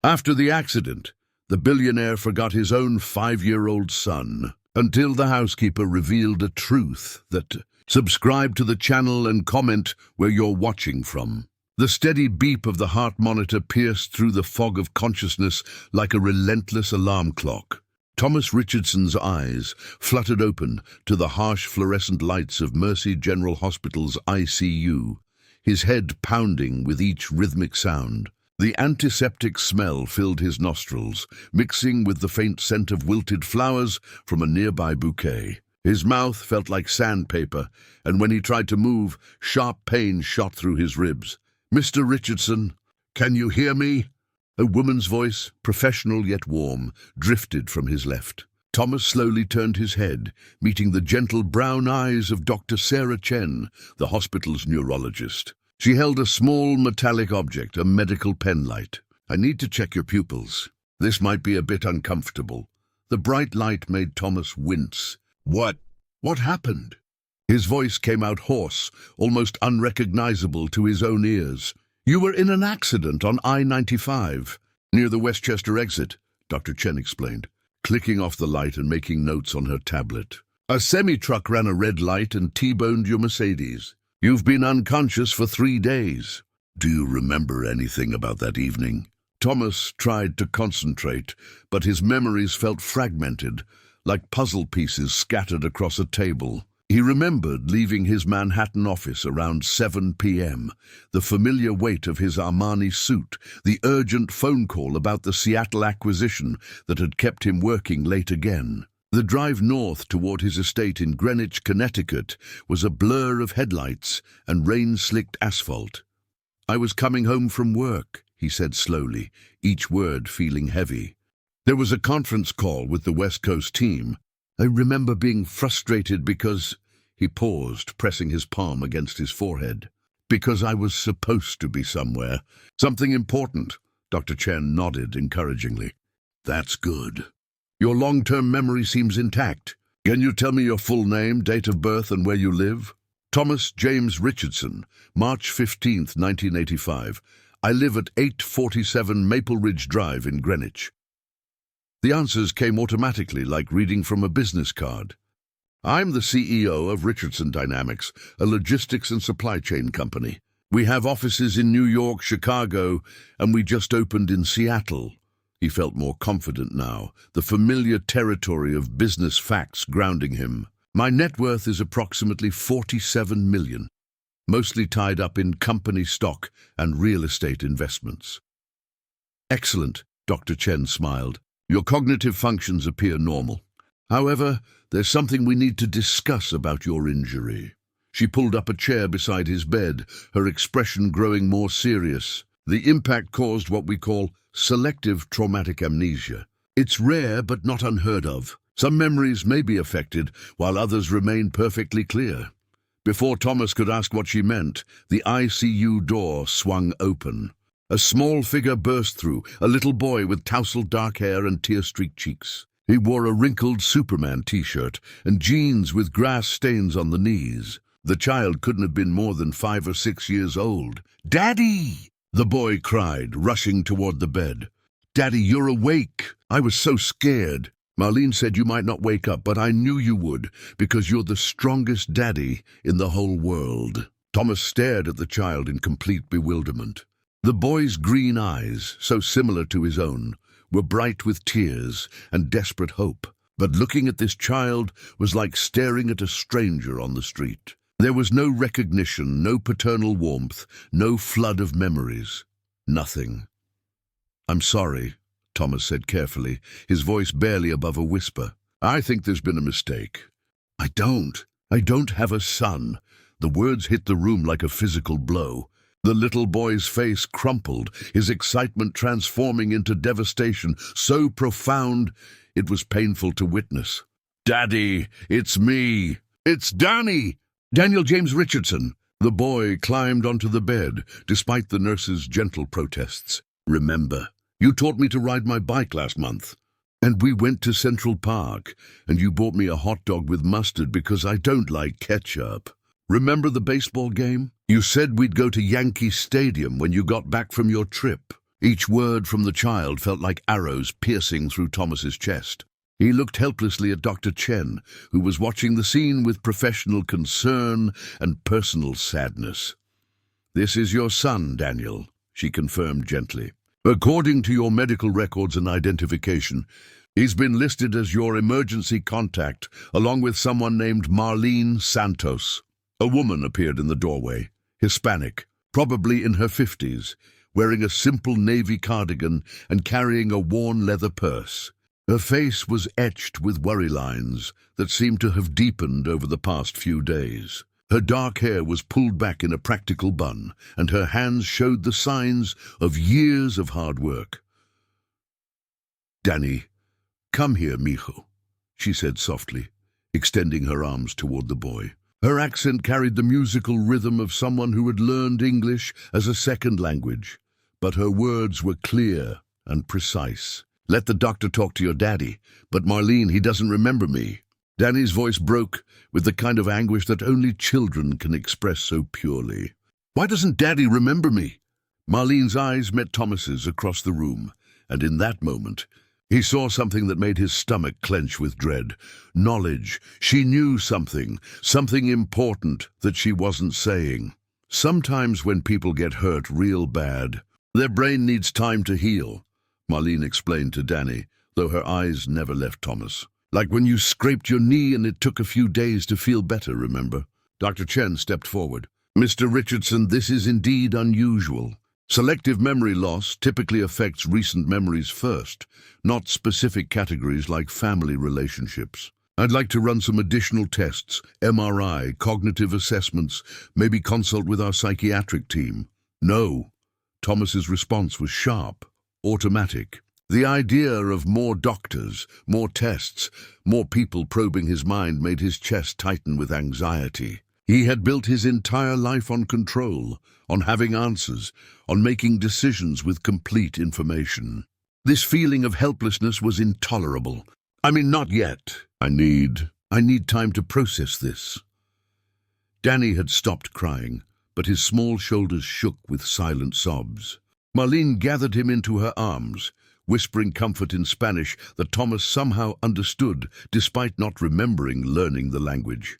After the accident, the billionaire forgot his own 5-year-old son until the housekeeper revealed a truth that subscribe to the channel and comment where you're watching from. The steady beep of the heart monitor pierced through the fog of consciousness like a relentless alarm clock. Thomas Richardson's eyes fluttered open to the harsh fluorescent lights of Mercy General Hospital's ICU, his head pounding with each rhythmic sound. The antiseptic smell filled his nostrils, mixing with the faint scent of wilted flowers from a nearby bouquet. His mouth felt like sandpaper, and when he tried to move, sharp pain shot through his ribs. "Mr. Richardson, can you hear me?" A woman's voice, professional yet warm, drifted from his left. Thomas slowly turned his head, meeting the gentle brown eyes of Dr. Sarah Chen, the hospital's neurologist. She held a small metallic object, a medical pen light. "I need to check your pupils. This might be a bit uncomfortable." The bright light made Thomas wince. What happened?" His voice came out hoarse, almost unrecognizable to his own ears. "You were in an accident on I-95, near the Westchester exit," Dr. Chen explained, clicking off the light and making notes on her tablet. "A semi-truck ran a red light and T-boned your Mercedes. You've been unconscious for 3 days. Do you remember anything about that evening?" Thomas tried to concentrate, but his memories felt fragmented, like puzzle pieces scattered across a table. He remembered leaving his Manhattan office around 7 p.m., the familiar weight of his Armani suit, the urgent phone call about the Seattle acquisition that had kept him working late again. The drive north toward his estate in Greenwich, Connecticut, was a blur of headlights and rain-slicked asphalt. "I was coming home from work," he said slowly, each word feeling heavy. "There was a conference call with the West Coast team. I remember being frustrated because—" He paused, pressing his palm against his forehead. "Because I was supposed to be somewhere. Something important." Dr. Chen nodded encouragingly. "That's good. Your long-term memory seems intact. Can you tell me your full name, date of birth, and where you live?" "Thomas James Richardson, March 15th, 1985. I live at 847 Maple Ridge Drive in Greenwich." The answers came automatically, like reading from a business card. "I'm the CEO of Richardson Dynamics, a logistics and supply chain company. We have offices in New York, Chicago, and we just opened in Seattle." He felt more confident now, the familiar territory of business facts grounding him. "My net worth is approximately $47 million, mostly tied up in company stock and real estate investments." "Excellent," Dr. Chen smiled. "Your cognitive functions appear normal. However, there's something we need to discuss about your injury." She pulled up a chair beside his bed, her expression growing more serious. "The impact caused what we call selective traumatic amnesia. It's rare but not unheard of. Some memories may be affected, while others remain perfectly clear." Before Thomas could ask what she meant, the ICU door swung open. A small figure burst through, a little boy with tousled dark hair and tear-streaked cheeks. He wore a wrinkled Superman t-shirt and jeans with grass stains on the knees. The child couldn't have been more than 5 or 6 years old. "Daddy!" the boy cried, rushing toward the bed. "Daddy, you're awake. I was so scared. Marlene said you might not wake up, but I knew you would, because you're the strongest daddy in the whole world." Thomas stared at the child in complete bewilderment. The boy's green eyes, so similar to his own, were bright with tears and desperate hope. But looking at this child was like staring at a stranger on the street. There was no recognition, no paternal warmth, no flood of memories. Nothing. "I'm sorry," Thomas said carefully, his voice barely above a whisper. "I think there's been a mistake." I don't have a son." The words hit the room like a physical blow. The little boy's face crumpled, his excitement transforming into devastation so profound it was painful to witness. "Daddy, it's me. It's Danny! Daniel James Richardson." The boy climbed onto the bed, despite the nurse's gentle protests. "Remember, you taught me to ride my bike last month. And we went to Central Park, and you bought me a hot dog with mustard because I don't like ketchup. Remember the baseball game? You said we'd go to Yankee Stadium when you got back from your trip. Each word from the child felt like arrows piercing through Thomas's chest. He looked helplessly at Dr. Chen, who was watching the scene with professional concern and personal sadness. "This is your son, Daniel," she confirmed gently. "According to your medical records and identification, he's been listed as your emergency contact, along with someone named Marlene Santos." A woman appeared in the doorway, Hispanic, probably in her 50s, wearing a simple navy cardigan and carrying a worn leather purse. Her face was etched with worry lines that seemed to have deepened over the past few days. Her dark hair was pulled back in a practical bun, and her hands showed the signs of years of hard work. "Danny, come here, mijo," she said softly, extending her arms toward the boy. Her accent carried the musical rhythm of someone who had learned English as a second language, but her words were clear and precise. "Let the doctor talk to your daddy, but Marlene, he doesn't remember me." Danny's voice broke with the kind of anguish that only children can express so purely. "Why doesn't Daddy remember me?" Marlene's eyes met Thomas's across the room, and in that moment, he saw something that made his stomach clench with dread. Knowledge. She knew something important that she wasn't saying. Sometimes when people get hurt real bad, their brain needs time to heal, Marlene explained to Danny, though her eyes never left Thomas. "Like when you scraped your knee and it took a few days to feel better, remember?" Dr. Chen stepped forward. "Mr. Richardson, this is indeed unusual. Selective memory loss typically affects recent memories first, not specific categories like family relationships. I'd like to run some additional tests, MRI, cognitive assessments, maybe consult with our psychiatric team." "No." Thomas's response was sharp, automatic. The idea of more doctors, more tests, more people probing his mind made his chest tighten with anxiety. He had built his entire life on control, on having answers, on making decisions with complete information. This feeling of helplessness was intolerable. Not yet. I need time to process this." Danny had stopped crying, but his small shoulders shook with silent sobs. Marlene gathered him into her arms, whispering comfort in Spanish that Thomas somehow understood, despite not remembering learning the language.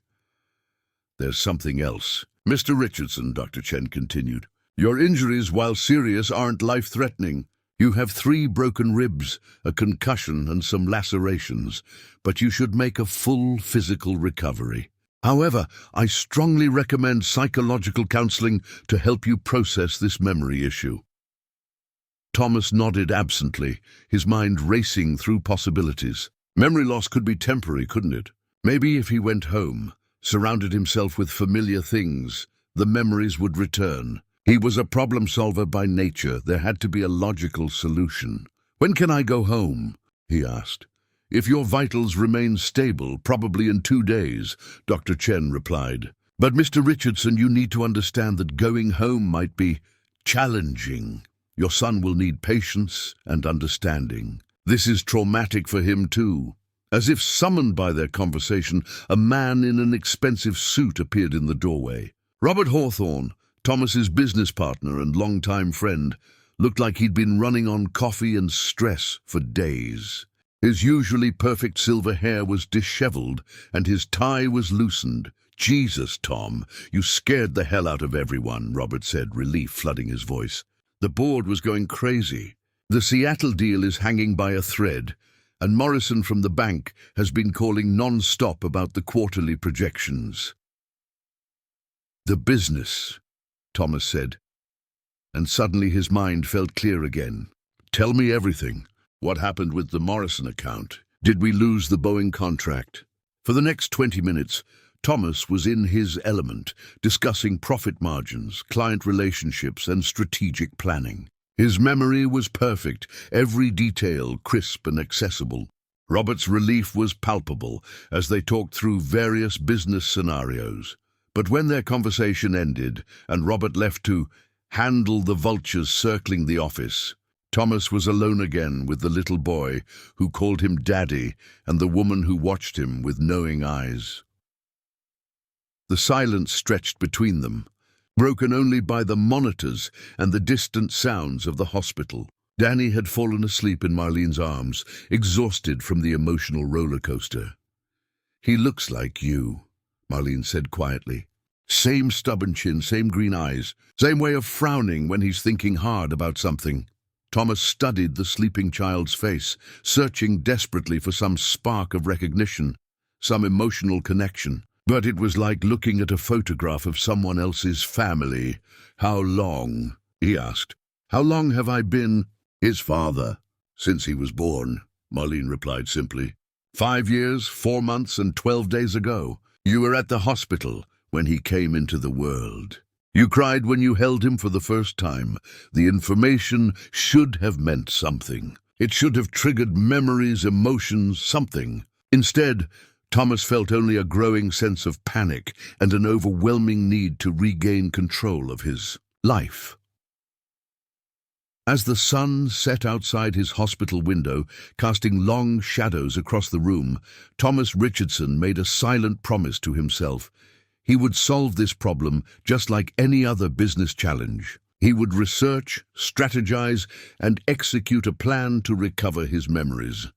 "There's something else. Mr. Richardson," Dr. Chen continued. "Your injuries, while serious, aren't life-threatening. You have 3 broken ribs, a concussion, and some lacerations, but you should make a full physical recovery. However, I strongly recommend psychological counseling to help you process this memory issue." Thomas nodded absently, his mind racing through possibilities. Memory loss could be temporary, couldn't it? Maybe if he went home, surrounded himself with familiar things, the memories would return. He was a problem solver by nature. There had to be a logical solution. "When can I go home?" he asked. "If your vitals remain stable, probably in 2 days," Dr. Chen replied. "But Mr. Richardson, you need to understand that going home might be challenging. Your son will need patience and understanding. This is traumatic for him too." As if summoned by their conversation, a man in an expensive suit appeared in the doorway. Robert Hawthorne, Thomas's business partner and longtime friend, looked like he'd been running on coffee and stress for days. His usually perfect silver hair was disheveled, and his tie was loosened. "Jesus, Tom, you scared the hell out of everyone," Robert said, relief flooding his voice. "The board was going crazy. The Seattle deal is hanging by a thread, and Morrison from the bank has been calling non-stop about the quarterly projections." "The business," Thomas said, and suddenly his mind felt clear again. "Tell me everything. What happened with the Morrison account? Did we lose the Boeing contract?" For the next 20 minutes, Thomas was in his element, discussing profit margins, client relationships, and strategic planning. His memory was perfect, every detail crisp and accessible. Robert's relief was palpable as they talked through various business scenarios. But when their conversation ended and Robert left to handle the vultures circling the office, Thomas was alone again with the little boy who called him Daddy and the woman who watched him with knowing eyes. The silence stretched between them, broken only by the monitors and the distant sounds of the hospital. Danny had fallen asleep in Marlene's arms, exhausted from the emotional roller coaster. "He looks like you," Marlene said quietly. "Same stubborn chin, same green eyes, same way of frowning when he's thinking hard about something." Thomas studied the sleeping child's face, searching desperately for some spark of recognition, some emotional connection. But it was like looking at a photograph of someone else's family. "How long?" he asked. "How long have I been his father?" "Since he was born," Marlene replied simply. 5 years, 4 months, and 12 days ago. You were at the hospital when he came into the world. You cried when you held him for the first time. The information should have meant something. It should have triggered memories, emotions, something. Instead, Thomas felt only a growing sense of panic and an overwhelming need to regain control of his life. As the sun set outside his hospital window, casting long shadows across the room, Thomas Richardson made a silent promise to himself. He would solve this problem just like any other business challenge. He would research, strategize, and execute a plan to recover his memories.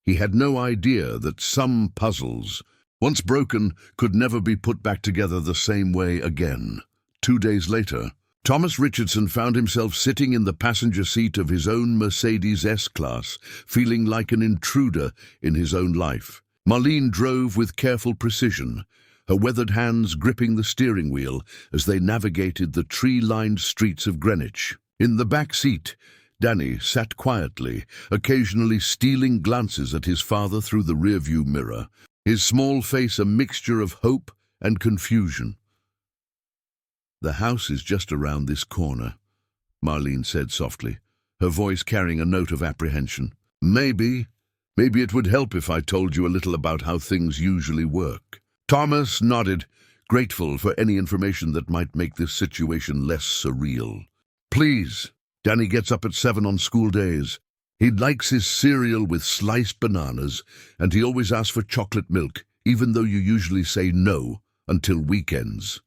He had no idea that some puzzles, once broken, could never be put back together the same way again. 2 days later, Thomas Richardson found himself sitting in the passenger seat of his own Mercedes S-Class, feeling like an intruder in his own life. Marlene drove with careful precision, her weathered hands gripping the steering wheel as they navigated the tree-lined streets of Greenwich. In the back seat, Danny sat quietly, occasionally stealing glances at his father through the rearview mirror, his small face a mixture of hope and confusion. "The house is just around this corner," Marlene said softly, her voice carrying a note of apprehension. Maybe it would help if I told you a little about how things usually work." Thomas nodded, grateful for any information that might make this situation less surreal. "Please. Danny gets up at 7 on school days. He likes his cereal with sliced bananas, and he always asks for chocolate milk, even though you usually say no until weekends."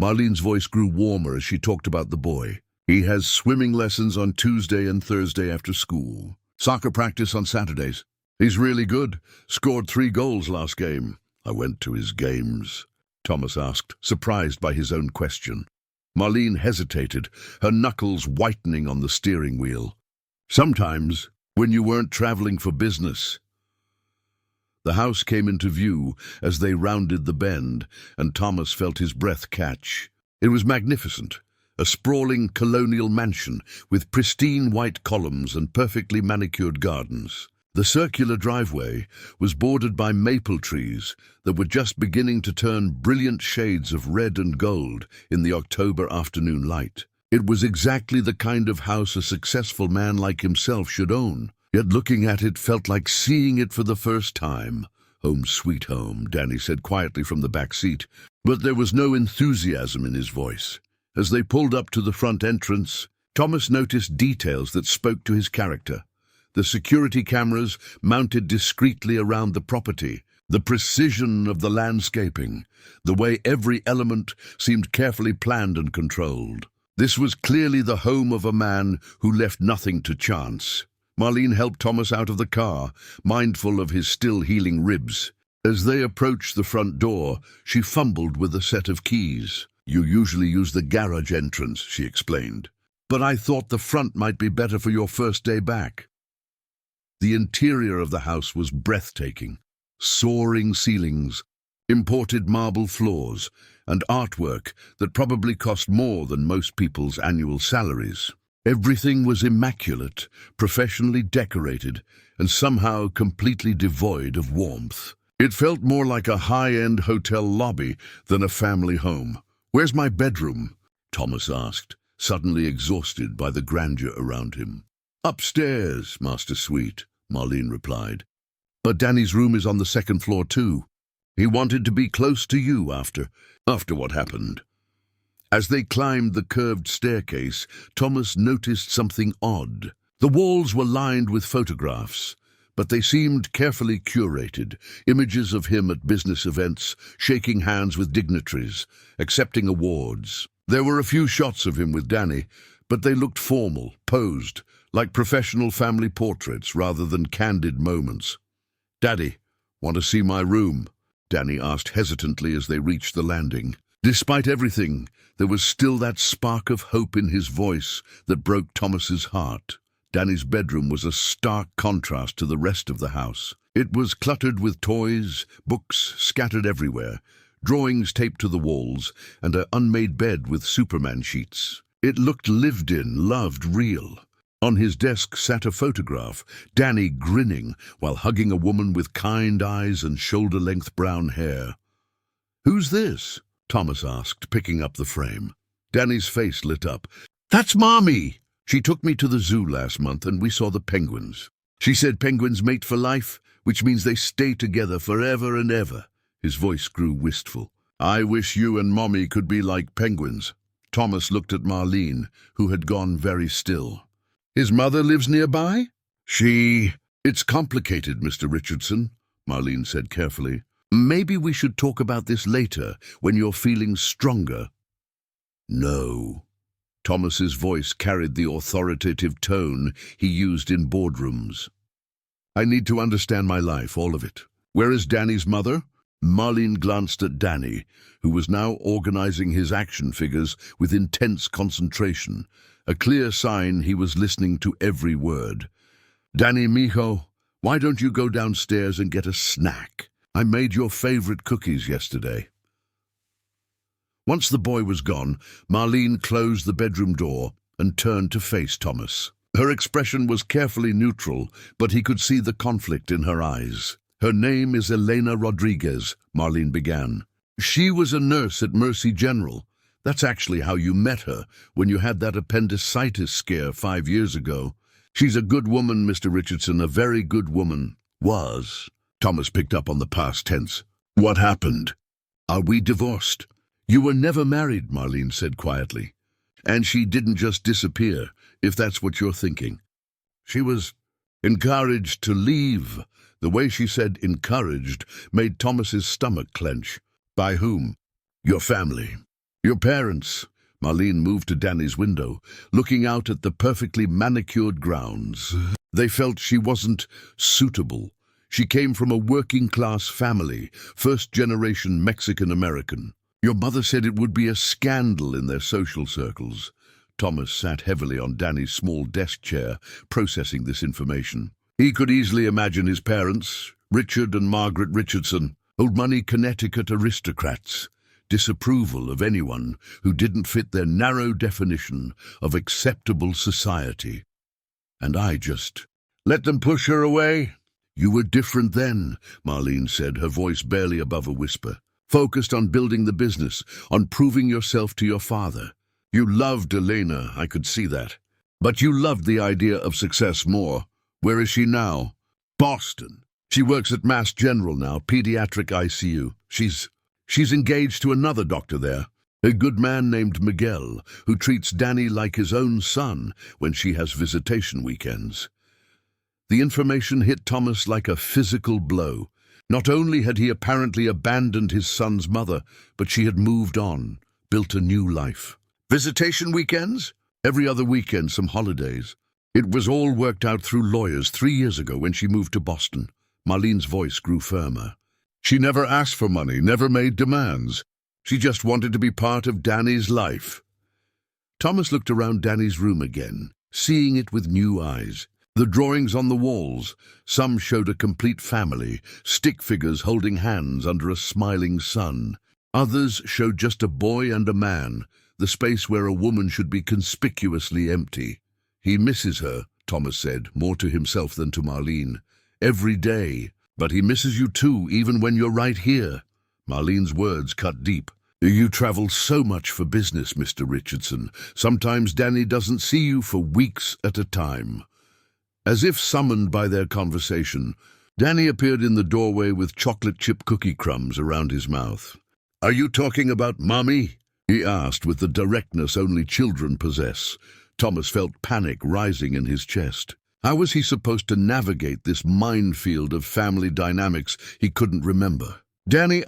Marlene's voice grew warmer as she talked about the boy. "He has swimming lessons on Tuesday and Thursday after school. Soccer practice on Saturdays. He's really good. Scored 3 goals last game." "I went to his games," Thomas asked, surprised by his own question. Marlene hesitated, her knuckles whitening on the steering wheel. "Sometimes, when you weren't traveling for business." The house came into view as they rounded the bend, and Thomas felt his breath catch. It was magnificent, a sprawling colonial mansion with pristine white columns and perfectly manicured gardens. The circular driveway was bordered by maple trees that were just beginning to turn brilliant shades of red and gold in the October afternoon light. It was exactly the kind of house a successful man like himself should own, yet looking at it felt like seeing it for the first time. "Home sweet home," Danny said quietly from the back seat, but there was no enthusiasm in his voice. As they pulled up to the front entrance, Thomas noticed details that spoke to his character. The security cameras mounted discreetly around the property, the precision of the landscaping, the way every element seemed carefully planned and controlled. This was clearly the home of a man who left nothing to chance. Marlene helped Thomas out of the car, mindful of his still healing ribs. As they approached the front door, she fumbled with a set of keys. "You usually use the garage entrance," she explained. "But I thought the front might be better for your first day back." The interior of the house was breathtaking. Soaring ceilings, imported marble floors, and artwork that probably cost more than most people's annual salaries. Everything was immaculate, professionally decorated, and somehow completely devoid of warmth. It felt more like a high-end hotel lobby than a family home. "Where's my bedroom?" Thomas asked, suddenly exhausted by the grandeur around him. "Upstairs, Master Sweet," Marlene replied. "But Danny's room is on the 2nd floor too. He wanted to be close to you after what happened." As they climbed the curved staircase, Thomas noticed something odd. The walls were lined with photographs, but they seemed carefully curated. Images of him at business events, shaking hands with dignitaries, accepting awards. There were a few shots of him with Danny, but they looked formal, posed, like professional family portraits rather than candid moments. "Daddy, want to see my room?" Danny asked hesitantly as they reached the landing. Despite everything, there was still that spark of hope in his voice that broke Thomas's heart. Danny's bedroom was a stark contrast to the rest of the house. It was cluttered with toys, books scattered everywhere, drawings taped to the walls, and an unmade bed with Superman sheets. It looked lived in, loved, real. On his desk sat a photograph, Danny grinning while hugging a woman with kind eyes and shoulder-length brown hair. "Who's this?" Thomas asked, picking up the frame. Danny's face lit up. "That's Mommy! She took me to the zoo last month and we saw the penguins. She said penguins mate for life, which means they stay together forever and ever." His voice grew wistful. "I wish you and Mommy could be like penguins." Thomas looked at Marlene, who had gone very still. "His mother lives nearby?" It's complicated, Mr. Richardson," Marlene said carefully. "Maybe we should talk about this later, when you're feeling stronger." "No." Thomas's voice carried the authoritative tone he used in boardrooms. "I need to understand my life, all of it. Where is Danny's mother?" Marlene glanced at Danny, who was now organizing his action figures with intense concentration, a clear sign he was listening to every word. "Danny, mijo, why don't you go downstairs and get a snack? I made your favorite cookies yesterday." Once the boy was gone, Marlene closed the bedroom door and turned to face Thomas. Her expression was carefully neutral, but he could see the conflict in her eyes. "Her name is Elena Rodriguez," Marlene began. "She was a nurse at Mercy General. That's actually how you met her, when you had that appendicitis scare 5 years ago. She's a good woman, Mr. Richardson, a very good woman." "Was." Thomas picked up on the past tense. "What happened?" "Are we divorced?" "You were never married," Marlene said quietly. "And she didn't just disappear, if that's what you're thinking. She was encouraged to leave." The way she said encouraged made Thomas's stomach clench. "By whom?" "Your family. Your parents." Marlene moved to Danny's window, looking out at the perfectly manicured grounds. "They felt she wasn't suitable. She came from a working-class family, first-generation Mexican-American. Your mother said it would be a scandal in their social circles." Thomas sat heavily on Danny's small desk chair, processing this information. He could easily imagine his parents, Richard and Margaret Richardson, old-money Connecticut aristocrats, disapproval of anyone who didn't fit their narrow definition of acceptable society. "And I just let them push her away?" "You were different then," Marlene said, her voice barely above a whisper. "Focused on building the business, on proving yourself to your father. You loved Elena, I could see that. But you loved the idea of success more. Where is she now?" "Boston. She works at Mass General now, pediatric ICU. She's engaged to another doctor there, a good man named Miguel, who treats Danny like his own son when she has visitation weekends." The information hit Thomas like a physical blow. Not only had he apparently abandoned his son's mother, but she had moved on, built a new life. "Visitation weekends?" "Every other weekend, some holidays. It was all worked out through lawyers 3 years ago when she moved to Boston." Marlene's voice grew firmer. "She never asked for money, never made demands. She just wanted to be part of Danny's life." Thomas looked around Danny's room again, seeing it with new eyes. The drawings on the walls, some showed a complete family, stick figures holding hands under a smiling sun. Others showed just a boy and a man, the space where a woman should be conspicuously empty. "He misses her," Thomas said, more to himself than to Marlene. "Every day. But he misses you too, even when you're right here." Marlene's words cut deep. "You travel so much for business, Mr. Richardson. Sometimes Danny doesn't see you for weeks at a time." As if summoned by their conversation, Danny appeared in the doorway with chocolate chip cookie crumbs around his mouth. "Are you talking about Mommy?" he asked with the directness only children possess. Thomas felt panic rising in his chest. How was he supposed to navigate this minefield of family dynamics he couldn't remember? "Danny,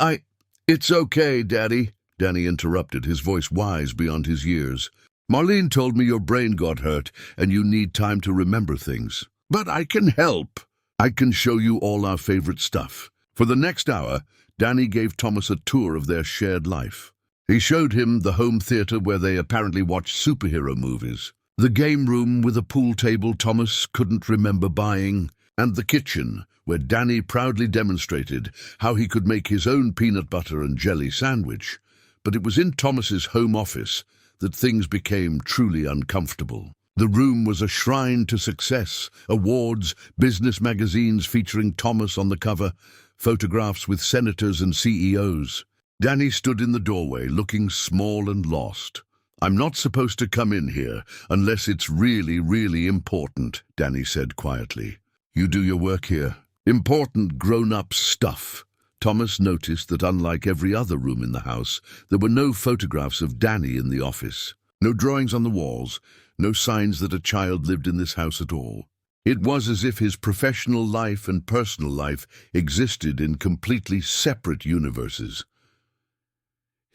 It's okay, Daddy," Danny interrupted, his voice wise beyond his years. "Marlene told me your brain got hurt and you need time to remember things. But I can help. I can show you all our favorite stuff." For the next hour, Danny gave Thomas a tour of their shared life. He showed him the home theater where they apparently watched superhero movies, the game room with a pool table Thomas couldn't remember buying, and the kitchen where Danny proudly demonstrated how he could make his own peanut butter and jelly sandwich. But it was in Thomas's home office that things became truly uncomfortable. The room was a shrine to success, awards, business magazines featuring Thomas on the cover, photographs with senators and CEOs. Danny stood in the doorway, looking small and lost. "I'm not supposed to come in here unless it's really, really important," Danny said quietly. "You do your work here. Important grown-up stuff." Thomas noticed that unlike every other room in the house, there were no photographs of Danny in the office. No drawings on the walls, no signs that a child lived in this house at all. It was as if his professional life and personal life existed in completely separate universes.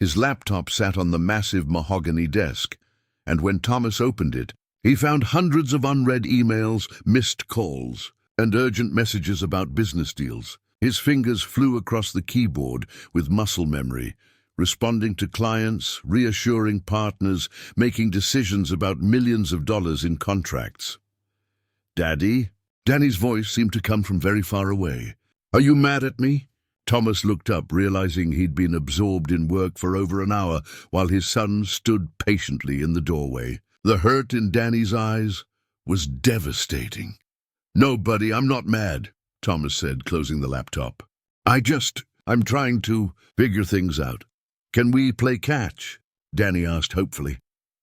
His laptop sat on the massive mahogany desk, and when Thomas opened it, he found hundreds of unread emails, missed calls, and urgent messages about business deals. His fingers flew across the keyboard with muscle memory, responding to clients, reassuring partners, making decisions about millions of dollars in contracts. "Daddy?" Danny's voice seemed to come from very far away. "Are you mad at me?" Thomas looked up, realizing he'd been absorbed in work for over an hour while his son stood patiently in the doorway. The hurt in Danny's eyes was devastating. "No, buddy, I'm not mad," Thomas said, closing the laptop. I'm trying to figure things out." "Can we play catch?" Danny asked hopefully.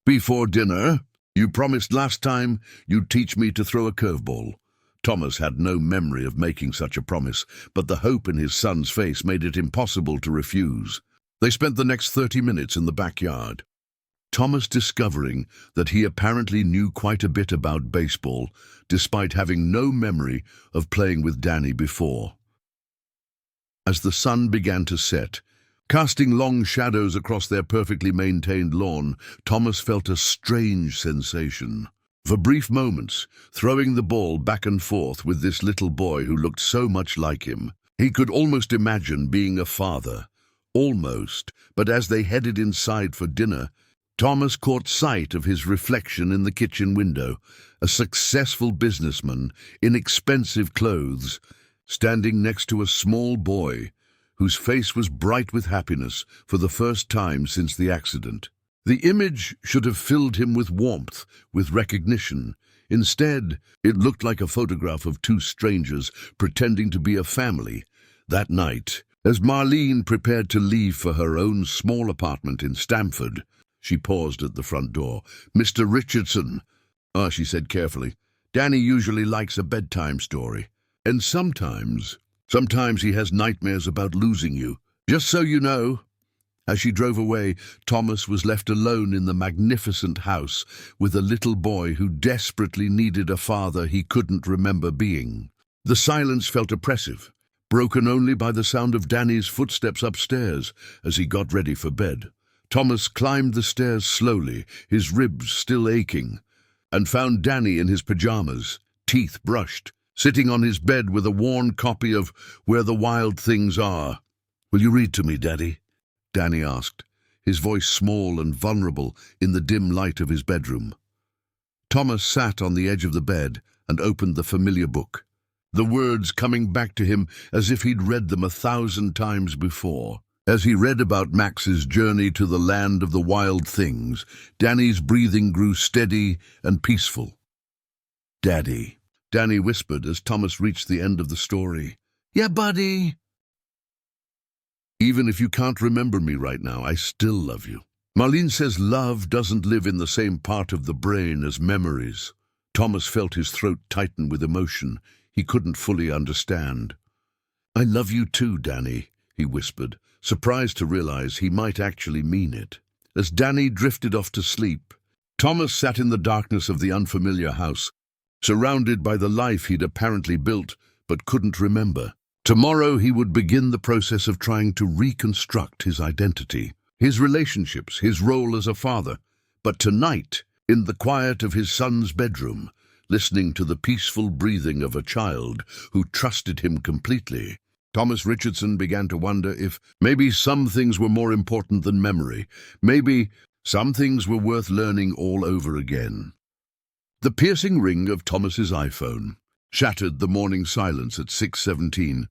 "Before dinner? You promised last time you'd teach me to throw a curveball." Thomas had no memory of making such a promise, but the hope in his son's face made it impossible to refuse. They spent the next 30 minutes in the backyard, Thomas discovering that he apparently knew quite a bit about baseball, despite having no memory of playing with Danny before. As the sun began to set, casting long shadows across their perfectly maintained lawn, Thomas felt a strange sensation. For brief moments, throwing the ball back and forth with this little boy who looked so much like him, he could almost imagine being a father. Almost, but as they headed inside for dinner, Thomas caught sight of his reflection in the kitchen window, a successful businessman in expensive clothes, standing next to a small boy whose face was bright with happiness for the first time since the accident. The image should have filled him with warmth, with recognition. Instead, it looked like a photograph of two strangers pretending to be a family. That night, as Marlene prepared to leave for her own small apartment in Stamford, she paused at the front door. "Mr. Richardson," she said carefully, "Danny usually likes a bedtime story. And sometimes he has nightmares about losing you. Just so you know." As she drove away, Thomas was left alone in the magnificent house with a little boy who desperately needed a father he couldn't remember being. The silence felt oppressive, broken only by the sound of Danny's footsteps upstairs as he got ready for bed. Thomas climbed the stairs slowly, his ribs still aching, and found Danny in his pajamas, teeth brushed, sitting on his bed with a worn copy of Where the Wild Things Are. "Will you read to me, Daddy?" Danny asked, his voice small and vulnerable in the dim light of his bedroom. Thomas sat on the edge of the bed and opened the familiar book, the words coming back to him as if he'd read them 1,000 times before. As he read about Max's journey to the land of the wild things, Danny's breathing grew steady and peaceful. "Daddy," Danny whispered as Thomas reached the end of the story. "Yeah, buddy." "Even if you can't remember me right now, I still love you. Marlene says love doesn't live in the same part of the brain as memories." Thomas felt his throat tighten with emotion he couldn't fully understand. "I love you too, Danny," he whispered, surprised to realize he might actually mean it. As Danny drifted off to sleep, Thomas sat in the darkness of the unfamiliar house, surrounded by the life he'd apparently built but couldn't remember. Tomorrow he would begin the process of trying to reconstruct his identity, his relationships, his role as a father. But tonight, in the quiet of his son's bedroom, listening to the peaceful breathing of a child who trusted him completely, Thomas Richardson began to wonder if maybe some things were more important than memory. Maybe some things were worth learning all over again. The piercing ring of Thomas's iPhone shattered the morning silence at 6:17.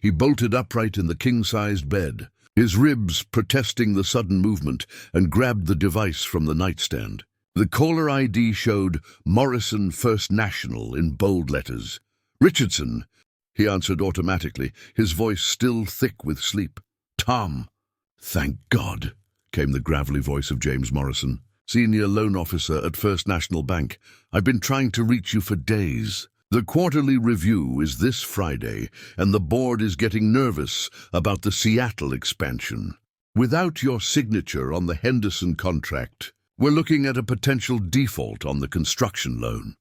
He bolted upright in the king-sized bed, his ribs protesting the sudden movement, and grabbed the device from the nightstand. The caller ID showed Morrison First National in bold letters. "Richardson," he answered automatically, his voice still thick with sleep. "Tom." "Thank God," came the gravelly voice of James Morrison, senior loan officer at First National Bank. "I've been trying to reach you for days. The quarterly review is this Friday, and the board is getting nervous about the Seattle expansion. Without your signature on the Henderson contract, we're looking at a potential default on the construction loan."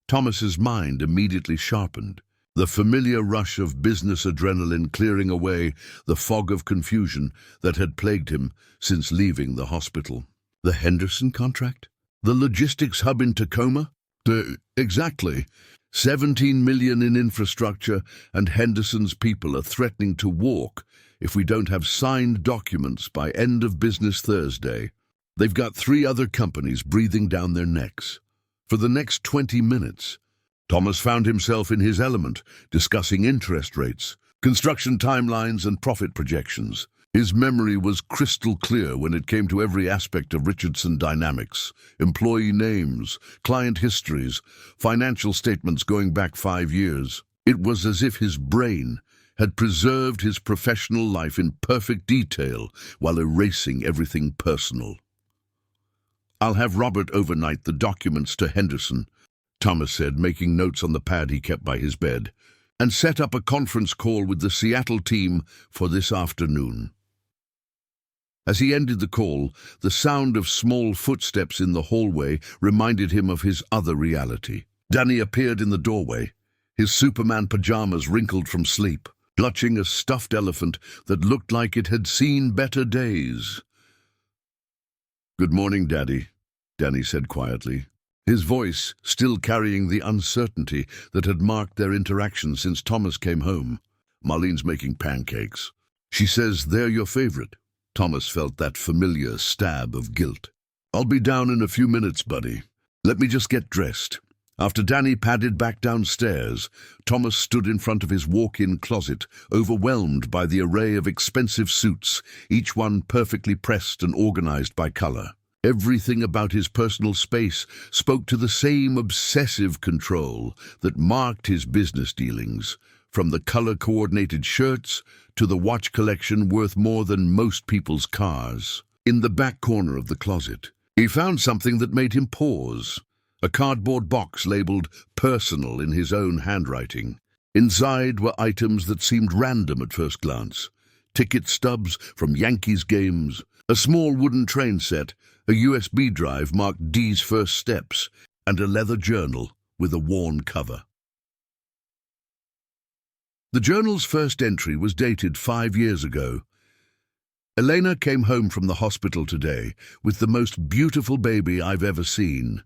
Thomas's mind immediately sharpened, the familiar rush of business adrenaline clearing away the fog of confusion that had plagued him since leaving the hospital. The Henderson contract? The logistics hub in Tacoma? Exactly. 17 million in infrastructure, and Henderson's people are threatening to walk if we don't have signed documents by end of business Thursday. They've got 3 other companies breathing down their necks. For the next 20 minutes, Thomas found himself in his element, discussing interest rates, construction timelines, and profit projections. His memory was crystal clear when it came to every aspect of Richardson dynamics: employee names, client histories, financial statements going back 5 years. It was as if his brain had preserved his professional life in perfect detail while erasing everything personal. "I'll have Robert overnight the documents to Henderson," Thomas said, making notes on the pad he kept by his bed, "and set up a conference call with the Seattle team for this afternoon." As he ended the call, the sound of small footsteps in the hallway reminded him of his other reality. Danny appeared in the doorway, his Superman pajamas wrinkled from sleep, clutching a stuffed elephant that looked like it had seen better days. "Good morning, Daddy," Danny said quietly, his voice still carrying the uncertainty that had marked their interaction since Thomas came home. "Marlene's making pancakes. She says they're your favorite." Thomas felt that familiar stab of guilt. "I'll be down in a few minutes, buddy. Let me just get dressed." After Danny padded back downstairs, Thomas stood in front of his walk-in closet, overwhelmed by the array of expensive suits, each one perfectly pressed and organized by color. Everything about his personal space spoke to the same obsessive control that marked his business dealings, from the color-coordinated shirts to the watch collection worth more than most people's cars. In the back corner of the closet, he found something that made him pause, a cardboard box labeled "personal" in his own handwriting. Inside were items that seemed random at first glance: ticket stubs from Yankees games, a small wooden train set, a USB drive marked D's First Steps, and a leather journal with a worn cover. The journal's first entry was dated 5 years ago. "Elena came home from the hospital today with the most beautiful baby I've ever seen.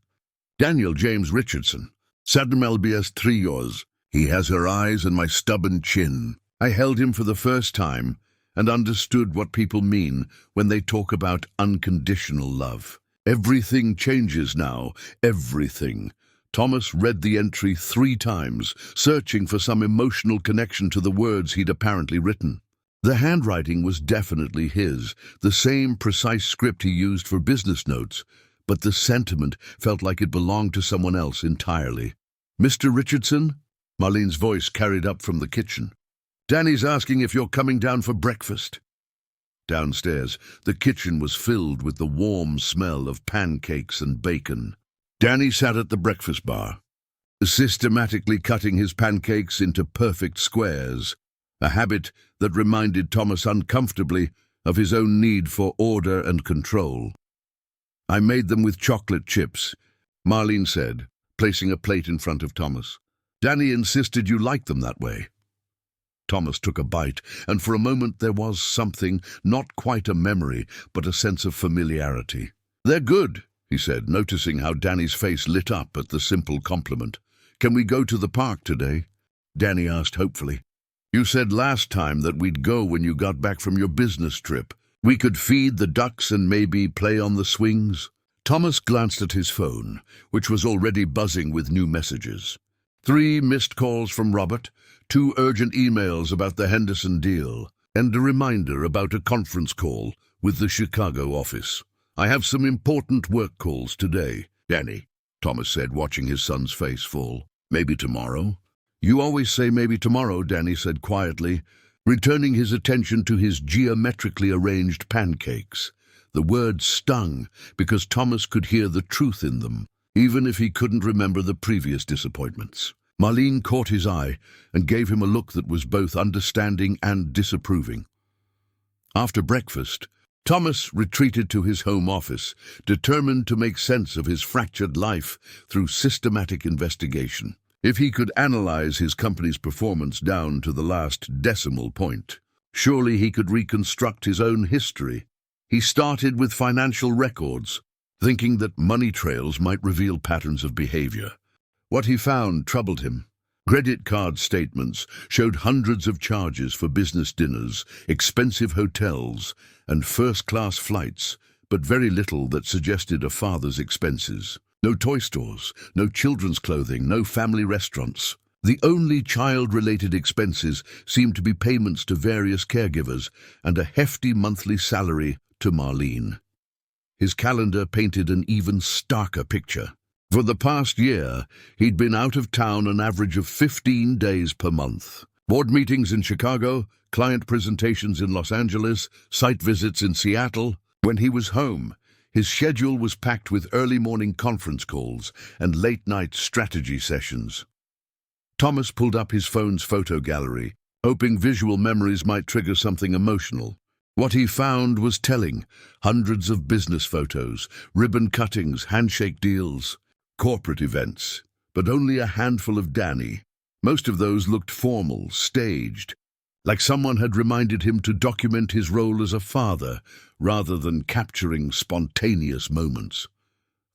Daniel James Richardson. Sadmelbias trios. He has her eyes and my stubborn chin. I held him for the first time and understood what people mean when they talk about unconditional love. Everything changes now. Everything." Thomas read the entry 3 times, searching for some emotional connection to the words he'd apparently written. The handwriting was definitely his, the same precise script he used for business notes, but the sentiment felt like it belonged to someone else entirely. "Mr. Richardson?" Marlene's voice carried up from the kitchen. "Danny's asking if you're coming down for breakfast." Downstairs, the kitchen was filled with the warm smell of pancakes and bacon. Danny sat at the breakfast bar, systematically cutting his pancakes into perfect squares, a habit that reminded Thomas uncomfortably of his own need for order and control. "I made them with chocolate chips," Marlene said, placing a plate in front of Thomas. "Danny insisted you liked them that way." Thomas took a bite, and for a moment there was something, not quite a memory, but a sense of familiarity. "They're good," he said, noticing how Danny's face lit up at the simple compliment. "Can we go to the park today?" Danny asked hopefully. "You said last time that we'd go when you got back from your business trip. We could feed the ducks and maybe play on the swings." Thomas glanced at his phone, which was already buzzing with new messages. 3 missed calls from Robert, 2 urgent emails about the Henderson deal, and a reminder about a conference call with the Chicago office. "I have some important work calls today, Danny," Thomas said, watching his son's face fall. "Maybe tomorrow?" "You always say maybe tomorrow," Danny said quietly, returning his attention to his geometrically arranged pancakes. The words stung because Thomas could hear the truth in them, even if he couldn't remember the previous disappointments. Marlene caught his eye and gave him a look that was both understanding and disapproving. After breakfast, Thomas retreated to his home office, determined to make sense of his fractured life through systematic investigation. If he could analyze his company's performance down to the last decimal point, surely he could reconstruct his own history. He started with financial records, thinking that money trails might reveal patterns of behavior. What he found troubled him. Credit card statements showed hundreds of charges for business dinners, expensive hotels, and first-class flights, but very little that suggested a father's expenses. No toy stores, no children's clothing, no family restaurants. The only child-related expenses seemed to be payments to various caregivers and a hefty monthly salary to Marlene. His calendar painted an even starker picture. For the past year, he'd been out of town an average of 15 days per month. Board meetings in Chicago, client presentations in Los Angeles, site visits in Seattle. When he was home, his schedule was packed with early morning conference calls and late-night strategy sessions. Thomas pulled up his phone's photo gallery, hoping visual memories might trigger something emotional. What he found was telling. Hundreds of business photos, ribbon cuttings, handshake deals, corporate events, but only a handful of Danny. Most of those looked formal, staged, like someone had reminded him to document his role as a father rather than capturing spontaneous moments.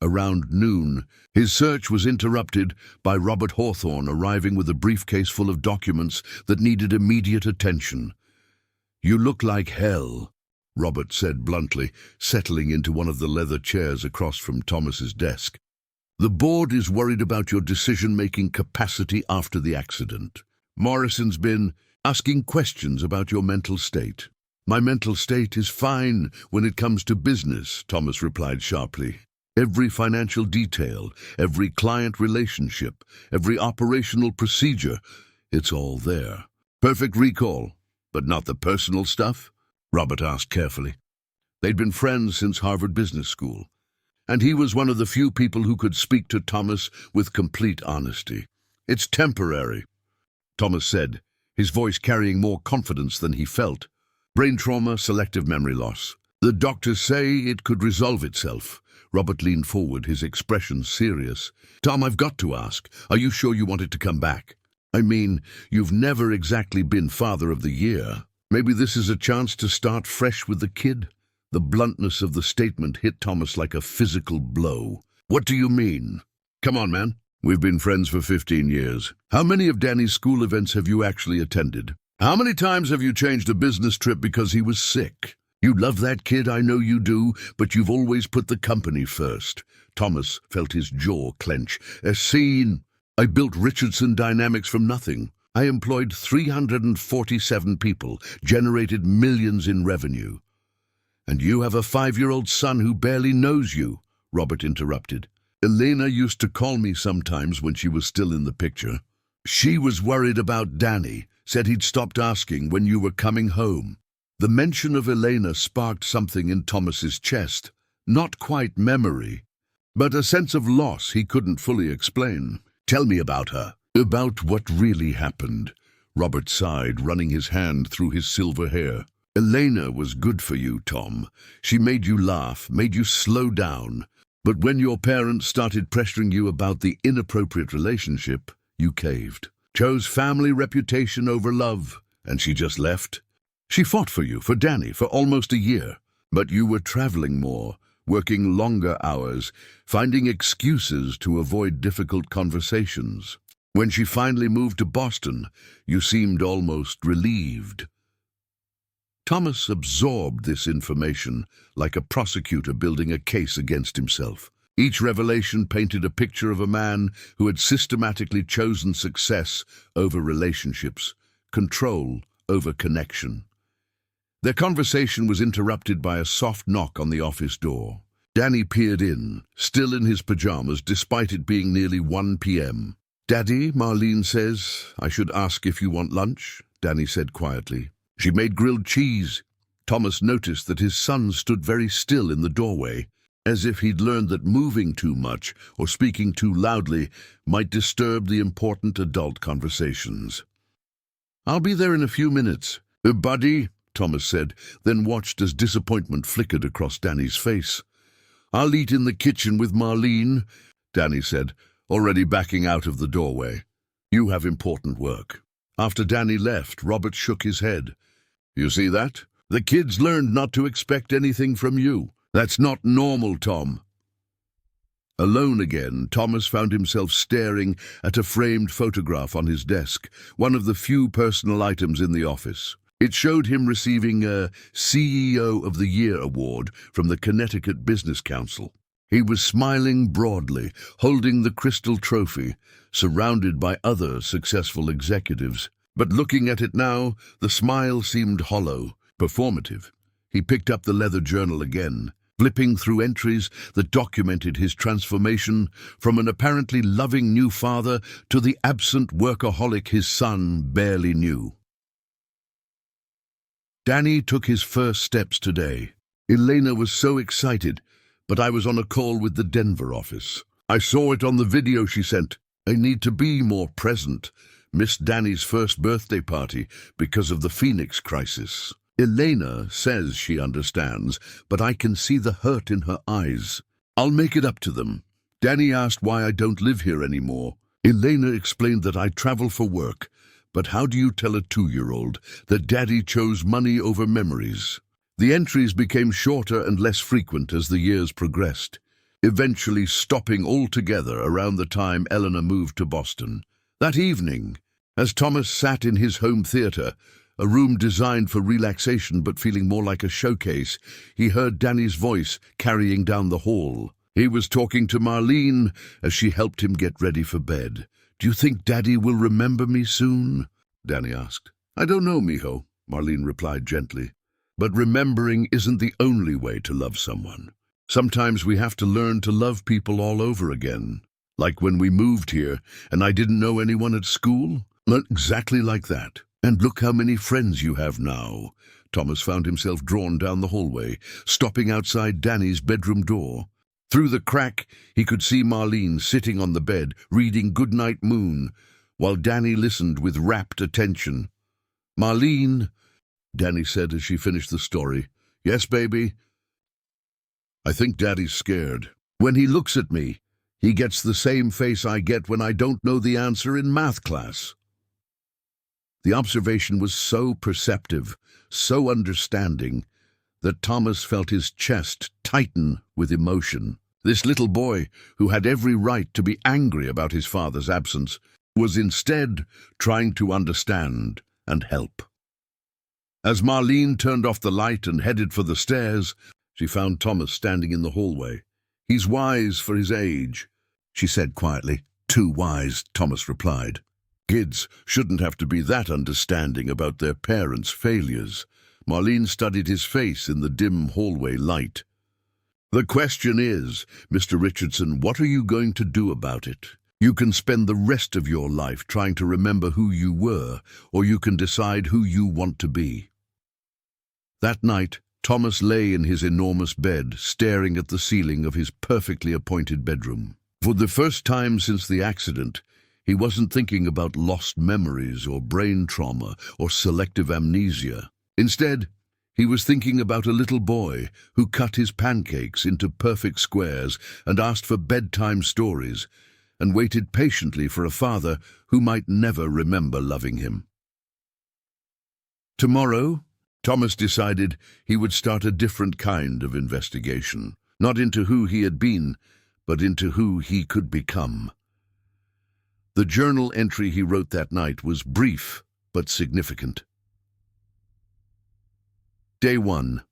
Around noon, his search was interrupted by Robert Hawthorne arriving with a briefcase full of documents that needed immediate attention. "You look like hell," Robert said bluntly, settling into one of the leather chairs across from Thomas's desk. "The board is worried about your decision-making capacity after the accident. Morrison's been asking questions about your mental state." "My mental state is fine when it comes to business," Thomas replied sharply. "Every financial detail, every client relationship, every operational procedure, it's all there. Perfect recall. But not the personal stuff?" Robert asked carefully. They'd been friends since Harvard Business School, and he was one of the few people who could speak to Thomas with complete honesty. "It's temporary," Thomas said, his voice carrying more confidence than he felt. "Brain trauma, selective memory loss. The doctors say it could resolve itself." Robert leaned forward, his expression serious. "Tom, I've got to ask, are you sure you want it to come back? I mean, you've never exactly been Father of the Year. Maybe this is a chance to start fresh with the kid?" The bluntness of the statement hit Thomas like a physical blow. "What do you mean?" "Come on, man. We've been friends for 15 years. How many of Danny's school events have you actually attended? How many times have you changed a business trip because he was sick? You love that kid, I know you do, but you've always put the company first." Thomas felt his jaw clench. "A scene. I built Richardson Dynamics from nothing. I employed 347 people, generated millions in revenue." "And you have a 5-year-old son who barely knows you," Robert interrupted. "Elena used to call me sometimes when she was still in the picture. She was worried about Danny, said he'd stopped asking when you were coming home." The mention of Elena sparked something in Thomas's chest. Not quite memory, but a sense of loss he couldn't fully explain. "Tell me about her." "About what really happened," Robert sighed, running his hand through his silver hair. "Elena was good for you, Tom. She made you laugh, made you slow down. But when your parents started pressuring you about the inappropriate relationship, you caved. Chose family reputation over love, and she just left. She fought for you, for Danny, for almost a year. But you were traveling more, working longer hours, finding excuses to avoid difficult conversations. When she finally moved to Boston, you seemed almost relieved. Thomas absorbed this information like a prosecutor building a case against himself. Each revelation painted a picture of a man who had systematically chosen success over relationships, control over connection. Their conversation was interrupted by a soft knock on the office door. Danny peered in, still in his pajamas despite it being nearly 1 p.m. "Daddy, Marlene says I should ask if you want lunch," Danny said quietly. "She made grilled cheese." Thomas noticed that his son stood very still in the doorway, as if he'd learned that moving too much or speaking too loudly might disturb the important adult conversations. "I'll be there in a few minutes." "Buddy," Thomas said, then watched as disappointment flickered across Danny's face. "I'll eat in the kitchen with Marlene," Danny said, already backing out of the doorway. "You have important work." After Danny left, Robert shook his head. "You see that? The kids learned not to expect anything from you. That's not normal, Tom." Alone again, Thomas found himself staring at a framed photograph on his desk, one of the few personal items in the office. It showed him receiving a CEO of the Year award from the Connecticut Business Council. He was smiling broadly, holding the crystal trophy, surrounded by other successful executives. But looking at it now, the smile seemed hollow, performative. He picked up the leather journal again, flipping through entries that documented his transformation from an apparently loving new father to the absent workaholic his son barely knew. Danny took his first steps today. Elena was so excited, but I was on a call with the Denver office. "I saw it on the video she sent. I need to be more present. Missed Danny's first birthday party because of the Phoenix crisis." Elena says she understands, but I can see the hurt in her eyes. "I'll make it up to them." Danny asked why I don't live here anymore. Elena explained that I travel for work, but how do you tell a 2-year-old that Daddy chose money over memories? The entries became shorter and less frequent as the years progressed, eventually stopping altogether around the time Eleanor moved to Boston. That evening, as Thomas sat in his home theater, a room designed for relaxation but feeling more like a showcase, he heard Danny's voice carrying down the hall. He was talking to Marlene as she helped him get ready for bed. "Do you think Daddy will remember me soon?" Danny asked. "I don't know, mijo," Marlene replied gently. "But remembering isn't the only way to love someone. Sometimes we have to learn to love people all over again. Like when we moved here and I didn't know anyone at school? Not exactly like that. And look how many friends you have now." Thomas found himself drawn down the hallway, stopping outside Danny's bedroom door. Through the crack, he could see Marlene sitting on the bed, reading Goodnight Moon, while Danny listened with rapt attention. "Marlene," Danny said as she finished the story. "Yes, baby?" "I think Daddy's scared. When he looks at me, he gets the same face I get when I don't know the answer in math class." The observation was so perceptive, so understanding, that Thomas felt his chest tighten with emotion. This little boy, who had every right to be angry about his father's absence, was instead trying to understand and help. As Marlene turned off the light and headed for the stairs, she found Thomas standing in the hallway. "He's wise for his age," she said quietly. "Too wise," Thomas replied. "Kids shouldn't have to be that understanding about their parents' failures." Marlene studied his face in the dim hallway light. "The question is, Mr. Richardson, what are you going to do about it? You can spend the rest of your life trying to remember who you were, or you can decide who you want to be." That night, Thomas lay in his enormous bed, staring at the ceiling of his perfectly appointed bedroom. For the first time since the accident, he wasn't thinking about lost memories or brain trauma or selective amnesia. Instead, He was thinking about a little boy who cut his pancakes into perfect squares and asked for bedtime stories, and waited patiently for a father who might never remember loving him. Tomorrow, Thomas decided he would start a different kind of investigation, not into who he had been, but into who he could become. The journal entry he wrote that night was brief but significant. Day 1.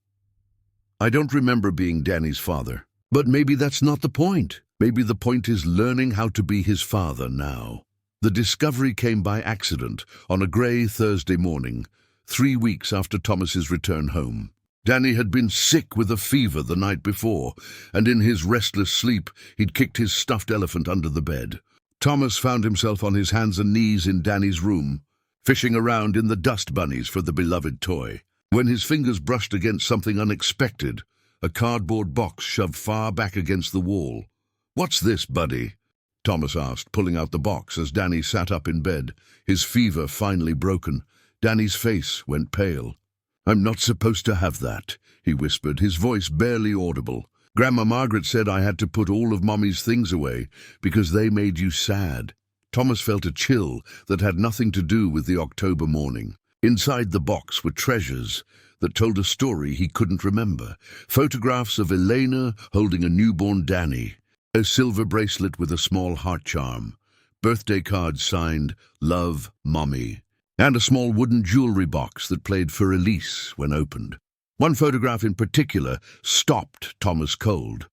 I don't remember being Danny's father, but maybe that's not the point. Maybe the point is learning how to be his father now. The discovery came by accident on a grey Thursday morning, 3 weeks after Thomas's return home. Danny had been sick with a fever the night before, and in his restless sleep he'd kicked his stuffed elephant under the bed. Thomas found himself on his hands and knees in Danny's room, fishing around in the dust bunnies for the beloved toy, when his fingers brushed against something unexpected, a cardboard box shoved far back against the wall. "What's this, buddy?" Thomas asked, pulling out the box as Danny sat up in bed, his fever finally broken. Danny's face went pale. "I'm not supposed to have that," he whispered, his voice barely audible. "Grandma Margaret said I had to put all of Mommy's things away because they made you sad." Thomas felt a chill that had nothing to do with the October morning. Inside the box were treasures that told a story he couldn't remember. Photographs of Elena holding a newborn Danny, a silver bracelet with a small heart charm, birthday cards signed "Love, Mommy," and a small wooden jewelry box that played for Elise when opened. One photograph in particular stopped Thomas cold.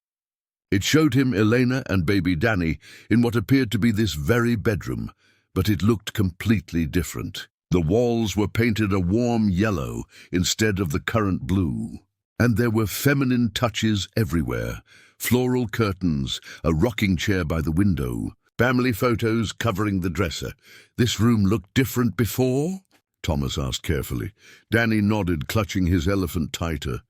It showed him Elena and baby Danny in what appeared to be this very bedroom, but it looked completely different. The walls were painted a warm yellow instead of the current blue, and there were feminine touches everywhere. Floral curtains, a rocking chair by the window, family photos covering the dresser. "This room looked different before?" Thomas asked carefully. Danny nodded, clutching his elephant tighter.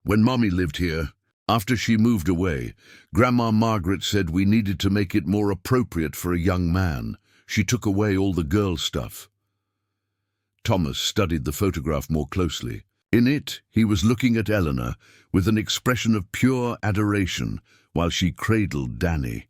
"When Mommy lived here, after she moved away, Grandma Margaret said we needed to make it more appropriate for a young man. She took away all the girl stuff." Thomas studied the photograph more closely. In it, he was looking at Eleanor with an expression of pure adoration while she cradled Danny.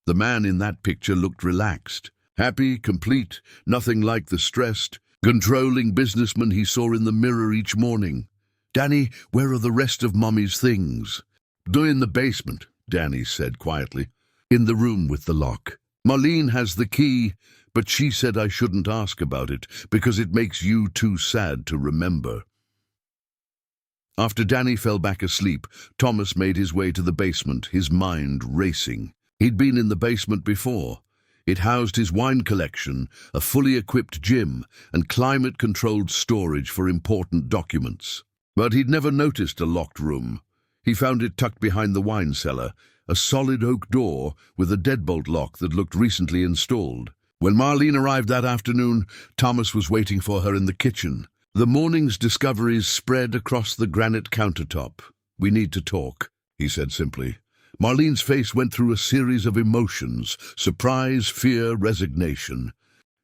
The man in that picture looked relaxed, happy, complete, nothing like the stressed, controlling businessman he saw in the mirror each morning. "Danny, where are the rest of Mommy's things?" "They're in the basement," Danny said quietly. "In the room with the lock. Marlene has the key, but she said I shouldn't ask about it because it makes you too sad to remember." After Danny fell back asleep, Thomas made his way to the basement, his mind racing. He'd been in the basement before. It housed his wine collection, a fully equipped gym, and climate-controlled storage for important documents. But he'd never noticed a locked room. He found it tucked behind the wine cellar, a solid oak door with a deadbolt lock that looked recently installed. When Marlene arrived that afternoon, Thomas was waiting for her in the kitchen. The morning's discoveries spread across the granite countertop. "We need to talk," he said simply. Marlene's face went through a series of emotions: surprise, fear, resignation.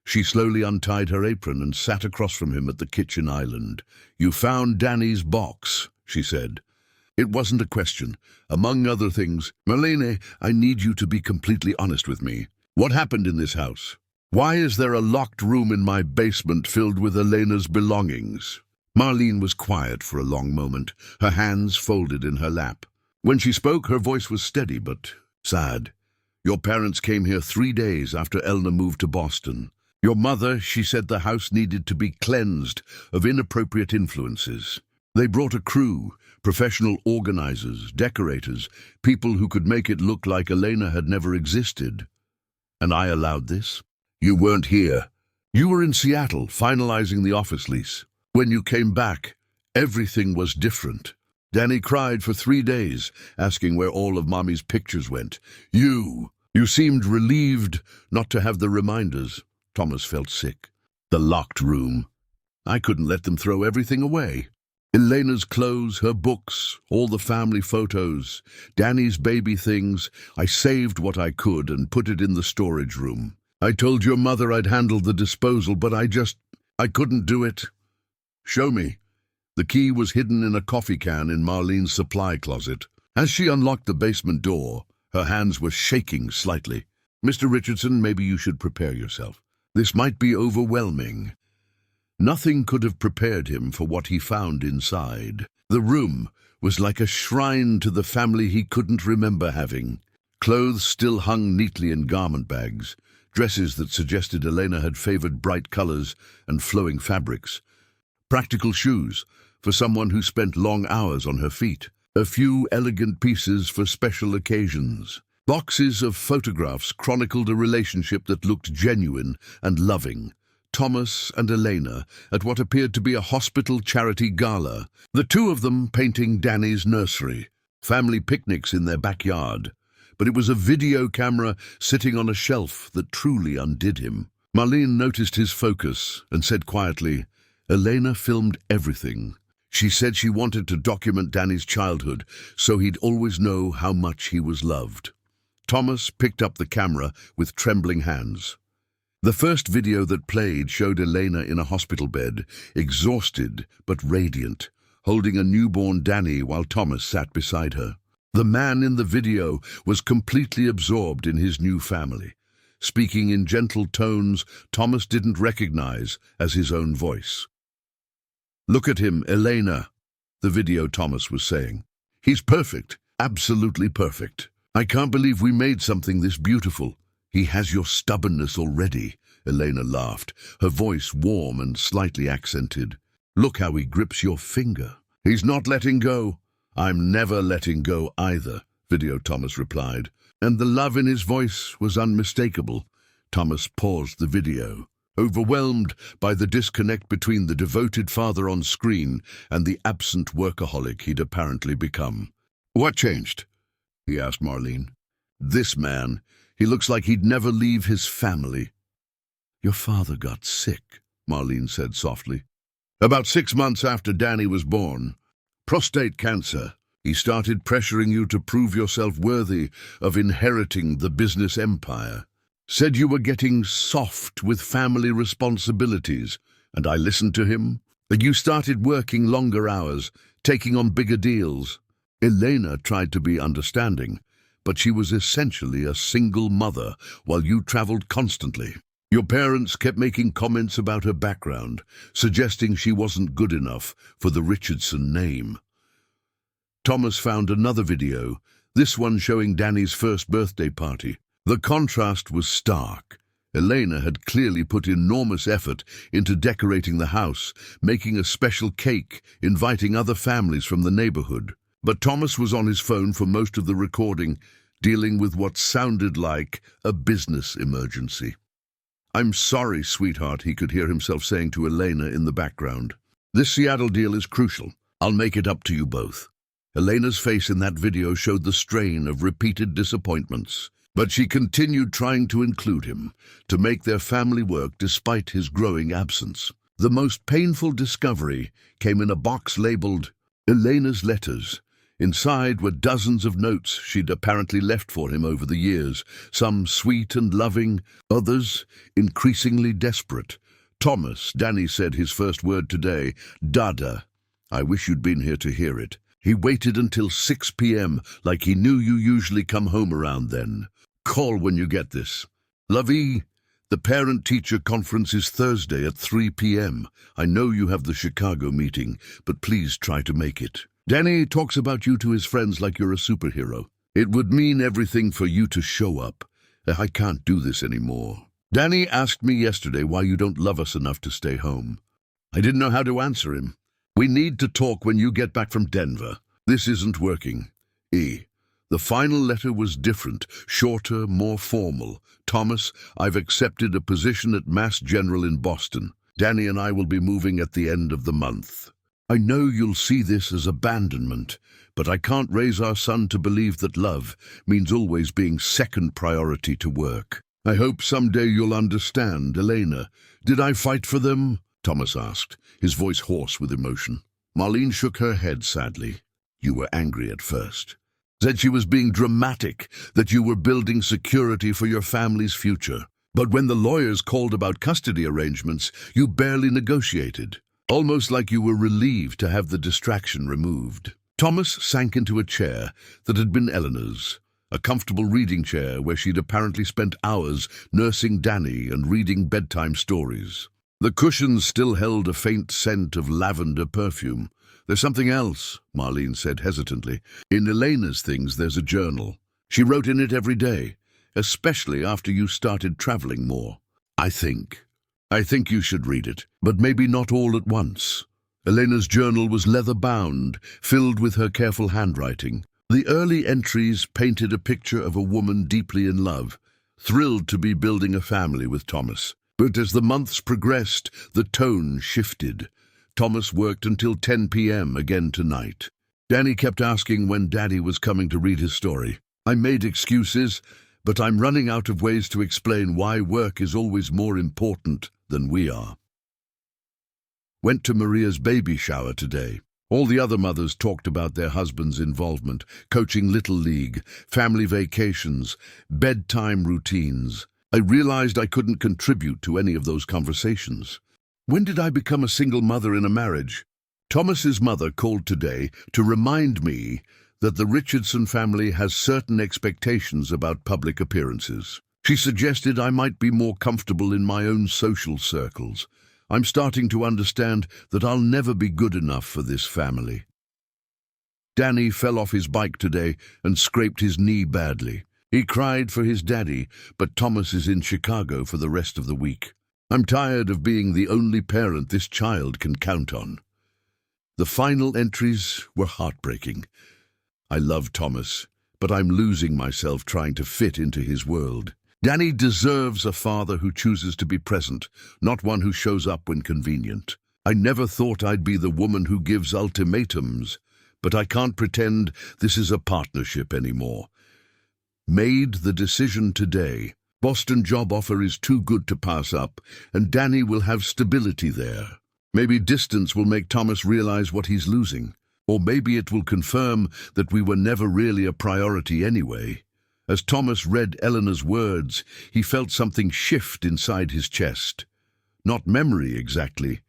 She slowly untied her apron and sat across from him at the kitchen island. "You found Danny's box," she said. It wasn't a question. Among other things, "Marlene, I need you to be completely honest with me. What happened in this house? Why is there a locked room in my basement filled with Elena's belongings?" Marlene was quiet for a long moment, her hands folded in her lap. When she spoke, her voice was steady but sad. "Your parents came here 3 days after Elna moved to Boston. Your mother, she said the house needed to be cleansed of inappropriate influences. They brought a crew, professional organizers, decorators, people who could make it look like Elena had never existed. And I allowed this? You weren't here. You were in Seattle, finalizing the office lease. When you came back, everything was different. Danny cried for 3 days, asking where all of Mommy's pictures went. You seemed relieved not to have the reminders." Thomas felt sick. "The locked room. I couldn't let them throw everything away. Elena's clothes, her books, all the family photos, Danny's baby things. I saved what I could and put it in the storage room. I told your mother I'd handle the disposal, but I couldn't do it." "Show me." The key was hidden in a coffee can in Marlene's supply closet. As she unlocked the basement door, her hands were shaking slightly. "Mr. Richardson, maybe you should prepare yourself. This might be overwhelming." Nothing could have prepared him for what he found inside. The room was like a shrine to the family he couldn't remember having. Clothes still hung neatly in garment bags, dresses that suggested Elena had favored bright colors and flowing fabrics. Practical shoes for someone who spent long hours on her feet. A few elegant pieces for special occasions. Boxes of photographs chronicled a relationship that looked genuine and loving. Thomas and Elena at what appeared to be a hospital charity gala, the two of them painting Danny's nursery, family picnics in their backyard. But it was a video camera sitting on a shelf that truly undid him. Marlene noticed his focus and said quietly, "Elena filmed everything. She said she wanted to document Danny's childhood so he'd always know how much he was loved." Thomas picked up the camera with trembling hands. The first video that played showed Elena in a hospital bed, exhausted but radiant, holding a newborn Danny while Thomas sat beside her. The man in the video was completely absorbed in his new family, speaking in gentle tones Thomas didn't recognize as his own voice. "Look at him, Elena," the video Thomas was saying. "He's perfect, absolutely perfect. I can't believe we made something this beautiful. He has your stubbornness already," Elena laughed, her voice warm and slightly accented. "Look how he grips your finger. He's not letting go." "I'm never letting go either," video Thomas replied, and the love in his voice was unmistakable. Thomas paused the video, overwhelmed by the disconnect between the devoted father on screen and the absent workaholic he'd apparently become. "What changed?" he asked Marlene. "This man. He looks like he'd never leave his family." "Your father got sick," Marlene said softly. "About 6 months after Danny was born. Prostate cancer. He started pressuring you to prove yourself worthy of inheriting the business empire. Said you were getting soft with family responsibilities, and I listened to him. You started working longer hours, taking on bigger deals." Elena tried to be understanding, but she was essentially a single mother while you traveled constantly. Your parents kept making comments about her background, suggesting she wasn't good enough for the Richardson name. Thomas found another video, this one showing Danny's first birthday party. The contrast was stark. Elena had clearly put enormous effort into decorating the house, making a special cake, inviting other families from the neighborhood. But Thomas was on his phone for most of the recording, dealing with what sounded like a business emergency. "I'm sorry, sweetheart," he could hear himself saying to Elena in the background. "This Seattle deal is crucial. I'll make it up to you both." Elena's face in that video showed the strain of repeated disappointments, but she continued trying to include him, to make their family work despite his growing absence. The most painful discovery came in a box labeled Elena's letters. Inside were dozens of notes she'd apparently left for him over the years, some sweet and loving, others increasingly desperate. "Thomas," Danny said his first word today, "Dada. I wish you'd been here to hear it. He waited until 6 p.m. like he knew you usually come home around then. Call when you get this. Lovey, the parent-teacher conference is Thursday at 3 p.m. I know you have the Chicago meeting, but please try to make it. Danny talks about you to his friends like you're a superhero. It would mean everything for you to show up. I can't do this anymore. Danny asked me yesterday why you don't love us enough to stay home. I didn't know how to answer him. We need to talk when you get back from Denver. This isn't working. E. The final letter was different, shorter, more formal. Thomas, I've accepted a position at Mass General in Boston. Danny and I will be moving at the end of the month. I know you'll see this as abandonment, but I can't raise our son to believe that love means always being second priority to work. I hope someday you'll understand, Elena. Did I fight for them? Thomas asked, his voice hoarse with emotion. Marlene shook her head sadly. You were angry at first. Said she was being dramatic, that you were building security for your family's future. But when the lawyers called about custody arrangements, you barely negotiated. almost like you were relieved to have the distraction removed. Thomas sank into a chair that had been Eleanor's, a comfortable reading chair where she'd apparently spent hours nursing Danny and reading bedtime stories. The cushions still held a faint scent of lavender perfume. "There's something else," Marlene said hesitantly. "In Elena's things there's a journal. She wrote in it every day, especially after you started traveling more. I think you should read it, but maybe not all at once." Elena's journal was leather-bound, filled with her careful handwriting. The early entries painted a picture of a woman deeply in love, thrilled to be building a family with Thomas. But as the months progressed, the tone shifted. Thomas worked until 10 p.m. again tonight. Danny kept asking when Daddy was coming to read his story. "I made excuses, but I'm running out of ways to explain why work is always more important than we are." Went to Maria's baby shower today. All the other mothers talked about their husbands' involvement, coaching Little League, family vacations, bedtime routines. I realized I couldn't contribute to any of those conversations. When did I become a single mother in a marriage? Thomas's mother called today to remind me that the Richardson family has certain expectations about public appearances. She suggested I might be more comfortable in my own social circles. I'm starting to understand that I'll never be good enough for this family. Danny fell off his bike today and scraped his knee badly. He cried for his daddy, but Thomas is in Chicago for the rest of the week. I'm tired of being the only parent this child can count on. The final entries were heartbreaking. I love Thomas, but I'm losing myself trying to fit into his world. Danny deserves a father who chooses to be present, not one who shows up when convenient. I never thought I'd be the woman who gives ultimatums, but I can't pretend this is a partnership anymore. Made the decision today. Boston job offer is too good to pass up, and Danny will have stability there. Maybe distance will make Thomas realize what he's losing, or maybe it will confirm that we were never really a priority anyway. As Thomas read Eleanor's words, he felt something shift inside his chest. Not memory exactly,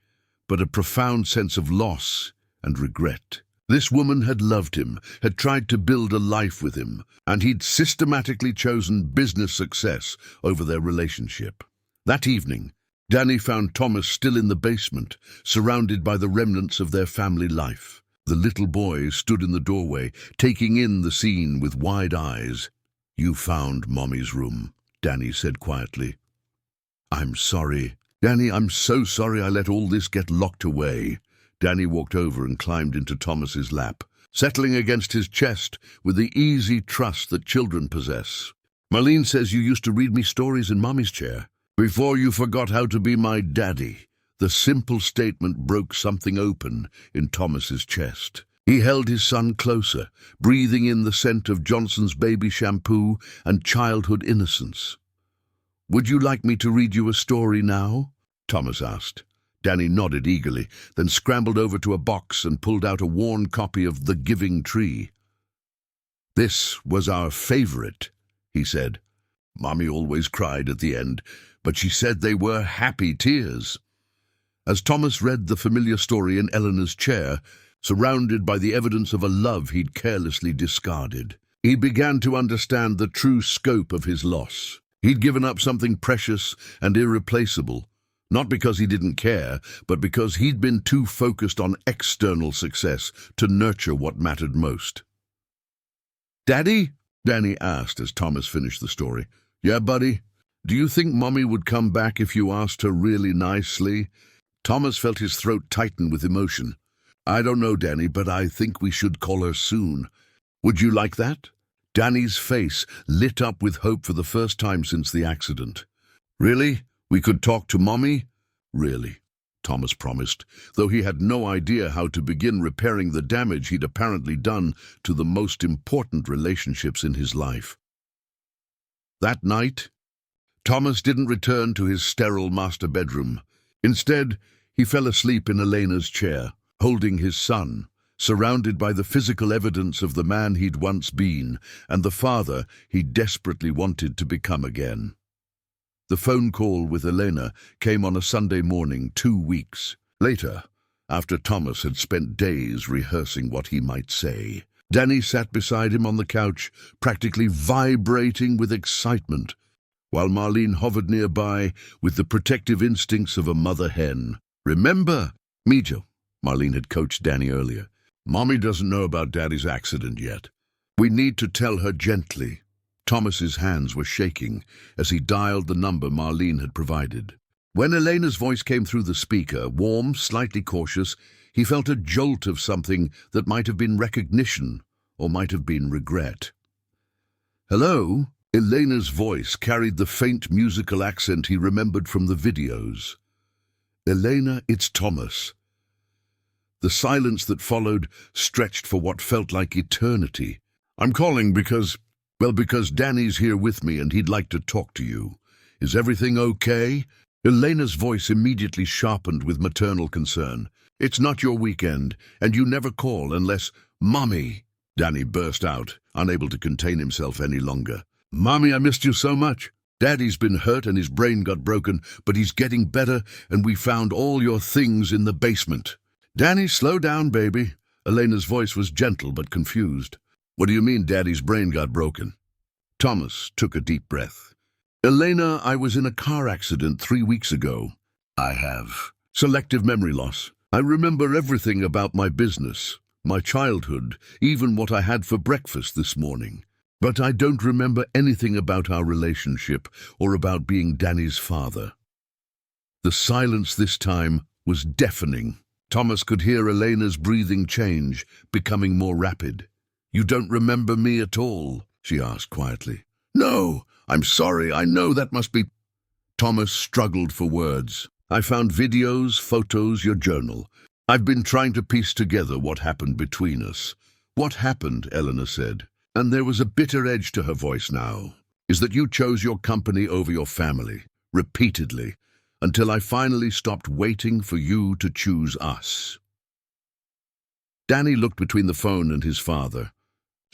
but a profound sense of loss and regret. This woman had loved him, had tried to build a life with him, and he'd systematically chosen business success over their relationship. That evening, Danny found Thomas still in the basement, surrounded by the remnants of their family life. The little boy stood in the doorway, taking in the scene with wide eyes. "You found Mommy's room," Danny said quietly. "I'm sorry. Danny, I'm so sorry I let all this get locked away." Danny walked over and climbed into Thomas's lap, settling against his chest with the easy trust that children possess. "Marlene says you used to read me stories in Mommy's chair. Before you forgot how to be my daddy." The simple statement broke something open in Thomas's chest. He held his son closer, breathing in the scent of Johnson's baby shampoo and childhood innocence. "Would you like me to read you a story now?" Thomas asked. Danny nodded eagerly, then scrambled over to a box and pulled out a worn copy of The Giving Tree. "This was our favorite," he said. "Mommy always cried at the end, but she said they were happy tears." As Thomas read the familiar story in Eleanor's chair, surrounded by the evidence of a love he'd carelessly discarded, he began to understand the true scope of his loss. He'd given up something precious and irreplaceable, not because he didn't care, but because he'd been too focused on external success to nurture what mattered most. "Daddy?" Danny asked as Thomas finished the story. "Yeah, buddy? Do you think Mommy would come back if you asked her really nicely?" Thomas felt his throat tighten with emotion. "I don't know, Danny, but I think we should call her soon. Would you like that?" Danny's face lit up with hope for the first time since the accident. "Really? We could talk to Mommy?" "Really," Thomas promised, though he had no idea how to begin repairing the damage he'd apparently done to the most important relationships in his life. That night, Thomas didn't return to his sterile master bedroom. Instead, he fell asleep in Elena's chair, holding his son, surrounded by the physical evidence of the man he'd once been and the father he desperately wanted to become again. The phone call with Elena came on a Sunday morning 2 weeks later. after Thomas had spent days rehearsing what he might say. Danny sat beside him on the couch, practically vibrating with excitement, while Marlene hovered nearby with the protective instincts of a mother hen. "Remember, Mijo," Marlene had coached Danny earlier, "Mommy doesn't know about Daddy's accident yet. We need to tell her gently." Thomas's hands were shaking as he dialed the number Marlene had provided. When Elena's voice came through the speaker, warm, slightly cautious, he felt a jolt of something that might have been recognition or might have been regret. "Hello?" Elena's voice carried the faint musical accent he remembered from the videos. "Elena, it's Thomas." The silence that followed stretched for what felt like eternity. "I'm calling because Danny's here with me and he'd like to talk to you. Is everything okay?" Elena's voice immediately sharpened with maternal concern. "It's not your weekend, and you never call unless—" "Mommy!" Danny burst out, unable to contain himself any longer. "Mommy, I missed you so much. Daddy's been hurt and his brain got broken, but he's getting better, and we found all your things in the basement." "Danny, slow down, baby." Elena's voice was gentle but confused. "What do you mean Daddy's brain got broken?" Thomas took a deep breath. "Elena, I was in a car accident 3 weeks ago. I have selective memory loss. I remember everything about my business, my childhood, even what I had for breakfast this morning. But I don't remember anything about our relationship or about being Danny's father." The silence this time was deafening. Thomas could hear Elena's breathing change, becoming more rapid. "You don't remember me at all?" she asked quietly. "No, I'm sorry, I know that must be—" Thomas struggled for words. "I found videos, photos, your journal. I've been trying to piece together what happened between us." "What happened?" Elena said, and there was a bitter edge to her voice now, "is that you chose your company over your family, repeatedly, until I finally stopped waiting for you to choose us." Danny looked between the phone and his father,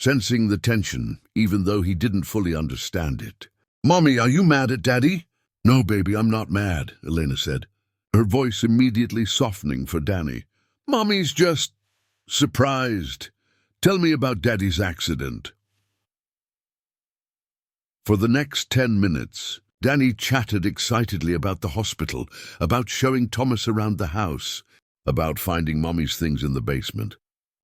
sensing the tension, even though he didn't fully understand it. "Mommy, are you mad at Daddy?" "No, baby, I'm not mad," Elena said, her voice immediately softening for Danny. "Mommy's just surprised. Tell me about Daddy's accident." For the next 10 minutes, Danny chatted excitedly about the hospital, about showing Thomas around the house, about finding Mommy's things in the basement.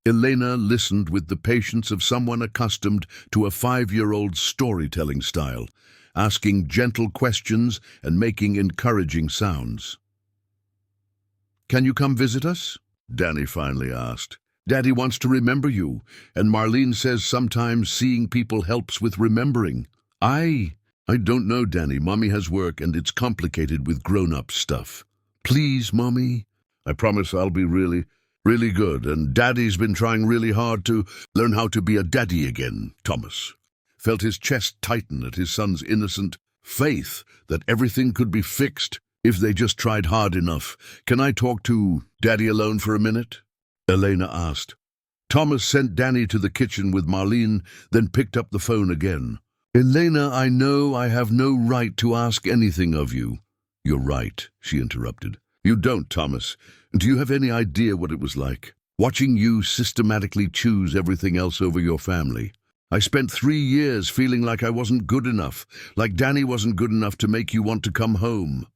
Elena listened with the patience of someone accustomed to a 5-year-old's storytelling style, asking gentle questions and making encouraging sounds. "Can you come visit us?" Danny finally asked. "Daddy wants to remember you, and Marlene says sometimes seeing people helps with remembering." I don't know, Danny. Mommy has work and it's complicated with grown-up stuff." "Please, Mommy." "I promise I'll be really good, and Daddy's been trying really hard to learn how to be a daddy again." Thomas felt his chest tighten at his son's innocent faith that everything could be fixed if they just tried hard enough. "Can I talk to Daddy alone for a minute?" Elena asked. Thomas sent Danny to the kitchen with Marlene, then picked up the phone again. "Elena, I know I have no right to ask anything of you." "You're right," she interrupted. "You don't, Thomas. Do you have any idea what it was like? Watching you systematically choose everything else over your family. I spent 3 years feeling like I wasn't good enough, like Danny wasn't good enough to make you want to come home."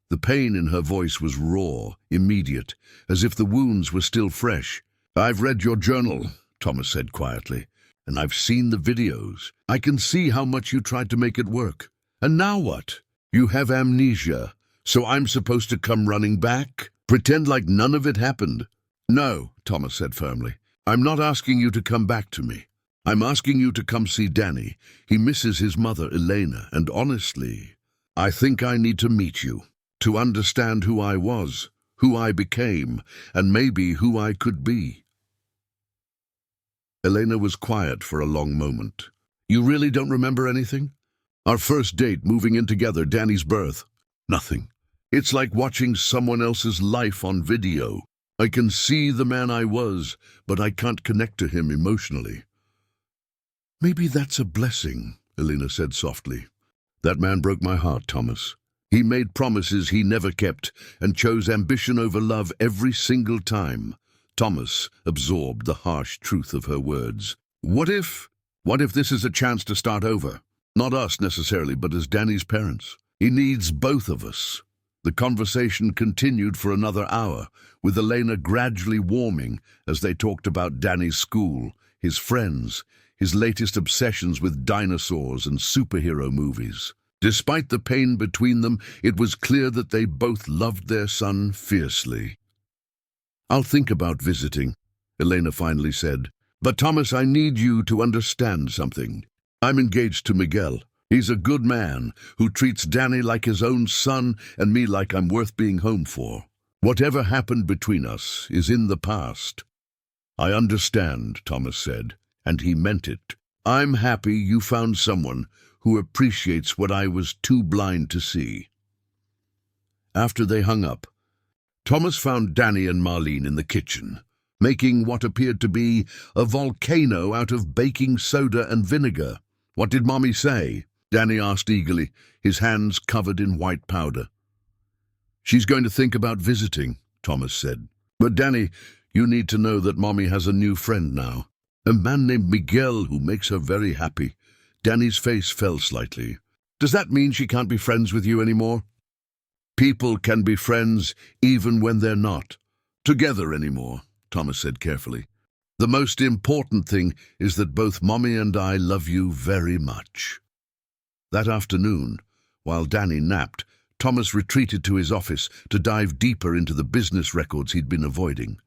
The pain in her voice was raw, immediate, as if the wounds were still fresh. "I've read your journal," Thomas said quietly, "and I've seen the videos. I can see how much you tried to make it work. And now what? You have amnesia. So I'm supposed to come running back? Pretend like none of it happened?" "No," Thomas said firmly. "I'm not asking you to come back to me. I'm asking you to come see Danny. He misses his mother, Elena, and honestly, I think I need to meet you, to understand who I was, who I became, and maybe who I could be." Elena was quiet for a long moment. "You really don't remember anything? Our first date, moving in together, Danny's birth?" "Nothing. It's like watching someone else's life on video. I can see the man I was, but I can't connect to him emotionally." "Maybe that's a blessing," Elena said softly. "That man broke my heart, Thomas. He made promises he never kept and chose ambition over love every single time. Thomas absorbed the harsh truth of her words. What if this is a chance to start over? Not us necessarily, but as Danny's parents. He needs both of us. The conversation continued for another hour, with Elena gradually warming as they talked about Danny's school, his friends, his latest obsessions with dinosaurs and superhero movies. Despite the pain between them, it was clear that they both loved their son fiercely. "I'll think about visiting," Elena finally said. "But Thomas, I need you to understand something. I'm engaged to Miguel. He's a good man who treats Danny like his own son and me like I'm worth being home for. Whatever happened between us is in the past." "I understand," Thomas said, and he meant it. "I'm happy you found someone who appreciates what I was too blind to see." After they hung up, Thomas found Danny and Marlene in the kitchen, making what appeared to be a volcano out of baking soda and vinegar. "What did Mommy say?" Danny asked eagerly, his hands covered in white powder. "She's going to think about visiting," Thomas said. "But Danny, you need to know that Mommy has a new friend now. A man named Miguel who makes her very happy." Danny's face fell slightly. "Does that mean she can't be friends with you anymore?" "People can be friends even when they're not together anymore," Thomas said carefully. "The most important thing is that both Mommy and I love you very much." That afternoon, while Danny napped, Thomas retreated to his office to dive deeper into the business records he'd been avoiding.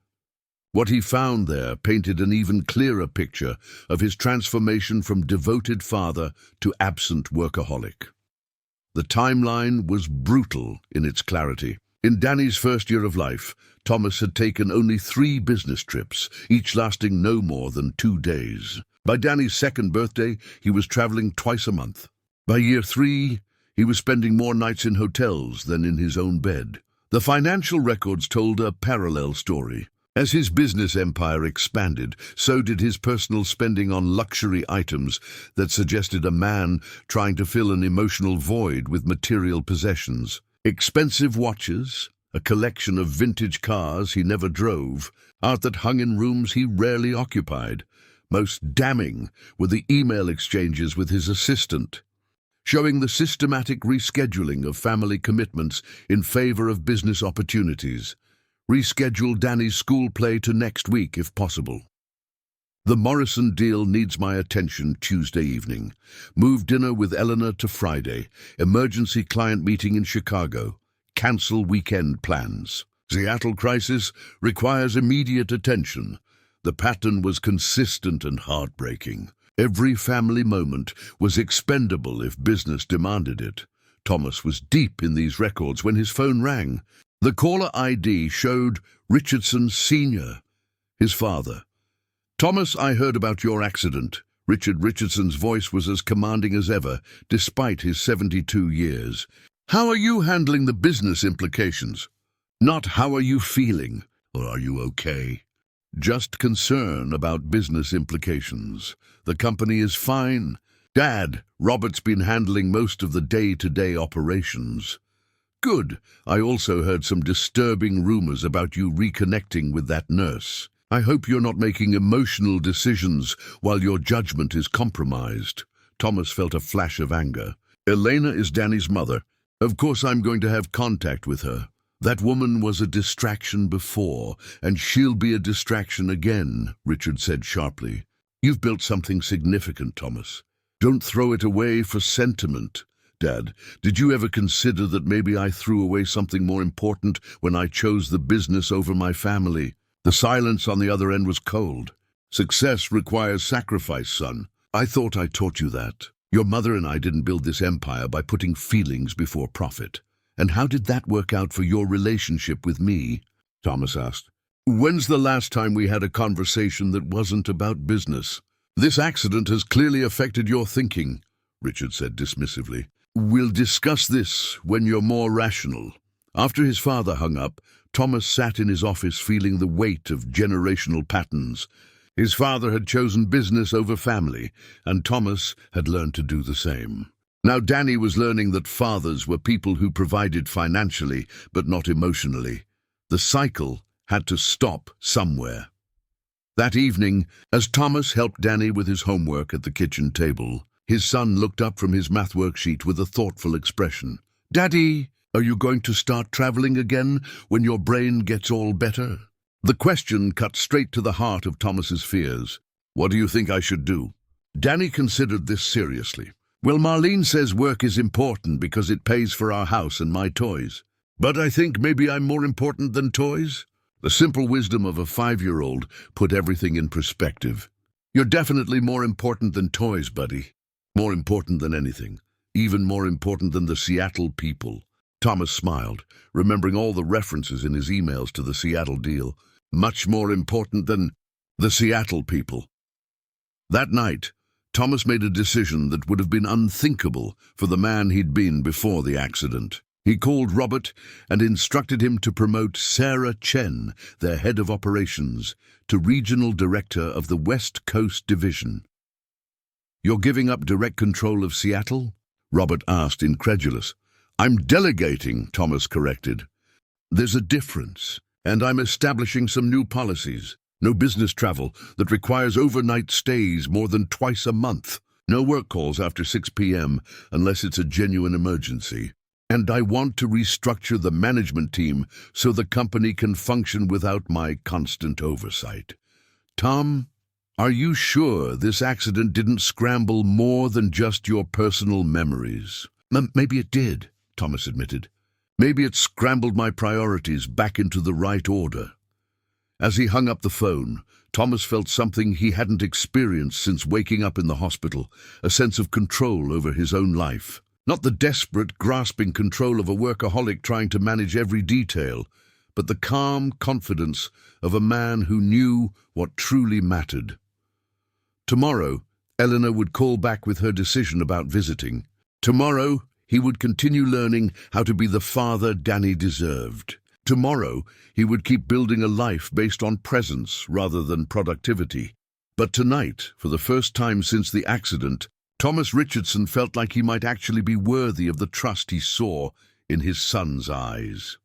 What he found there painted an even clearer picture of his transformation from devoted father to absent workaholic. The timeline was brutal in its clarity. In Danny's first year of life, Thomas had taken only 3 business trips, each lasting no more than 2 days. By Danny's second birthday, he was traveling twice a month. By year 3, he was spending more nights in hotels than in his own bed. The financial records told a parallel story. As his business empire expanded, so did his personal spending on luxury items that suggested a man trying to fill an emotional void with material possessions. Expensive watches, a collection of vintage cars he never drove, art that hung in rooms he rarely occupied. Most damning were the email exchanges with his assistant, showing the systematic rescheduling of family commitments in favor of business opportunities. "Reschedule Danny's school play to next week if possible." "The Morrison deal needs my attention Tuesday evening. Move dinner with Eleanor to Friday. Emergency client meeting in Chicago. Cancel weekend plans. Seattle crisis requires immediate attention." The pattern was consistent and heartbreaking. Every family moment was expendable if business demanded it. Thomas was deep in these records when his phone rang. The caller ID showed Richardson Sr., his father. "Thomas, I heard about your accident." Richard Richardson's voice was as commanding as ever, despite his 72 years. "How are you handling the business implications? Not how are you feeling, or are you okay? Just concern about business implications. The company is fine. Dad, Robert's been handling most of the day-to-day operations." "Good. I also heard some disturbing rumors about you reconnecting with that nurse. I hope you're not making emotional decisions while your judgment is compromised." Thomas felt a flash of anger. "Elena is Danny's mother. Of course I'm going to have contact with her. That woman was a distraction before, and she'll be a distraction again," Richard said sharply. "You've built something significant, Thomas. Don't throw it away for sentiment." "Dad, did you ever consider that maybe I threw away something more important when I chose the business over my family?" The silence on the other end was cold. "Success requires sacrifice, son. I thought I taught you that. Your mother and I didn't build this empire by putting feelings before profit. And how did that work out for your relationship with me?" Thomas asked. "When's the last time we had a conversation that wasn't about business?" "This accident has clearly affected your thinking," Richard said dismissively. "We'll discuss this when you're more rational." After his father hung up, Thomas sat in his office feeling the weight of generational patterns. His father had chosen business over family, and Thomas had learned to do the same. Now Danny was learning that fathers were people who provided financially, but not emotionally. The cycle had to stop somewhere. That evening, as Thomas helped Danny with his homework at the kitchen table, his son looked up from his math worksheet with a thoughtful expression. "Daddy, are you going to start traveling again when your brain gets all better?" The question cut straight to the heart of Thomas's fears. "What do you think I should do?" Danny considered this seriously. "Well, Marlene says work is important because it pays for our house and my toys. But I think maybe I'm more important than toys." The simple wisdom of a 5-year-old put everything in perspective. "You're definitely more important than toys, buddy. More important than anything. Even more important than the Seattle people." Thomas smiled, remembering all the references in his emails to the Seattle deal. Much more important than the Seattle people. That night, Thomas made a decision that would have been unthinkable for the man he'd been before the accident. He called Robert and instructed him to promote Sarah Chen, their head of operations, to regional director of the West Coast Division. "You're giving up direct control of Seattle?" Robert asked, incredulous. "I'm delegating," Thomas corrected. "There's a difference, and I'm establishing some new policies. No business travel that requires overnight stays more than twice a month. No work calls after 6 p.m. unless it's a genuine emergency. And I want to restructure the management team so the company can function without my constant oversight." "Tom, are you sure this accident didn't scramble more than just your personal memories?" Maybe it did," Thomas admitted. "Maybe it scrambled my priorities back into the right order." As he hung up the phone, Thomas felt something he hadn't experienced since waking up in the hospital, a sense of control over his own life. Not the desperate, grasping control of a workaholic trying to manage every detail, but the calm confidence of a man who knew what truly mattered. Tomorrow, Eleanor would call back with her decision about visiting. Tomorrow, he would continue learning how to be the father Danny deserved. Tomorrow, he would keep building a life based on presence rather than productivity. But tonight, for the first time since the accident, Thomas Richardson felt like he might actually be worthy of the trust he saw in his son's eyes.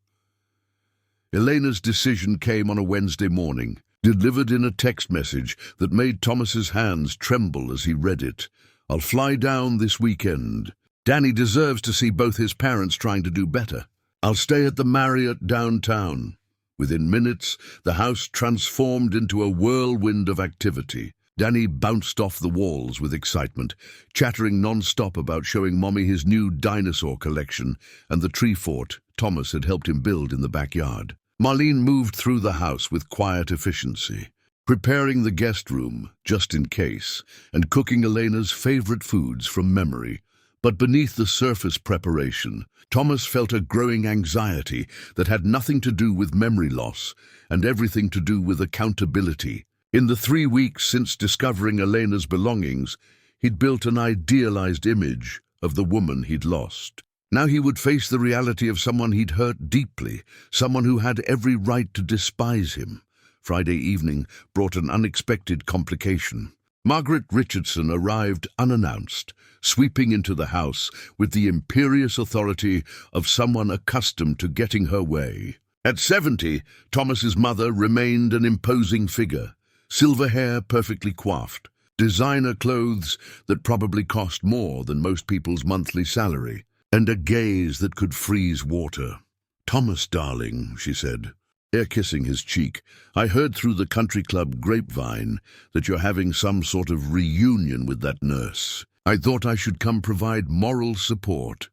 Elena's decision came on a Wednesday morning, delivered in a text message that made Thomas's hands tremble as he read it. "I'll fly down this weekend. Danny deserves to see both his parents trying to do better. I'll stay at the Marriott downtown." Within minutes, the house transformed into a whirlwind of activity. Danny bounced off the walls with excitement, chattering non-stop about showing Mommy his new dinosaur collection and the tree fort Thomas had helped him build in the backyard. Marlene moved through the house with quiet efficiency, preparing the guest room, just in case, and cooking Elena's favorite foods from memory. But beneath the surface preparation, Thomas felt a growing anxiety that had nothing to do with memory loss and everything to do with accountability. In the 3 weeks since discovering Elena's belongings, he'd built an idealized image of the woman he'd lost. Now he would face the reality of someone he'd hurt deeply, someone who had every right to despise him. Friday evening brought an unexpected complication. Margaret Richardson arrived unannounced, sweeping into the house with the imperious authority of someone accustomed to getting her way. At 70, Thomas's mother remained an imposing figure. Silver hair perfectly coiffed, designer clothes that probably cost more than most people's monthly salary, and a gaze that could freeze water. "Thomas, darling," she said, air-kissing his cheek, "I heard through the country club grapevine that you're having some sort of reunion with that nurse. I thought I should come provide moral support."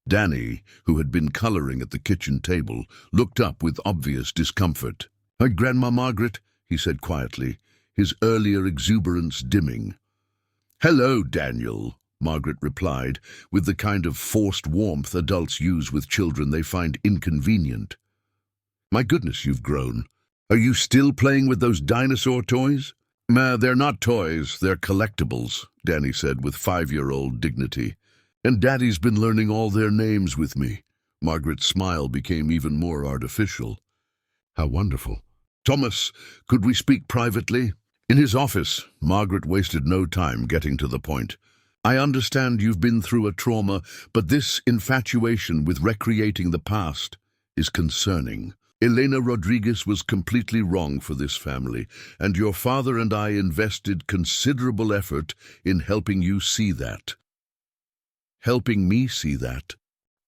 Danny, who had been coloring at the kitchen table, looked up with obvious discomfort. "Hi, Grandma Margaret," he said quietly, his earlier exuberance dimming. "Hello, Daniel," Margaret replied, with the kind of forced warmth adults use with children they find inconvenient. "My goodness, you've grown. Are you still playing with those dinosaur toys?" They're not toys, they're collectibles," Danny said with 5-year-old dignity. "And Daddy's been learning all their names with me." Margaret's smile became even more artificial. "How wonderful. Thomas, could we speak privately?" In his office, Margaret wasted no time getting to the point. I understand you've been through a trauma, but this infatuation with recreating the past is concerning. Elena Rodriguez was completely wrong for this family, and your father and I invested considerable effort in helping you see that. Helping me see that?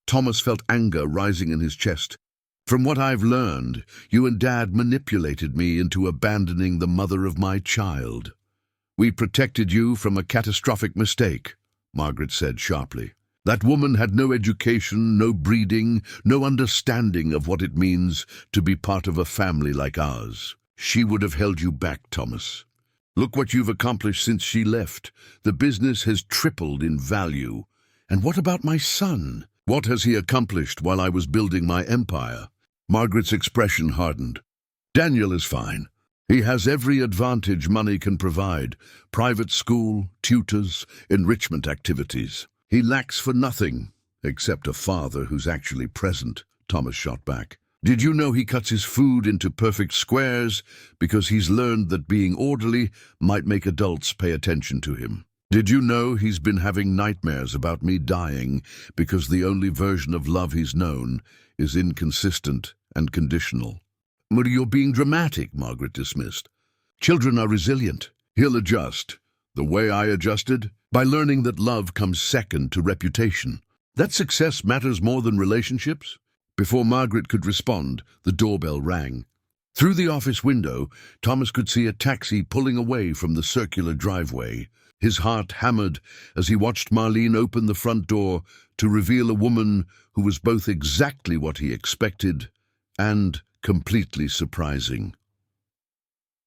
Thomas felt anger rising in his chest. From what I've learned, you and Dad manipulated me into abandoning the mother of my child. We protected you from a catastrophic mistake, Margaret said sharply. That woman had no education, no breeding, no understanding of what it means to be part of a family like ours. She would have held you back, Thomas. Look what you've accomplished since she left. The business has tripled in value. And what about my son? What has he accomplished while I was building my empire? Margaret's expression hardened. Daniel is fine. He has every advantage money can provide: private school, tutors, enrichment activities. He lacks for nothing, except a father who's actually present, Thomas shot back. Did you know he cuts his food into perfect squares because he's learned that being orderly might make adults pay attention to him? Did you know he's been having nightmares about me dying because the only version of love he's known is inconsistent and conditional? You're being dramatic, Margaret dismissed. Children are resilient. He'll adjust. The way I adjusted? By learning that love comes second to reputation. That success matters more than relationships? Before Margaret could respond, the doorbell rang. Through the office window, Thomas could see a taxi pulling away from the circular driveway. His heart hammered as he watched Marlene open the front door to reveal a woman who was both exactly what he expected and completely surprising.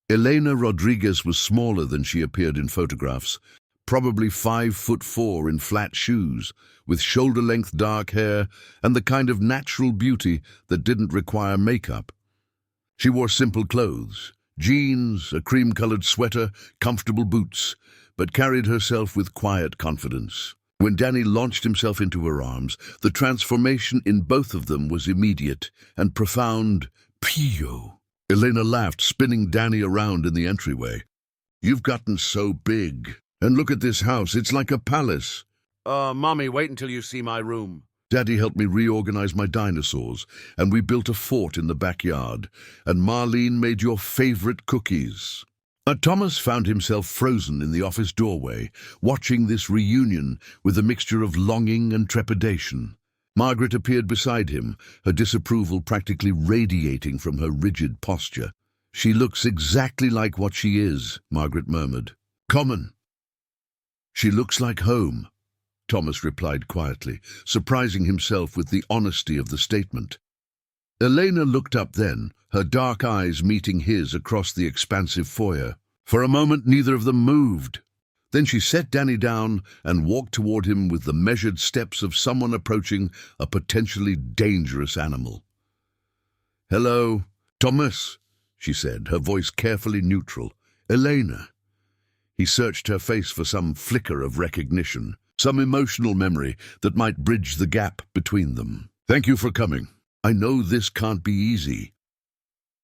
Elena Rodriguez was smaller than she appeared in photographs, probably 5'4" in flat shoes, with shoulder-length dark hair and the kind of natural beauty that didn't require makeup. She wore simple clothes, jeans, a cream-colored sweater, comfortable boots, but carried herself with quiet confidence. When Danny launched himself into her arms, the transformation in both of them was immediate and profound. Pio! Elena laughed, spinning Danny around in the entryway. You've gotten so big. And look at this house, it's like a palace. Mommy, wait until you see my room. Daddy helped me reorganize my dinosaurs, and we built a fort in the backyard, and Marlene made your favorite cookies. Thomas found himself frozen in the office doorway, watching this reunion with a mixture of longing and trepidation. Margaret appeared beside him, her disapproval practically radiating from her rigid posture. She looks exactly like what she is, Margaret murmured. Common. She looks like home, Thomas replied quietly, surprising himself with the honesty of the statement. Elena looked up then, her dark eyes meeting his across the expansive foyer. For a moment, neither of them moved. Then she set Danny down and walked toward him with the measured steps of someone approaching a potentially dangerous animal. Hello, Thomas, she said, her voice carefully neutral. Elena. He searched her face for some flicker of recognition, some emotional memory that might bridge the gap between them. Thank you for coming. I know this can't be easy.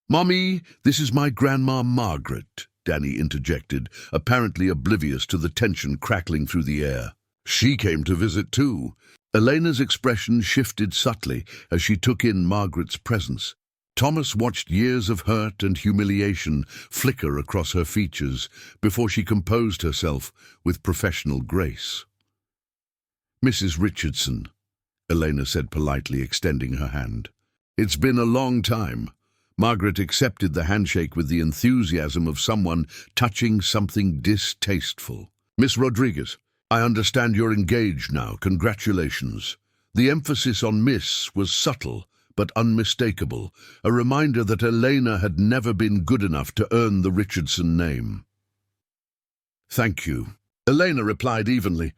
Mommy, this is my grandma Margaret, Danny interjected, apparently oblivious to the tension crackling through the air. She came to visit too. Elena's expression shifted subtly as she took in Margaret's presence. Thomas watched years of hurt and humiliation flicker across her features before she composed herself with professional grace. Mrs. Richardson, Elena said politely, extending her hand. It's been a long time. Margaret accepted the handshake with the enthusiasm of someone touching something distasteful. Miss Rodriguez, I understand you're engaged now. Congratulations. The emphasis on Miss was subtle but unmistakable, a reminder that Elena had never been good enough to earn the Richardson name. Thank you, Elena replied evenly.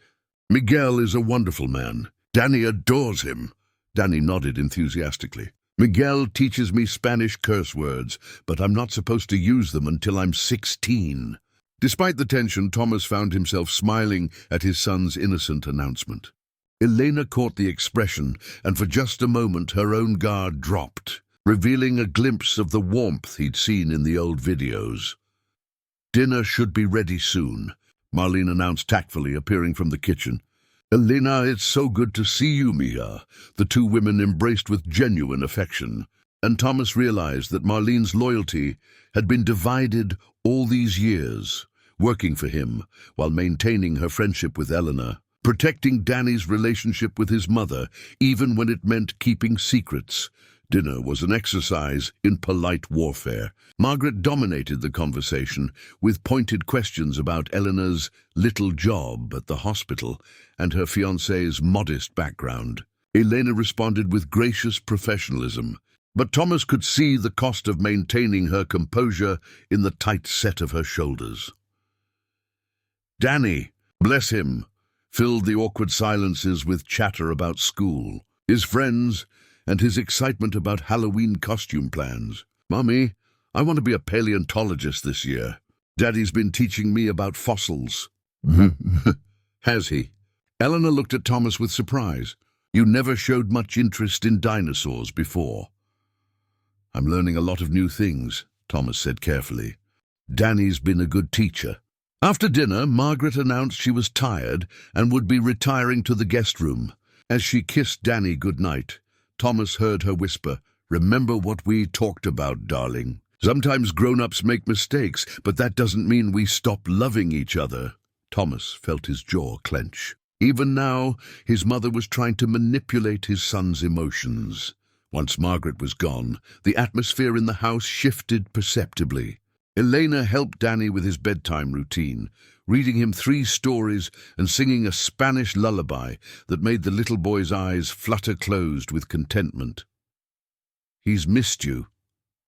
Miguel is a wonderful man. Danny adores him. Danny nodded enthusiastically. Miguel teaches me Spanish curse words, but I'm not supposed to use them until I'm 16. Despite the tension, Thomas found himself smiling at his son's innocent announcement. Elena caught the expression, and for just a moment her own guard dropped, revealing a glimpse of the warmth he'd seen in the old videos. Dinner should be ready soon. Marlene announced tactfully, appearing from the kitchen. "Elena, it's so good to see you, Mia." The two women embraced with genuine affection, and Thomas realized that Marlene's loyalty had been divided all these years, working for him while maintaining her friendship with Eleanor, protecting Danny's relationship with his mother, even when it meant keeping secrets. Dinner was an exercise in polite warfare. Margaret dominated the conversation with pointed questions about Eleanor's little job at the hospital and her fiancé's modest background. Elena responded with gracious professionalism, but Thomas could see the cost of maintaining her composure in the tight set of her shoulders. Danny, bless him, filled the awkward silences with chatter about school, his friends, and his excitement about Halloween costume plans. "Mommy, I want to be a paleontologist this year. Daddy's been teaching me about fossils." "Has he?" Eleanor looked at Thomas with surprise. "You never showed much interest in dinosaurs before." "I'm learning a lot of new things," Thomas said carefully. "Danny's been a good teacher." After dinner, Margaret announced she was tired and would be retiring to the guest room. As she kissed Danny goodnight, Thomas heard her whisper, "Remember what we talked about, darling. Sometimes grown-ups make mistakes, but that doesn't mean we stop loving each other." Thomas felt his jaw clench. Even now, his mother was trying to manipulate his son's emotions. Once Margaret was gone, the atmosphere in the house shifted perceptibly. Elena helped Danny with his bedtime routine, reading him 3 stories and singing a Spanish lullaby that made the little boy's eyes flutter closed with contentment. "He's missed you,"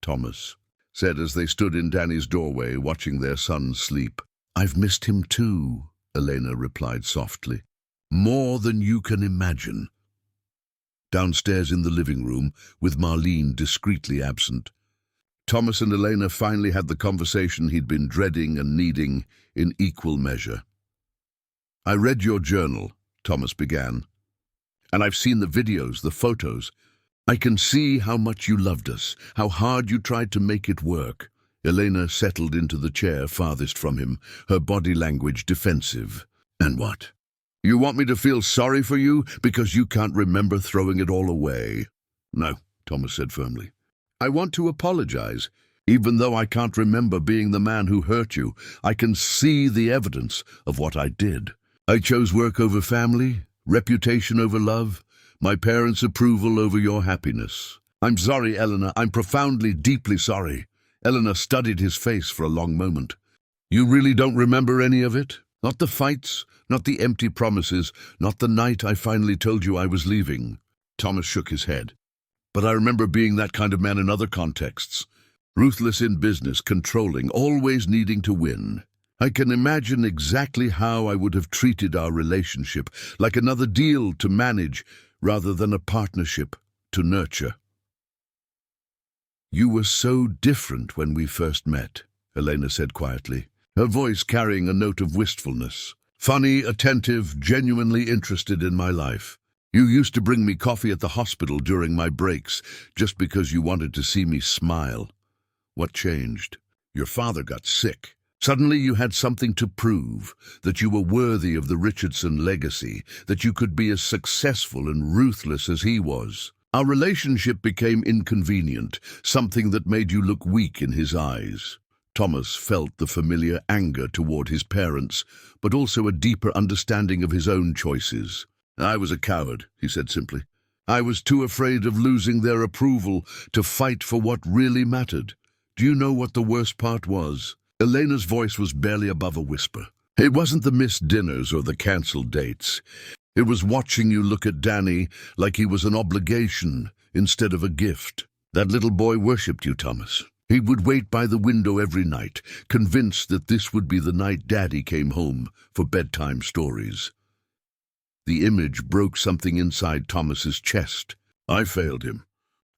Thomas said as they stood in Danny's doorway watching their son sleep. "I've missed him too," Elena replied softly. "More than you can imagine." Downstairs in the living room, with Marlene discreetly absent, Thomas and Elena finally had the conversation he'd been dreading and needing in equal measure. "I read your journal," Thomas began, "and I've seen the videos, the photos. I can see how much you loved us, how hard you tried to make it work." Elena settled into the chair farthest from him, her body language defensive. "And what? You want me to feel sorry for you because you can't remember throwing it all away?" "No," Thomas said firmly. "I want to apologize. Even though I can't remember being the man who hurt you, I can see the evidence of what I did. I chose work over family, reputation over love, my parents' approval over your happiness. I'm sorry, Eleanor. I'm profoundly, deeply sorry." Eleanor studied his face for a long moment. "You really don't remember any of it? Not the fights, not the empty promises, not the night I finally told you I was leaving?" Thomas shook his head. "But I remember being that kind of man in other contexts. Ruthless in business, controlling, always needing to win. I can imagine exactly how I would have treated our relationship, like another deal to manage rather than a partnership to nurture." "You were so different when we first met," Elena said quietly, her voice carrying a note of wistfulness. "Funny, attentive, genuinely interested in my life. You used to bring me coffee at the hospital during my breaks just because you wanted to see me smile. What changed? Your father got sick. Suddenly you had something to prove, that you were worthy of the Richardson legacy, that you could be as successful and ruthless as he was. Our relationship became inconvenient, something that made you look weak in his eyes." Thomas felt the familiar anger toward his parents, but also a deeper understanding of his own choices. "I was a coward," he said simply. "I was too afraid of losing their approval to fight for what really mattered. Do you know what the worst part was?" Elena's voice was barely above a whisper. "It wasn't the missed dinners or the cancelled dates. It was watching you look at Danny like he was an obligation instead of a gift. That little boy worshipped you, Thomas. He would wait by the window every night, convinced that this would be the night Daddy came home for bedtime stories." The image broke something inside Thomas's chest. "I failed him.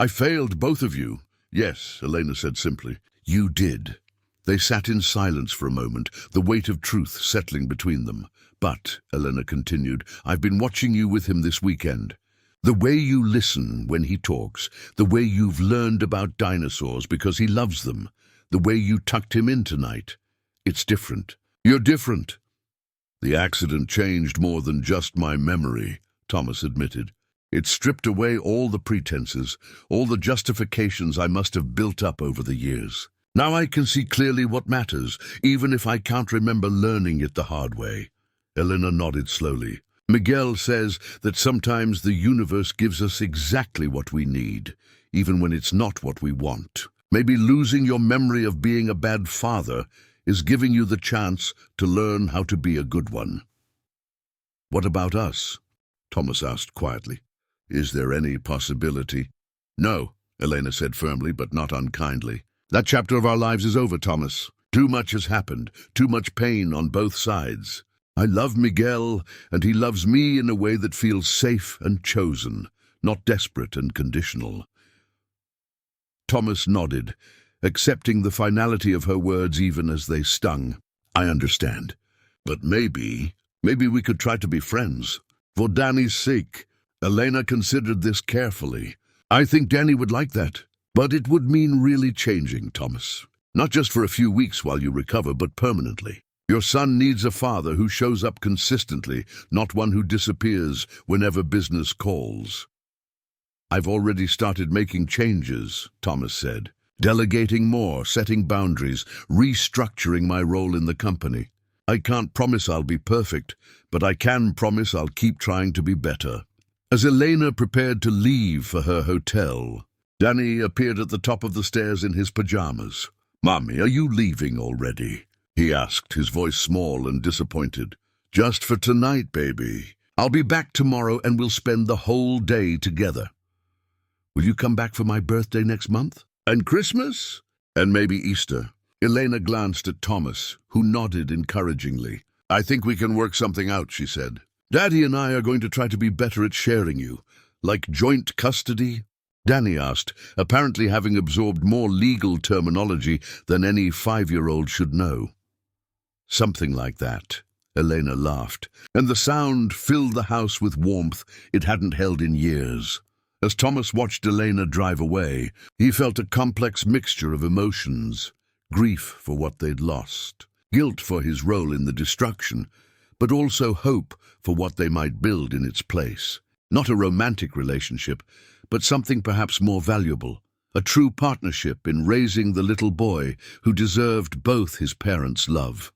I failed both of you." "Yes," Elena said simply. "You did." They sat in silence for a moment, the weight of truth settling between them. "But," Elena continued, "I've been watching you with him this weekend. The way you listen when he talks, the way you've learned about dinosaurs because he loves them, the way you tucked him in tonight. It's different. You're different. The accident changed more than just my memory, Thomas admitted. It stripped away all the pretenses, all the justifications I must have built up over the years. Now I can see clearly what matters, even if I can't remember learning it the hard way. Elena nodded slowly. Miguel says that sometimes the universe gives us exactly what we need, even when it's not what we want. Maybe losing your memory of being a bad father is giving you the chance to learn how to be a good one. What about us? Thomas asked quietly. Is there any possibility? No, Elena said firmly, but not unkindly. That chapter of our lives is over, Thomas. Too much has happened, too much pain on both sides. I love Miguel, and he loves me in a way that feels safe and chosen, not desperate and conditional. Thomas nodded, accepting the finality of her words even as they stung. I understand. But maybe we could try to be friends. For Danny's sake. Elena considered this carefully. I think Danny would like that. But it would mean really changing, Thomas. Not just for a few weeks while you recover, but permanently. Your son needs a father who shows up consistently, not one who disappears whenever business calls. I've already started making changes, Thomas said. Delegating more, setting boundaries, restructuring my role in the company. I can't promise I'll be perfect, but I can promise I'll keep trying to be better. As Elena prepared to leave for her hotel, Danny appeared at the top of the stairs in his pajamas. "Mommy, are you leaving already?" he asked, his voice small and disappointed. "Just for tonight, baby. I'll be back tomorrow and we'll spend the whole day together. Will you come back for my birthday next month? And Christmas? And maybe Easter?" Elena glanced at Thomas, who nodded encouragingly. "I think we can work something out," she said. "Daddy and I are going to try to be better at sharing you. Like joint custody?" Danny asked, apparently having absorbed more legal terminology than any 5-year-old should know. "Something like that," Elena laughed, and the sound filled the house with warmth it hadn't held in years. As Thomas watched Elena drive away, he felt a complex mixture of emotions. Grief for what they'd lost, guilt for his role in the destruction, but also hope for what they might build in its place. Not a romantic relationship, but something perhaps more valuable, a true partnership in raising the little boy who deserved both his parents' love.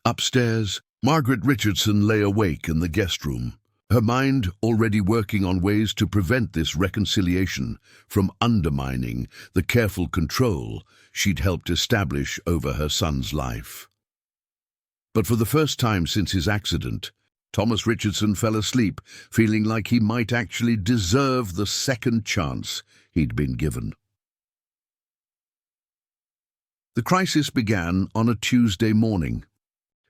Upstairs, Margaret Richardson lay awake in the guest room, her mind already working on ways to prevent this reconciliation from undermining the careful control she'd helped establish over her son's life. But for the first time since his accident, Thomas Richardson fell asleep, feeling like he might actually deserve the second chance he'd been given. The crisis began on a Tuesday morning.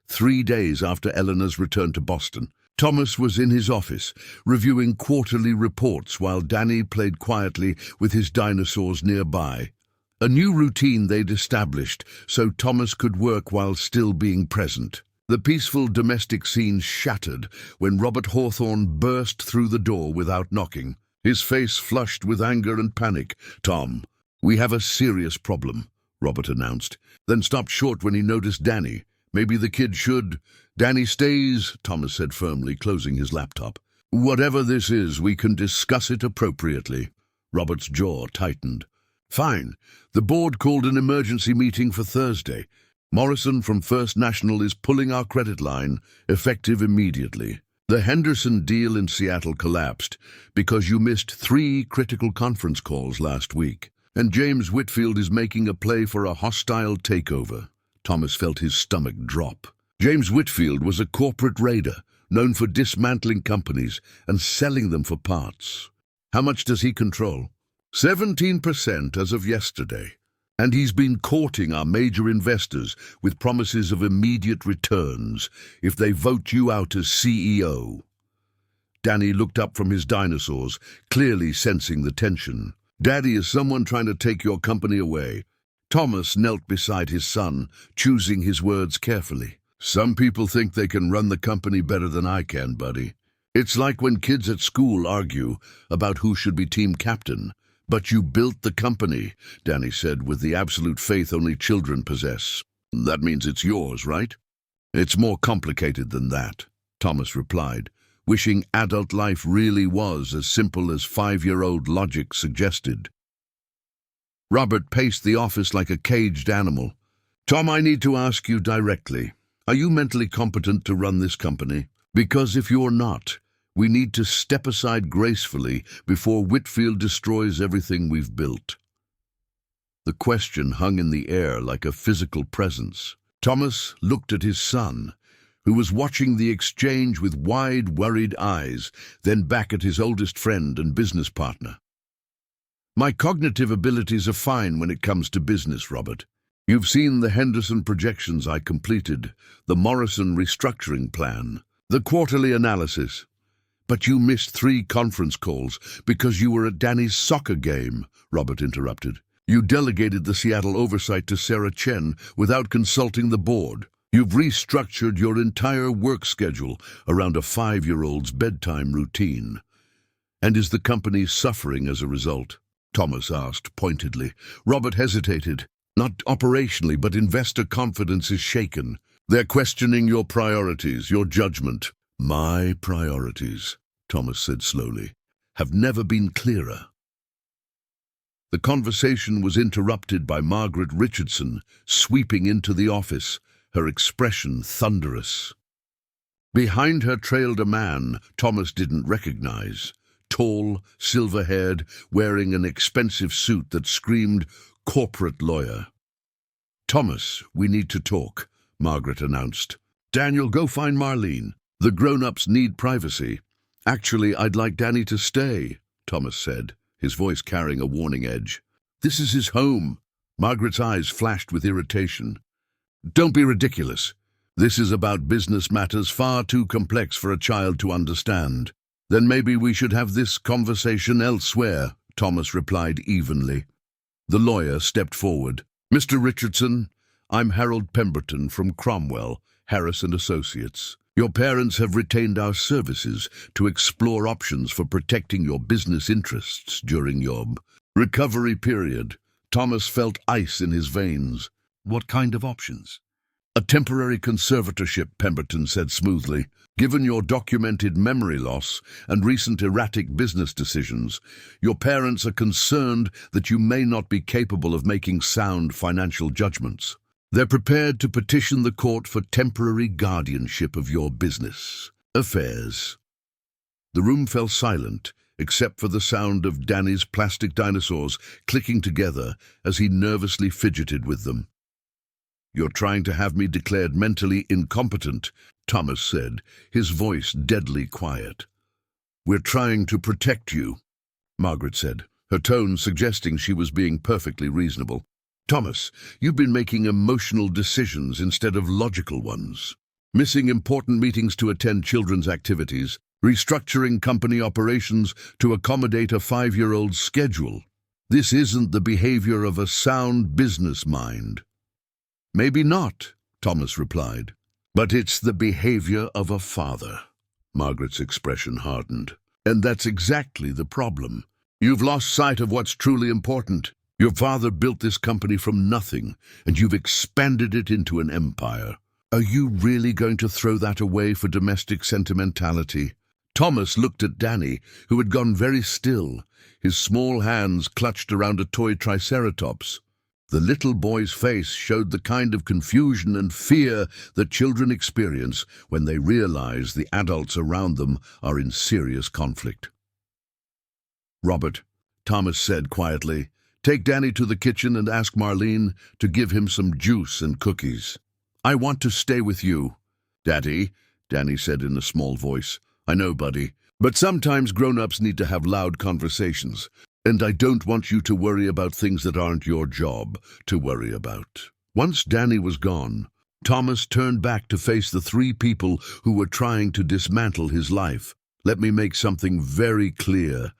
3 days after Eleanor's return to Boston, Thomas was in his office, reviewing quarterly reports while Danny played quietly with his dinosaurs nearby. A new routine they'd established so Thomas could work while still being present. The peaceful domestic scene shattered when Robert Hawthorne burst through the door without knocking, his face flushed with anger and panic. "Tom, we have a serious problem," Robert announced, then stopped short when he noticed Danny. "Maybe the kid should—" "Danny stays," Thomas said firmly, closing his laptop. "Whatever this is, we can discuss it appropriately." Robert's jaw tightened. "Fine. The board called an emergency meeting for Thursday. Morrison from First National is pulling our credit line, effective immediately. The Henderson deal in Seattle collapsed because you missed 3 critical conference calls last week. And James Whitfield is making a play for a hostile takeover." Thomas felt his stomach drop. James Whitfield was a corporate raider, known for dismantling companies and selling them for parts. How much does he control? 17% as of yesterday. And he's been courting our major investors with promises of immediate returns if they vote you out as CEO. Danny looked up from his dinosaurs, clearly sensing the tension. "Daddy, is someone trying to take your company away?" Thomas knelt beside his son, choosing his words carefully. "Some people think they can run the company better than I can, buddy. It's like when kids at school argue about who should be team captain. But you built the company," Danny said with the absolute faith only children possess. "That means it's yours, right?" It's more complicated than that, Thomas replied, wishing adult life really was as simple as 5-year-old logic suggested. Robert paced the office like a caged animal. Tom, I need to ask you directly. Are you mentally competent to run this company? Because if you're not, we need to step aside gracefully before Whitfield destroys everything we've built. The question hung in the air like a physical presence. Thomas looked at his son, who was watching the exchange with wide, worried eyes, then back at his oldest friend and business partner. My cognitive abilities are fine when it comes to business, Robert. You've seen the Henderson projections I completed, the Morrison restructuring plan, the quarterly analysis. But you missed 3 conference calls because you were at Danny's soccer game, Robert interrupted. You delegated the Seattle oversight to Sarah Chen without consulting the board. You've restructured your entire work schedule around a 5-year-old's bedtime routine. And is the company suffering as a result? Thomas asked pointedly. Robert hesitated. Not operationally, but investor confidence is shaken. They're questioning your priorities, your judgment. My priorities, Thomas said slowly, have never been clearer. The conversation was interrupted by Margaret Richardson sweeping into the office, her expression thunderous. Behind her trailed a man Thomas didn't recognize, tall, silver-haired, wearing an expensive suit that screamed corporate lawyer. Thomas, we need to talk, Margaret announced. Daniel, go find Marlene. The grown-ups need privacy. Actually, I'd like Danny to stay, Thomas said, his voice carrying a warning edge. This is his home. Margaret's eyes flashed with irritation. Don't be ridiculous. This is about business matters far too complex for a child to understand. Then maybe we should have this conversation elsewhere, Thomas replied evenly. The lawyer stepped forward. Mr. Richardson, I'm Harold Pemberton from Cromwell, Harris & Associates. Your parents have retained our services to explore options for protecting your business interests during your recovery period. Thomas felt ice in his veins. What kind of options? A temporary conservatorship, Pemberton said smoothly. Given your documented memory loss and recent erratic business decisions, your parents are concerned that you may not be capable of making sound financial judgments. They're prepared to petition the court for temporary guardianship of your business affairs. The room fell silent, except for the sound of Danny's plastic dinosaurs clicking together as he nervously fidgeted with them. You're trying to have me declared mentally incompetent, Thomas said, his voice deadly quiet. We're trying to protect you, Margaret said, her tone suggesting she was being perfectly reasonable. Thomas, you've been making emotional decisions instead of logical ones. Missing important meetings to attend children's activities, restructuring company operations to accommodate a 5-year-old's schedule. This isn't the behavior of a sound business mind. Maybe not, Thomas replied. But it's the behavior of a father. Margaret's expression hardened. And that's exactly the problem. You've lost sight of what's truly important. Your father built this company from nothing, and you've expanded it into an empire. Are you really going to throw that away for domestic sentimentality? Thomas looked at Danny, who had gone very still, his small hands clutched around a toy triceratops. The little boy's face showed the kind of confusion and fear that children experience when they realize the adults around them are in serious conflict. Robert, Thomas said quietly, take Danny to the kitchen and ask Marlene to give him some juice and cookies. I want to stay with you. Daddy, Danny said in a small voice. I know, buddy, but sometimes grown-ups need to have loud conversations. And I don't want you to worry about things that aren't your job to worry about. Once Danny was gone, Thomas turned back to face the 3 people who were trying to dismantle his life. Let me make something very clear,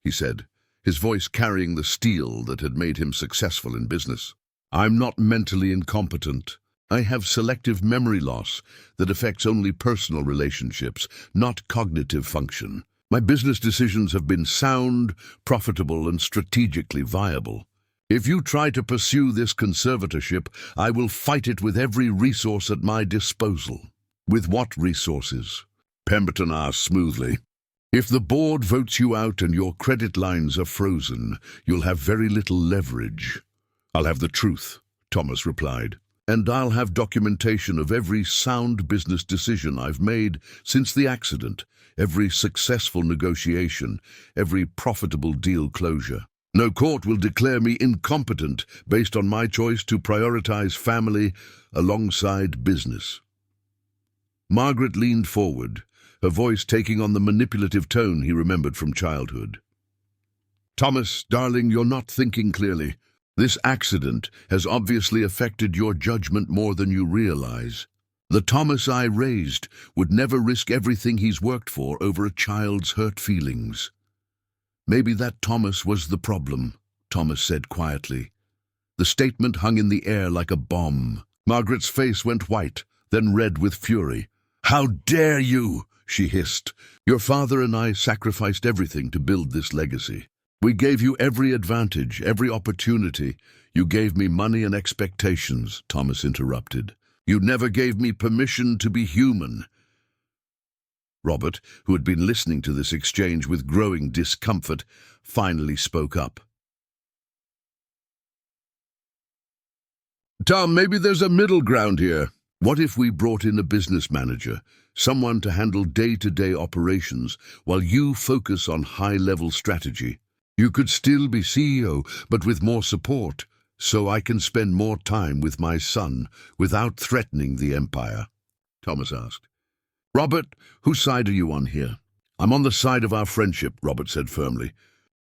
he said, his voice carrying the steel that had made him successful in business. I'm not mentally incompetent. I have selective memory loss that affects only personal relationships, not cognitive function. My business decisions have been sound, profitable, and strategically viable. If you try to pursue this conservatorship, I will fight it with every resource at my disposal. With what resources? Pemberton asked smoothly. If the board votes you out and your credit lines are frozen, you'll have very little leverage. I'll have the truth, Thomas replied. And I'll have documentation of every sound business decision I've made since the accident, every successful negotiation, every profitable deal closure. No court will declare me incompetent based on my choice to prioritize family alongside business. Margaret leaned forward, her voice taking on the manipulative tone he remembered from childhood. Thomas, darling, you're not thinking clearly. This accident has obviously affected your judgment more than you realize. The Thomas I raised would never risk everything he's worked for over a child's hurt feelings. Maybe that Thomas was the problem, Thomas said quietly. The statement hung in the air like a bomb. Margaret's face went white, then red with fury. How dare you, she hissed. Your father and I sacrificed everything to build this legacy. We gave you every advantage, every opportunity. You gave me money and expectations, Thomas interrupted. You never gave me permission to be human. Robert, who had been listening to this exchange with growing discomfort, finally spoke up. Tom, maybe there's a middle ground here. What if we brought in a business manager, someone to handle day-to-day operations while you focus on high-level strategy? You could still be CEO, but with more support, so I can spend more time with my son without threatening the empire, Thomas asked. Robert, whose side are you on here? I'm on the side of our friendship, Robert said firmly,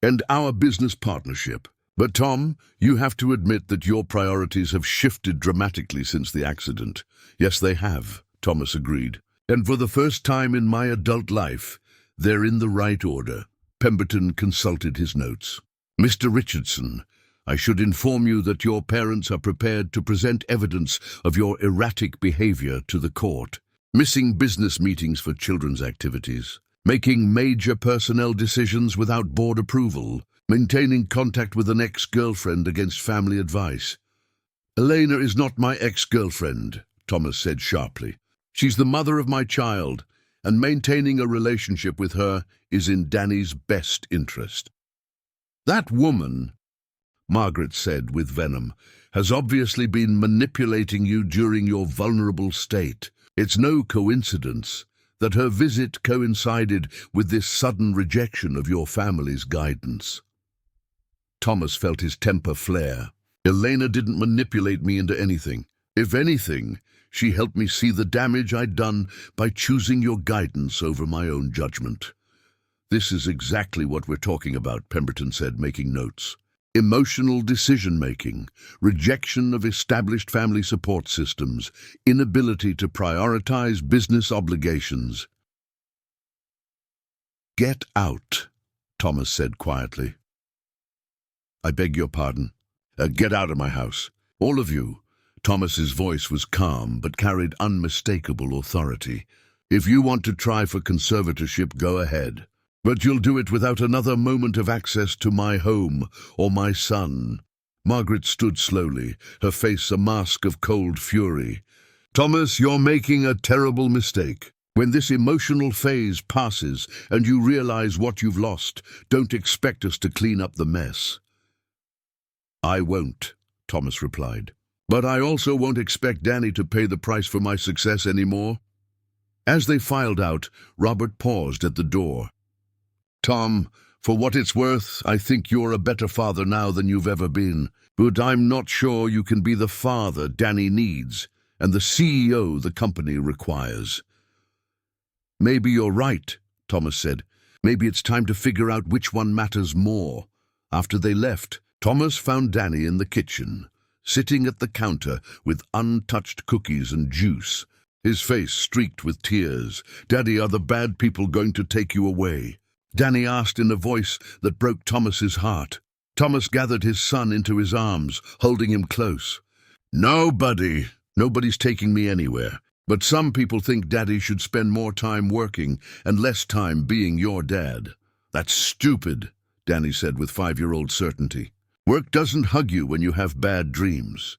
and our business partnership. But Tom, you have to admit that your priorities have shifted dramatically since the accident. Yes, they have, Thomas agreed. And for the first time in my adult life, they're in the right order. Pemberton consulted his notes. Mr. Richardson, I should inform you that your parents are prepared to present evidence of your erratic behavior to the court. Missing business meetings for children's activities, making major personnel decisions without board approval, maintaining contact with an ex-girlfriend against family advice. Elena is not my ex-girlfriend, Thomas said sharply. She's the mother of my child, and maintaining a relationship with her is in Danny's best interest. That woman, Margaret said with venom, has obviously been manipulating you during your vulnerable state. It's no coincidence that her visit coincided with this sudden rejection of your family's guidance. Thomas felt his temper flare. Elena didn't manipulate me into anything. If anything, she helped me see the damage I'd done by choosing your guidance over my own judgment. This is exactly what we're talking about, Pemberton said, making notes. Emotional decision-making, rejection of established family support systems, inability to prioritize business obligations. Get out, Thomas said quietly. I beg your pardon. Get out of my house. All of you. Thomas's voice was calm but carried unmistakable authority. If you want to try for conservatorship, go ahead. But you'll do it without another moment of access to my home or my son. Margaret stood slowly, her face a mask of cold fury. Thomas, you're making a terrible mistake. When this emotional phase passes and you realize what you've lost, don't expect us to clean up the mess. I won't, Thomas replied. But I also won't expect Danny to pay the price for my success anymore. As they filed out, Robert paused at the door. Tom, for what it's worth, I think you're a better father now than you've ever been. But I'm not sure you can be the father Danny needs and the CEO the company requires. Maybe you're right, Thomas said. Maybe it's time to figure out which one matters more. After they left, Thomas found Danny in the kitchen, sitting at the counter with untouched cookies and juice, his face streaked with tears. Daddy, are the bad people going to take you away? Danny asked in a voice that broke Thomas's heart. Thomas gathered his son into his arms, holding him close. No, buddy, nobody's taking me anywhere. But some people think Daddy should spend more time working and less time being your dad. That's stupid, Danny said with 5-year-old certainty. Work doesn't hug you when you have bad dreams.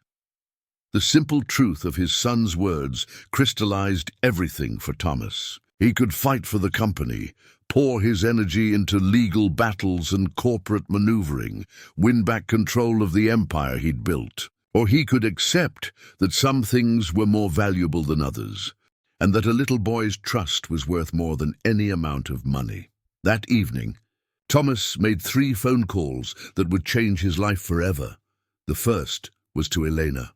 The simple truth of his son's words crystallized everything for Thomas. He could fight for the company, pour his energy into legal battles and corporate maneuvering, win back control of the empire he'd built. Or he could accept that some things were more valuable than others, and that a little boy's trust was worth more than any amount of money. That evening, Thomas made 3 phone calls that would change his life forever. The first was to Elena.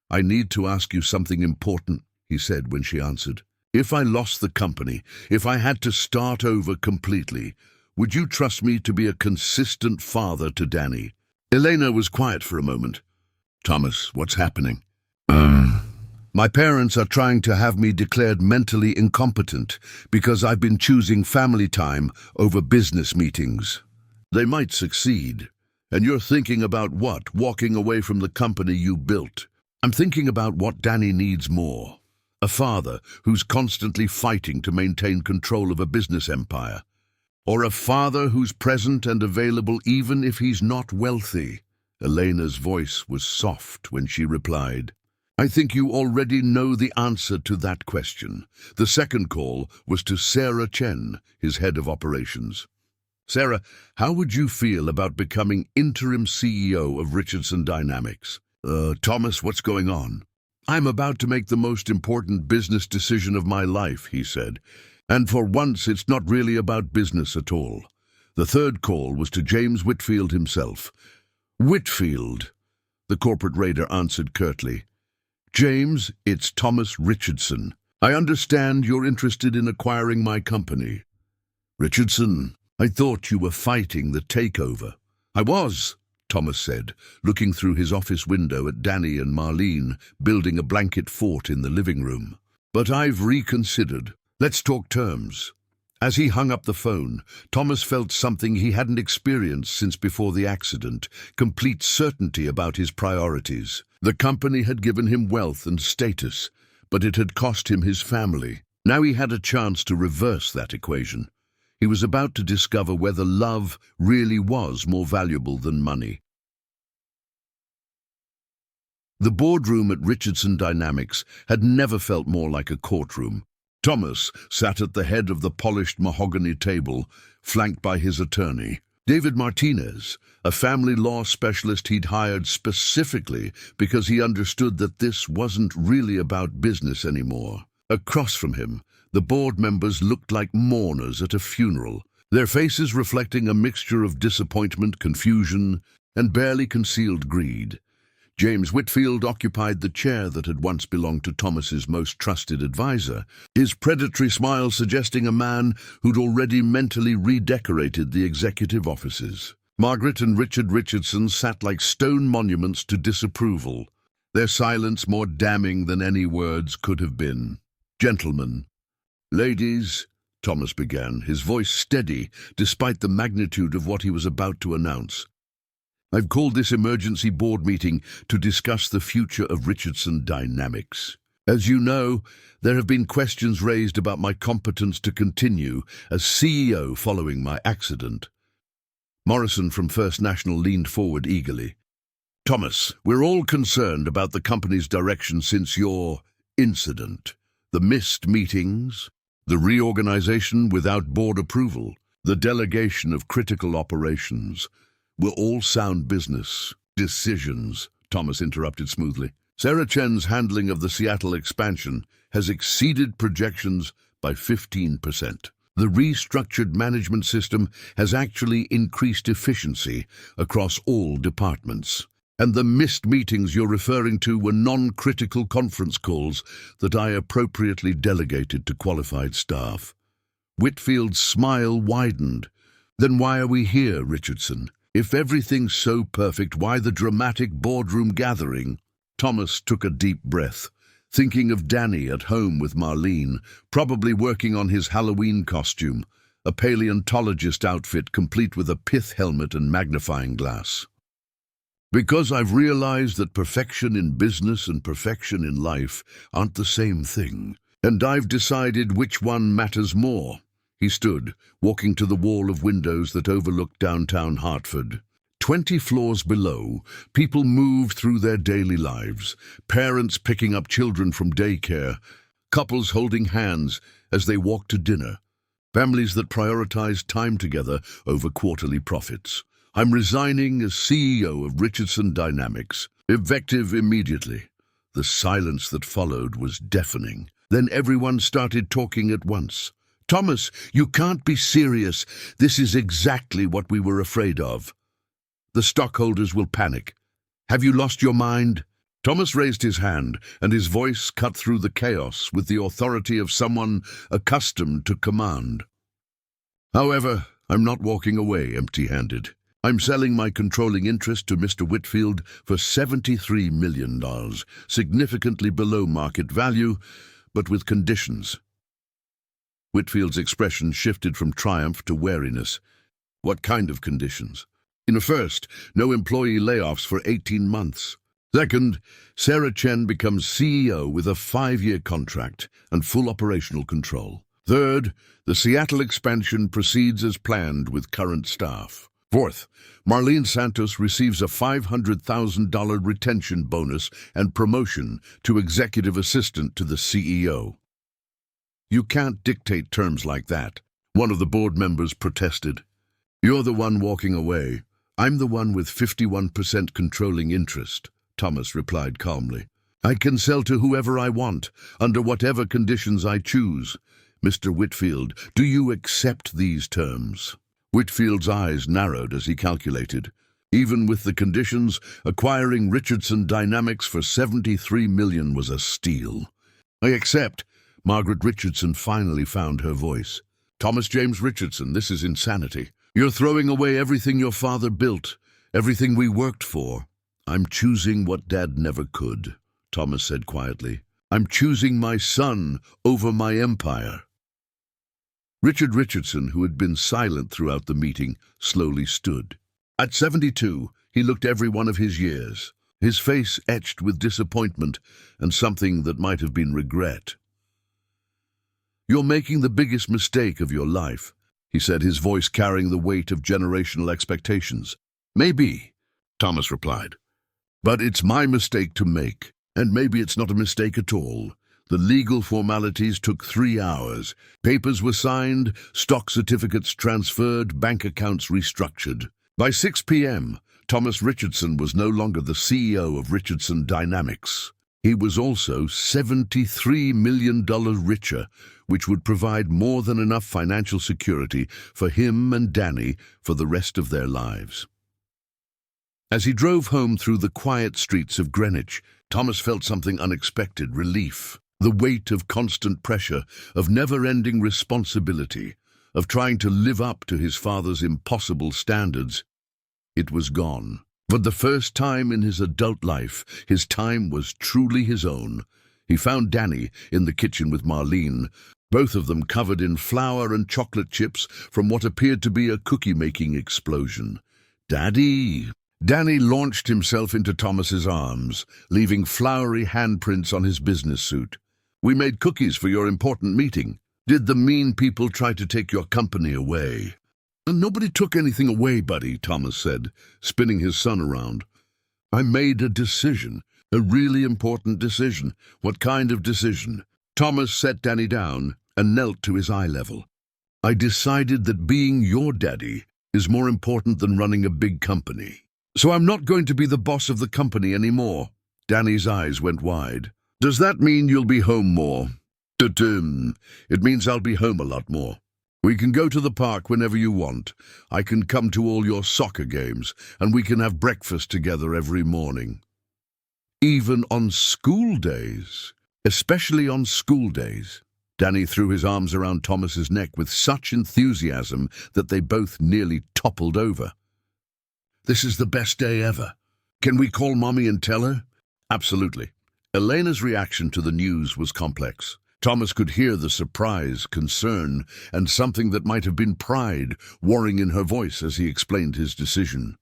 "I need to ask you something important," he said when she answered. "If I lost the company, if I had to start over completely, would you trust me to be a consistent father to Danny?" Elena was quiet for a moment. "Thomas, what's happening?" My parents are trying to have me declared mentally incompetent because I've been choosing family time over business meetings." "They might succeed. And you're thinking about what? Walking away from the company you built?" "I'm thinking about what Danny needs more. A father who's constantly fighting to maintain control of a business empire. Or a father who's present and available even if he's not wealthy." Elena's voice was soft when she replied, "I think you already know the answer to that question." The second call was to Sarah Chen, his head of operations. "Sarah, how would you feel about becoming interim CEO of Richardson Dynamics?" Thomas, what's going on?" "I'm about to make the most important business decision of my life," he said. "And for once, it's not really about business at all." The third call was to James Whitfield himself. "Whitfield," the corporate raider answered curtly. "James, it's Thomas Richardson. I understand you're interested in acquiring my company." "Richardson, I thought you were fighting the takeover." "I was," Thomas said, looking through his office window at Danny and Marlene building a blanket fort in the living room. "But I've reconsidered. Let's talk terms." As he hung up the phone, Thomas felt something he hadn't experienced since before the accident, complete certainty about his priorities. The company had given him wealth and status, but it had cost him his family. Now he had a chance to reverse that equation. He was about to discover whether love really was more valuable than money. The boardroom at Richardson Dynamics had never felt more like a courtroom. Thomas sat at the head of the polished mahogany table, flanked by his attorney, David Martinez, a family law specialist he'd hired specifically because he understood that this wasn't really about business anymore. Across from him, the board members looked like mourners at a funeral, their faces reflecting a mixture of disappointment, confusion, and barely concealed greed. James Whitfield occupied the chair that had once belonged to Thomas's most trusted advisor, his predatory smile suggesting a man who'd already mentally redecorated the executive offices. Margaret and Richard Richardson sat like stone monuments to disapproval, their silence more damning than any words could have been. "Gentlemen, ladies," Thomas began, his voice steady despite the magnitude of what he was about to announce. "I've called this emergency board meeting to discuss the future of Richardson Dynamics. As you know, there have been questions raised about my competence to continue as CEO following my accident." Morrison from First National leaned forward eagerly. "Thomas, we're all concerned about the company's direction since your incident. The missed meetings, the reorganization without board approval, the delegation of critical operations. Were all sound business decisions," Thomas interrupted smoothly. "Sarah Chen's handling of the Seattle expansion has exceeded projections by 15%. The restructured management system has actually increased efficiency across all departments. And the missed meetings you're referring to were non-critical conference calls that I appropriately delegated to qualified staff." Whitfield's smile widened. "Then why are we here, Richardson? If everything's so perfect, why the dramatic boardroom gathering?" Thomas took a deep breath, thinking of Danny at home with Marlene, probably working on his Halloween costume, a paleontologist outfit complete with a pith helmet and magnifying glass. "Because I've realized that perfection in business and perfection in life aren't the same thing, and I've decided which one matters more." He stood, walking to the wall of windows that overlooked downtown Hartford. 20 floors below, people moved through their daily lives, parents picking up children from daycare, couples holding hands as they walked to dinner, families that prioritized time together over quarterly profits. I'm resigning as CEO of Richardson Dynamics, effective immediately. The silence that followed was deafening. Then everyone started talking at once. Thomas, you can't be serious. This is exactly what we were afraid of. The stockholders will panic. Have you lost your mind? Thomas raised his hand, and his voice cut through the chaos with the authority of someone accustomed to command. However, I'm not walking away empty-handed. I'm selling my controlling interest to Mr. Whitfield for $73 million, significantly below market value, but with conditions. Whitfield's expression shifted from triumph to wariness. What kind of conditions? First, no employee layoffs for 18 months. Second, Sarah Chen becomes CEO with a 5-year contract and full operational control. Third, the Seattle expansion proceeds as planned with current staff. Fourth, Marlene Santos receives a $500,000 retention bonus and promotion to executive assistant to the CEO. You can't dictate terms like that, one of the board members protested. You're the one walking away. I'm the one with 51% controlling interest, Thomas replied calmly. I can sell to whoever I want, under whatever conditions I choose. Mr. Whitfield, do you accept these terms? Whitfield's eyes narrowed as he calculated. Even with the conditions, acquiring Richardson Dynamics for $73 million was a steal. I accept. Margaret Richardson finally found her voice. Thomas James Richardson, this is insanity. You're throwing away everything your father built, everything we worked for. I'm choosing what Dad never could, Thomas said quietly. I'm choosing my son over my empire. Richard Richardson, who had been silent throughout the meeting, slowly stood. At 72, he looked every one of his years, his face etched with disappointment and something that might have been regret. You're making the biggest mistake of your life, he said, his voice carrying the weight of generational expectations. Maybe, Thomas replied. But it's my mistake to make, and maybe it's not a mistake at all. The legal formalities took 3 hours. Papers were signed, stock certificates transferred, bank accounts restructured. By 6 p.m., Thomas Richardson was no longer the CEO of Richardson Dynamics. He was also $73 million richer, which would provide more than enough financial security for him and Danny for the rest of their lives. As he drove home through the quiet streets of Greenwich, Thomas felt something unexpected: relief. The weight of constant pressure, of never-ending responsibility, of trying to live up to his father's impossible standards. It was gone. For the first time in his adult life, his time was truly his own. He found Danny in the kitchen with Marlene, both of them covered in flour and chocolate chips from what appeared to be a cookie-making explosion. "Daddy!" Danny launched himself into Thomas's arms, leaving floury handprints on his business suit. "We made cookies for your important meeting. Did the mean people try to take your company away?" "Nobody took anything away, buddy," Thomas said, spinning his son around. "I made a decision, a really important decision." "What kind of decision?" Thomas set Danny down and knelt to his eye level. "I decided that being your daddy is more important than running a big company. So I'm not going to be the boss of the company anymore." Danny's eyes went wide. "Does that mean you'll be home more?" "It means I'll be home a lot more. We can go to the park whenever you want. I can come to all your soccer games, and we can have breakfast together every morning. Even on school days, especially on school days." Danny threw his arms around Thomas's neck with such enthusiasm that they both nearly toppled over. "This is the best day ever. Can we call Mommy and tell her?" "Absolutely." Elena's reaction to the news was complex. Thomas could hear the surprise, concern, and something that might have been pride warring in her voice as he explained his decision.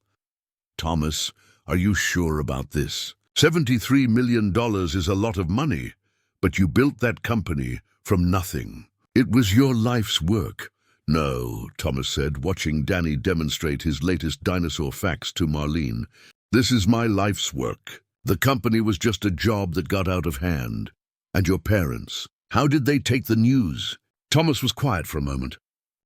"Thomas, are you sure about this? $73 million is a lot of money, but you built that company from nothing. It was your life's work. No, Thomas said, watching Danny demonstrate his latest dinosaur facts to Marlene. This is my life's work. The company was just a job that got out of hand. And your parents, how did they take the news? Thomas was quiet for a moment.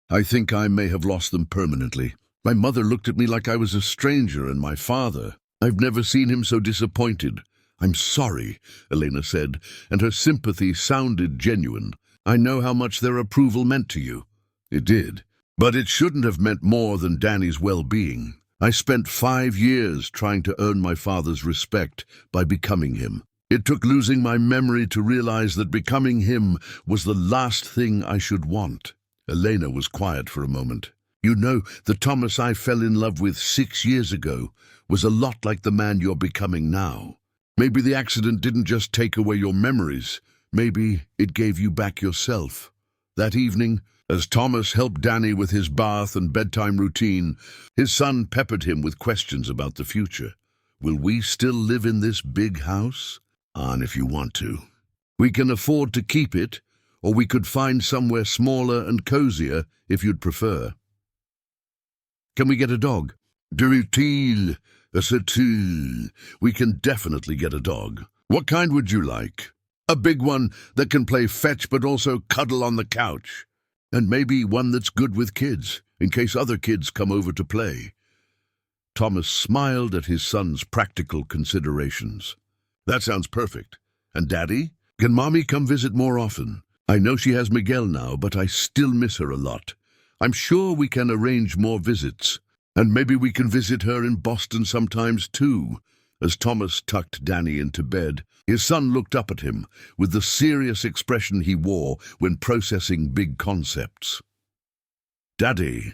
I think I may have lost them permanently. My mother looked at me like I was a stranger, and my father, I've never seen him so disappointed. I'm sorry, Elena said, and her sympathy sounded genuine. I know how much their approval meant to you. It did. But it shouldn't have meant more than Danny's well-being. I spent 5 years trying to earn my father's respect by becoming him. It took losing my memory to realize that becoming him was the last thing I should want. Elena was quiet for a moment. You know, the Thomas I fell in love with 6 years ago was a lot like the man you're becoming now. Maybe the accident didn't just take away your memories. Maybe it gave you back yourself. That evening, as Thomas helped Danny with his bath and bedtime routine, his son peppered him with questions about the future. Will we still live in this big house? And if you want to. We can afford to keep it, or we could find somewhere smaller and cozier if you'd prefer. Can we get a dog? Dirty-il, c'est-il. We can definitely get a dog. What kind would you like? A big one that can play fetch but also cuddle on the couch. And maybe one that's good with kids, in case other kids come over to play. Thomas smiled at his son's practical considerations. That sounds perfect. And Daddy? Can Mommy come visit more often? I know she has Miguel now, but I still miss her a lot. I'm sure we can arrange more visits. And maybe we can visit her in Boston sometimes too. As Thomas tucked Danny into bed, his son looked up at him with the serious expression he wore when processing big concepts. Daddy,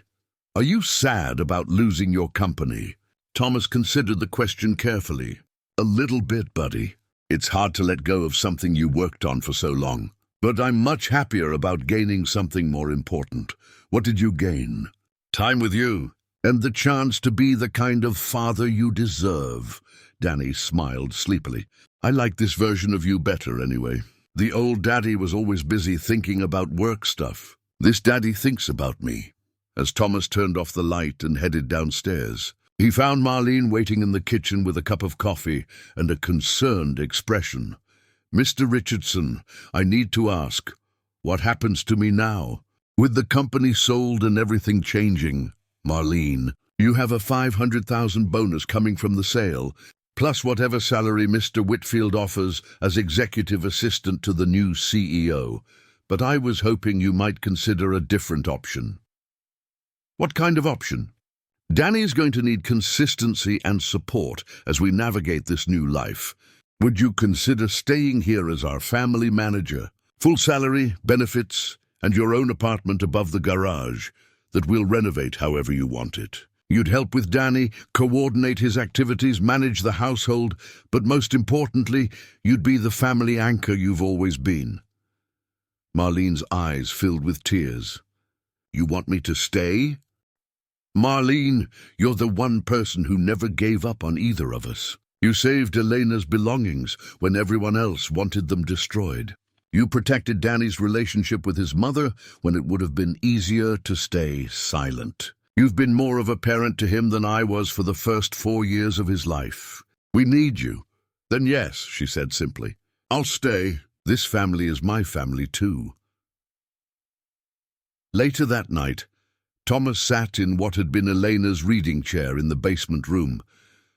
are you sad about losing your company? Thomas considered the question carefully. A little bit, buddy. It's hard to let go of something you worked on for so long. But I'm much happier about gaining something more important. What did you gain? Time with you. And the chance to be the kind of father you deserve. Danny smiled sleepily. I like this version of you better anyway. The old daddy was always busy thinking about work stuff. This daddy thinks about me. As Thomas turned off the light and headed downstairs, he found Marlene waiting in the kitchen with a cup of coffee and a concerned expression. Mr. Richardson, I need to ask, what happens to me now? With the company sold and everything changing, Marlene, you have a $500,000 bonus coming from the sale, plus whatever salary Mr. Whitfield offers as executive assistant to the new CEO. But I was hoping you might consider a different option. What kind of option? Danny is going to need consistency and support as we navigate this new life. Would you consider staying here as our family manager? Full salary, benefits, and your own apartment above the garage that we'll renovate however you want it. You'd help with Danny, coordinate his activities, manage the household, but most importantly, you'd be the family anchor you've always been. Marlene's eyes filled with tears. You want me to stay? Marlene, you're the one person who never gave up on either of us. You saved Elena's belongings when everyone else wanted them destroyed. You protected Danny's relationship with his mother when it would have been easier to stay silent. You've been more of a parent to him than I was for the first 4 years of his life. We need you. Then yes, she said simply. I'll stay. This family is my family too. Later that night, Thomas sat in what had been Elena's reading chair in the basement room,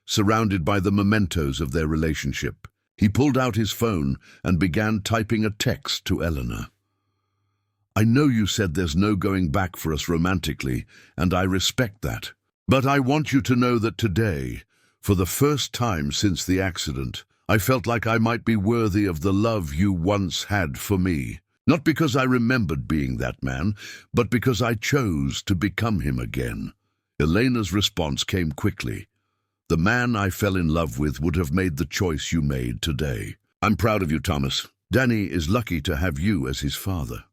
surrounded by the mementos of their relationship. He pulled out his phone and began typing a text to Eleanor. I know you said there's no going back for us romantically, and I respect that. But I want you to know that today, for the first time since the accident, I felt like I might be worthy of the love you once had for me. Not because I remembered being that man, but because I chose to become him again. Elena's response came quickly. The man I fell in love with would have made the choice you made today. I'm proud of you, Thomas. Danny is lucky to have you as his father.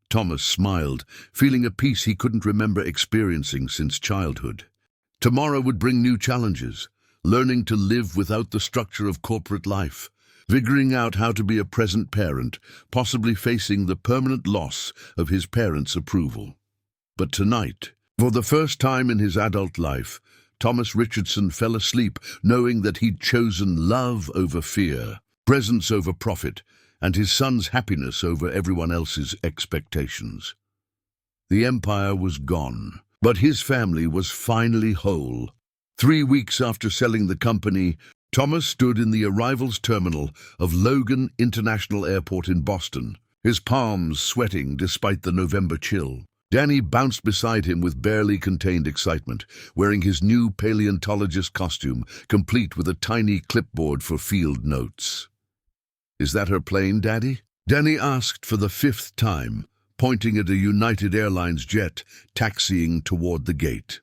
Thomas smiled, feeling a peace he couldn't remember experiencing since childhood. Tomorrow would bring new challenges, learning to live without the structure of corporate life, figuring out how to be a present parent, possibly facing the permanent loss of his parents' approval. But tonight, for the first time in his adult life, Thomas Richardson fell asleep knowing that he'd chosen love over fear, presence over profit, and his son's happiness over everyone else's expectations. The empire was gone, but his family was finally whole. 3 weeks after selling the company, Thomas stood in the arrivals terminal of Logan International Airport in Boston, his palms sweating despite the November chill. Danny bounced beside him with barely contained excitement, wearing his new paleontologist costume, complete with a tiny clipboard for field notes. "Is that her plane, Daddy?" Danny asked for the 5th time, pointing at a United Airlines jet taxiing toward the gate.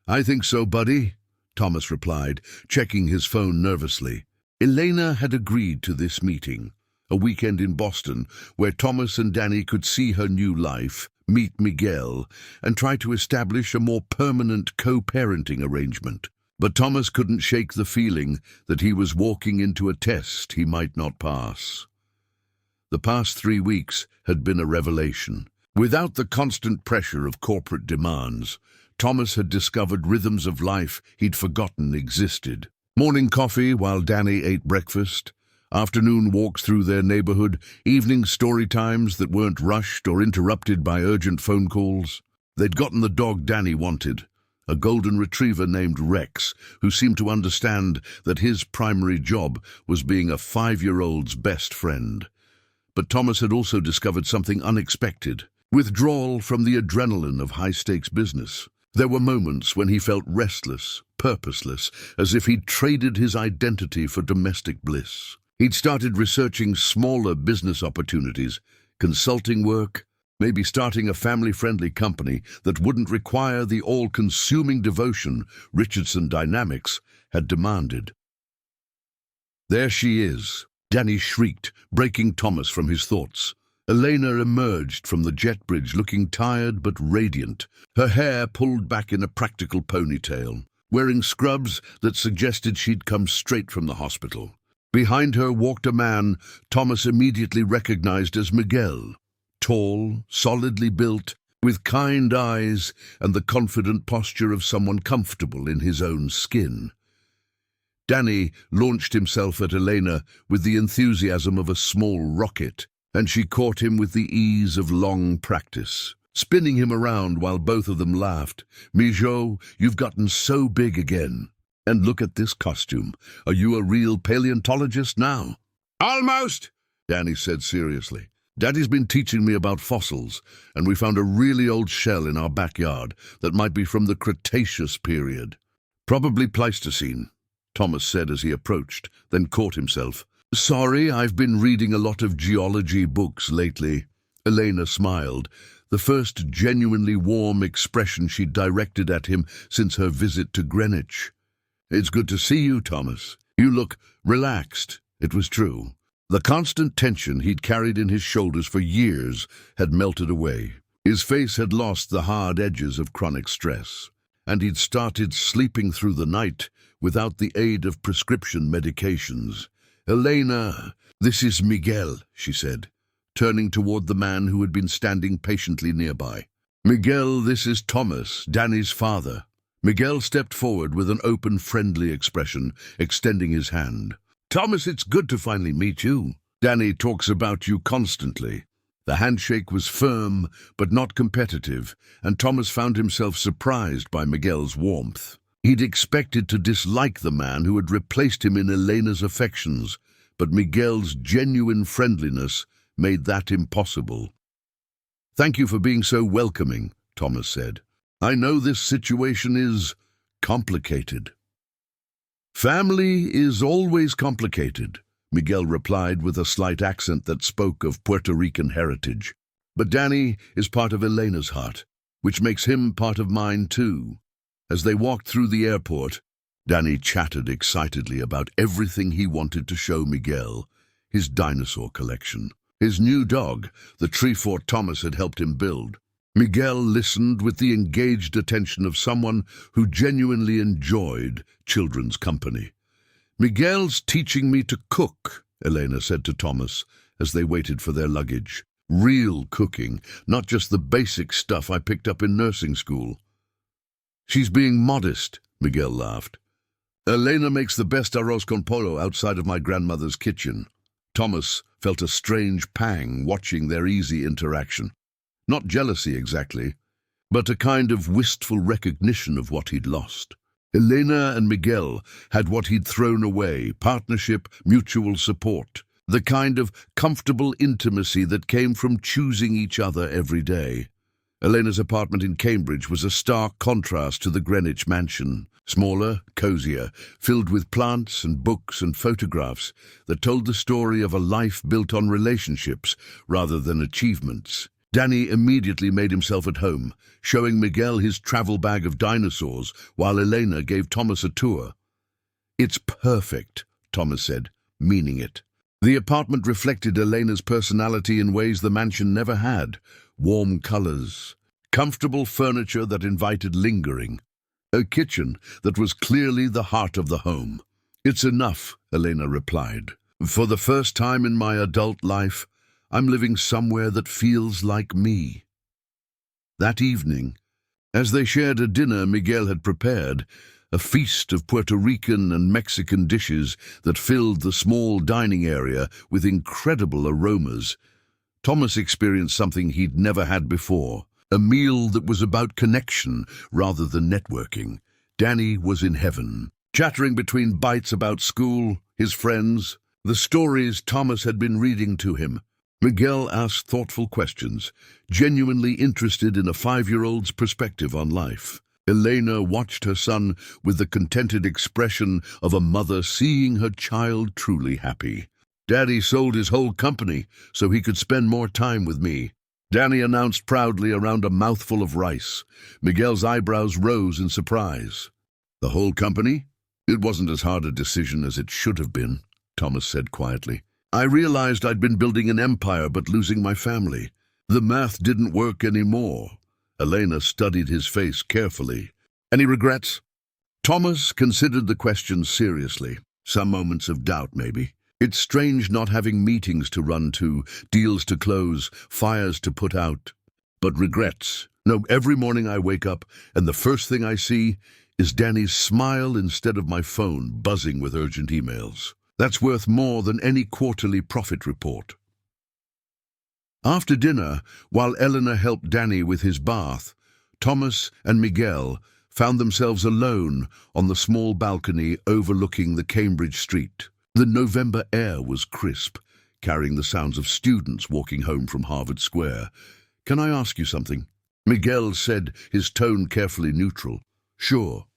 "I think so, buddy," Thomas replied, checking his phone nervously. Elena had agreed to this meeting, a weekend in Boston, where Thomas and Danny could see her new life, meet Miguel, and try to establish a more permanent co-parenting arrangement. But Thomas couldn't shake the feeling that he was walking into a test he might not pass. The past 3 weeks had been a revelation. Without the constant pressure of corporate demands, Thomas had discovered rhythms of life he'd forgotten existed. Morning coffee while Danny ate breakfast, afternoon walks through their neighborhood, evening story times that weren't rushed or interrupted by urgent phone calls. They'd gotten the dog Danny wanted, a golden retriever named Rex, who seemed to understand that his primary job was being a 5-year-old's best friend. But Thomas had also discovered something unexpected: withdrawal from the adrenaline of high-stakes business. There were moments when he felt restless, purposeless, as if he'd traded his identity for domestic bliss. He'd started researching smaller business opportunities, consulting work, maybe starting a family-friendly company that wouldn't require the all-consuming devotion Richardson Dynamics had demanded. "There she is," Danny shrieked, breaking Thomas from his thoughts. Elena emerged from the jet bridge looking tired but radiant, her hair pulled back in a practical ponytail, wearing scrubs that suggested she'd come straight from the hospital. Behind her walked a man Thomas immediately recognized as Miguel, tall, solidly built, with kind eyes and the confident posture of someone comfortable in his own skin. Danny launched himself at Elena with the enthusiasm of a small rocket, and she caught him with the ease of long practice, spinning him around while both of them laughed. "Mijo, you've gotten so big again. And look at this costume. Are you a real paleontologist now?" "Almost," Danny said seriously. "Daddy's been teaching me about fossils, and we found a really old shell in our backyard that might be from the Cretaceous period. Probably Pleistocene," Thomas said as he approached, then caught himself. "Sorry, I've been reading a lot of geology books lately." Elena smiled, the first genuinely warm expression she'd directed at him since her visit to Greenwich. "It's good to see you, Thomas. You look relaxed." It was true. The constant tension he'd carried in his shoulders for years had melted away. His face had lost the hard edges of chronic stress, and he'd started sleeping through the night without the aid of prescription medications. "Elena, this is Miguel," she said, turning toward the man who had been standing patiently nearby. "Miguel, this is Thomas, Danny's father." Miguel stepped forward with an open, friendly expression, extending his hand. "Thomas, it's good to finally meet you. Danny talks about you constantly." The handshake was firm, but not competitive, and Thomas found himself surprised by Miguel's warmth. He'd expected to dislike the man who had replaced him in Elena's affections, but Miguel's genuine friendliness made that impossible. "Thank you for being so welcoming," Thomas said. "I know this situation is complicated." "Family is always complicated," Miguel replied with a slight accent that spoke of Puerto Rican heritage. "But Danny is part of Elena's heart, which makes him part of mine too." As they walked through the airport, Danny chatted excitedly about everything he wanted to show Miguel: his dinosaur collection, his new dog, the tree fort Thomas had helped him build. Miguel listened with the engaged attention of someone who genuinely enjoyed children's company. "Miguel's teaching me to cook," Elena said to Thomas as they waited for their luggage. Real cooking, not just the basic stuff I picked up in nursing school. She's being modest, Miguel laughed. Elena makes the best arroz con pollo outside of my grandmother's kitchen. Thomas felt a strange pang watching their easy interaction. Not jealousy exactly, but a kind of wistful recognition of what he'd lost. Elena and Miguel had what he'd thrown away: partnership, mutual support. The kind of comfortable intimacy that came from choosing each other every day. Elena's apartment in Cambridge was a stark contrast to the Greenwich mansion. Smaller, cozier, filled with plants and books and photographs that told the story of a life built on relationships rather than achievements. Danny immediately made himself at home, showing Miguel his travel bag of dinosaurs while Elena gave Thomas a tour. "It's perfect," Thomas said, meaning it. The apartment reflected Elena's personality in ways the mansion never had. Warm colors, comfortable furniture that invited lingering, a kitchen that was clearly the heart of the home. "It's enough," Elena replied. "For the first time in my adult life, I'm living somewhere that feels like me." That evening, as they shared a dinner Miguel had prepared, a feast of Puerto Rican and Mexican dishes that filled the small dining area with incredible aromas, Thomas experienced something he'd never had before, a meal that was about connection rather than networking. Danny was in heaven, chattering between bites about school, his friends, the stories Thomas had been reading to him. Miguel asked thoughtful questions, genuinely interested in a 5-year-old's perspective on life. Elena watched her son with the contented expression of a mother seeing her child truly happy. "Daddy sold his whole company so he could spend more time with me," Danny announced proudly around a mouthful of rice. Miguel's eyebrows rose in surprise. "The whole company? It wasn't as hard a decision as it should have been," Thomas said quietly. "I realized I'd been building an empire but losing my family. The math didn't work anymore." Elena studied his face carefully. "Any regrets?" Thomas considered the question seriously. Some moments of doubt, maybe. It's strange not having meetings to run to, deals to close, fires to put out. But regrets? No, every morning I wake up and the first thing I see is Danny's smile instead of my phone buzzing with urgent emails. That's worth more than any quarterly profit report. After dinner, while Eleanor helped Danny with his bath, Thomas and Miguel found themselves alone on the small balcony overlooking the Cambridge street. The November air was crisp, carrying the sounds of students walking home from Harvard Square. "Can I ask you something?" Miguel said, his tone carefully neutral. "Sure."